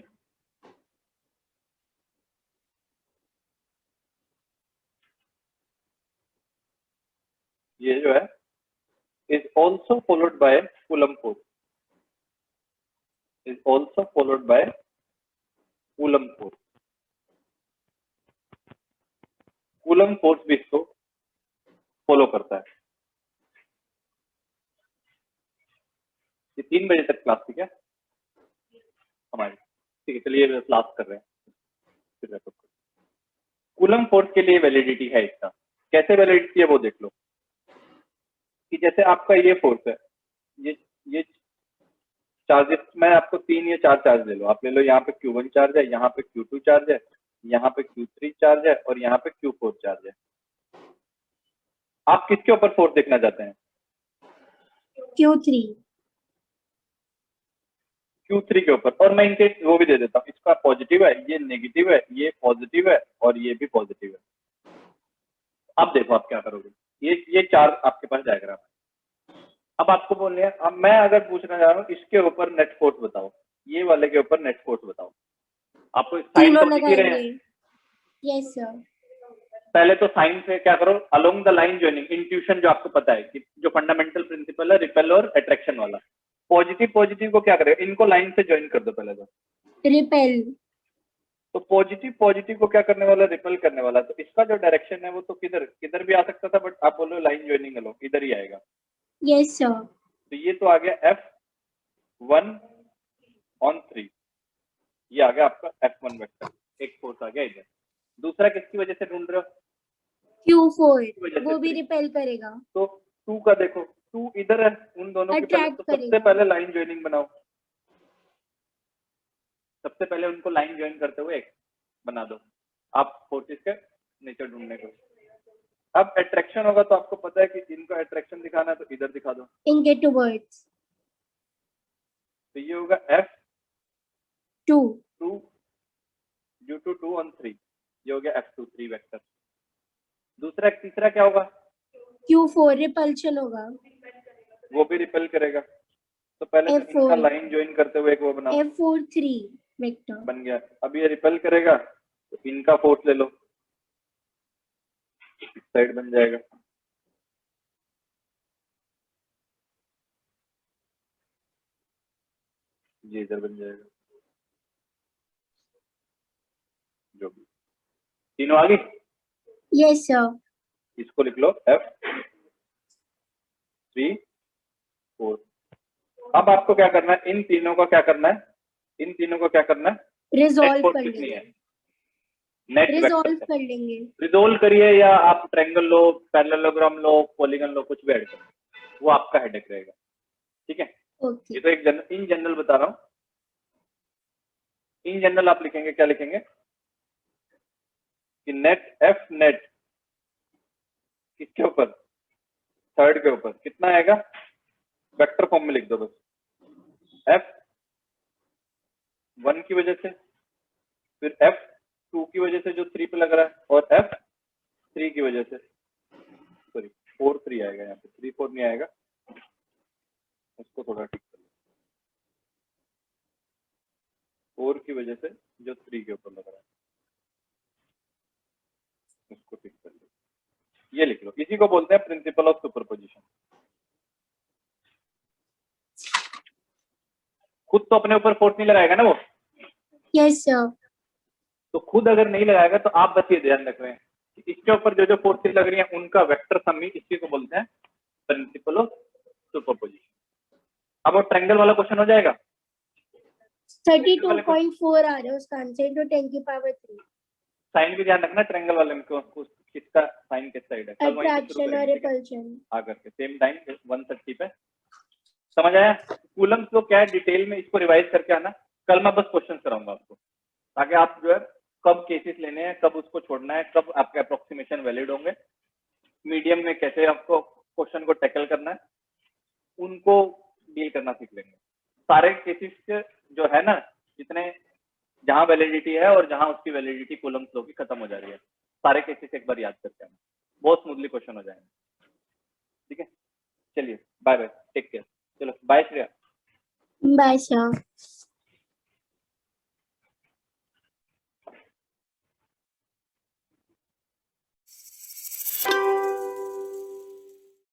[SPEAKER 1] ये जो है is also followed by Coulomb force. Is also followed by Coulomb force. Coulomb force भी इसको फॉलो करता है। ये 3 बजे तक क्लास थी क्या हमारी? ठीक है, चलिए क्लास कर रहे हैं। कूलम फोर्स के लिए वैलिडिटी है इसका। कैसे वैलिडिटी है वो देख लो कि जैसे आपका ये फोर्स है, ये चार्जेस, मैं आपको 3 या 4 चार्ज ले लो, आप ले लो। यहाँ पे Q1 चार्ज है, यहाँ पे Q2 चार्ज है, यहाँ पे Q3 चार्ज है और यहाँ पे Q4 चार्ज है। आप किसके ऊपर फोर्स देखना चाहते हैं?
[SPEAKER 2] Q3।
[SPEAKER 1] Q3 के ऊपर। और मैं इनके वो भी दे देता हूँ, इसका पॉजिटिव है, ये नेगेटिव है, ये पॉजिटिव है और ये भी पॉजिटिव है। अब देखो आप क्या करोगे। ये 4 आपके पास डायग्राम है। अब आपको बोलने हैं, अब मैं अगर पूछना चाह रहा हूँ इसके ऊपर नेट फोर्स बताओ, ये वाले के ऊपर नेट फोर्स बताओ। आपको साइन
[SPEAKER 2] तीनों
[SPEAKER 1] तो दिख ही रहे
[SPEAKER 2] लगाएंगे।
[SPEAKER 1] हैं।
[SPEAKER 2] Yes sir.
[SPEAKER 1] पहले तो साइन से क्या करो, along the line joining, intuition जो आपको पता है कि जो फंडामेंटल प्रिंसिपल है रिपेल और अट्रैक्शन वाला। पॉजिटिव को क्या करेगा, इनको लाइन से ज्वाइन कर दो पहले तो।
[SPEAKER 2] रिपेल।
[SPEAKER 1] तो पॉजिटिव को क्या करने वाला, रिपेल करने वाला। तो इसका जो डायरेक्शन है वो तो किधर भी आ सकता था, बट आप बोल रहे हो लाइन ज्वाइनिंग अलोंग, इधर ही आएगा।
[SPEAKER 2] Yes sir.
[SPEAKER 1] तो ये तो आ गया F1/3, ये आ गया आपका F1 वेक्टर, एक फोर्स आ गया इधर। दूसरा किसकी वजह से ढूंढ रहे हो?
[SPEAKER 2] Q4 वो भी रिपेल करेगा।
[SPEAKER 1] तो 2 का देखो, 2 इधर है, उन दोनों की पहले
[SPEAKER 2] अट्रैक्ट
[SPEAKER 1] तो सबसे
[SPEAKER 2] करेगा।
[SPEAKER 1] पहले लाइन ज्वाइनिंग बनाओ। सबसे पहले उनको लाइन ज्वाइन करते हुए एक बना दो, आप फोर्सेस के नेचर ढूंढने को। अब अट्रैक्शन होगा तो आपको पता है कि इनको अट्रैक्शन दिखाना है तो इधर दिखा दो।
[SPEAKER 2] इनके टुवर्ड्स।
[SPEAKER 1] तो ये होगा F2 due to 2 on 3, ये हो गया F2 3 वेक्टर। दूसरा तीसरा क्या होगा?
[SPEAKER 2] Q4 रिपल्शन होगा।
[SPEAKER 1] वो भी रिपेल करेगा। तो पहले तो इनका लाइन ज्वाइन करते हुए एक वो बनाओ,
[SPEAKER 2] F4 3 वेक्टर
[SPEAKER 1] बन गया। अब ये रिपेल करेगा तो इनका फोर्स ले लो, इस साइड बन जाएगा। ये इधर बन जाएगा। जो भी तीनों आ गई।
[SPEAKER 2] Yes sir.
[SPEAKER 1] इसको लिख लो F3 4। अब आपको क्या करना है, इन तीनों का क्या करना है, इन तीनों का क्या करना है, नेट
[SPEAKER 2] रिजॉल्व
[SPEAKER 1] फोर्स
[SPEAKER 2] कर
[SPEAKER 1] कितनी
[SPEAKER 2] लेंगे,
[SPEAKER 1] है, नेट
[SPEAKER 2] रिजॉल्व
[SPEAKER 1] वेक्टर।
[SPEAKER 2] कर लेंगे।
[SPEAKER 1] रिजोल्व करिए या आप ट्रायंगल लो, पैरेललोग्राम लो, पॉलीगन लो, कुछ भी ऐड करो, वो आपका हेडेक रहेगा। ठीक है,
[SPEAKER 2] ओके,
[SPEAKER 1] ये तो एक इन जनरल बता रहा हूँ। इन जनरल आप लिखेंगे, क्या लिखेंगे कि नेट एफ नेट किसके ऊपर, थर्ड के ऊपर कितना आएगा, वेक्टर फॉर्म में लिख दो बस, F1 की वजह से, फिर F2 की वजह से जो 3 पे लग रहा है, और F3 की वजह से, सॉरी 4 3 आएगा यहाँ पे, 3 4 नहीं आएगा, उसको थोड़ा ठीक कर लो, 4 की वजह से जो 3 के ऊपर लग रहा है उसको ठीक कर लो, ये लिख लो। इसी को बोलते हैं प्रिंसिपल ऑफ सुपरपोजिशन। खुद तो अपने ऊपर फोर्स नहीं लगाएगा ना वो,
[SPEAKER 2] यस सर।
[SPEAKER 1] तो खुद अगर नहीं लगाएगा तो आप बस ये ध्यान रख रहे हैं कि इसके ऊपर जो जो फोर्सेस लग रही हैं उनका वेक्टर सम ही, इसी को बोलते हैं प्रिंसिपल ऑफ सुपरपोजिशन। अब वो ट्रायंगल वाला क्वेश्चन हो जाएगा,
[SPEAKER 2] 32.4 आ रहा है उसका आंसर, into 10 की पावर 3।
[SPEAKER 1] साइन भी ध्यान रखना ट्रायंगल वाले में, किसका साइन किस साइड है, कल वहीं से शुरू
[SPEAKER 2] अट्रैक्शन और
[SPEAKER 1] करेंगे, ठीक है?
[SPEAKER 2] रिपल्शन।
[SPEAKER 1] आकर के सेम टाइम 130 पे, समझ आया? कूलम्स को क्या है, डिटेल में इसको रिवाइज करके आना, कल मैं बस क्वेश्चन कराऊंगा आपको, ताकि आप जो है कब केसेस लेने हैं, कब उसको छोड़ना है, कब आपके अप्रोक्सीमेशन वैलिड होंगे, मीडियम में कैसे आपको क्वेश्चन को टैकल करना है, उनको डील करना सीख लेंगे। सारे केसेस जो है ना, जितने जहां वैलिडिटी है और जहां उसकी वैलिडिटी कूलम्स लॉ की खत्म हो जा रही है, सारे केसेस एक बार याद करके आना, बहुत स्मूथली क्वेश्चन हो जाएंगे। ठीक है, चलिए बाय बाय, टेक केयर, चलो बाय श्रेया।
[SPEAKER 2] Bye sir.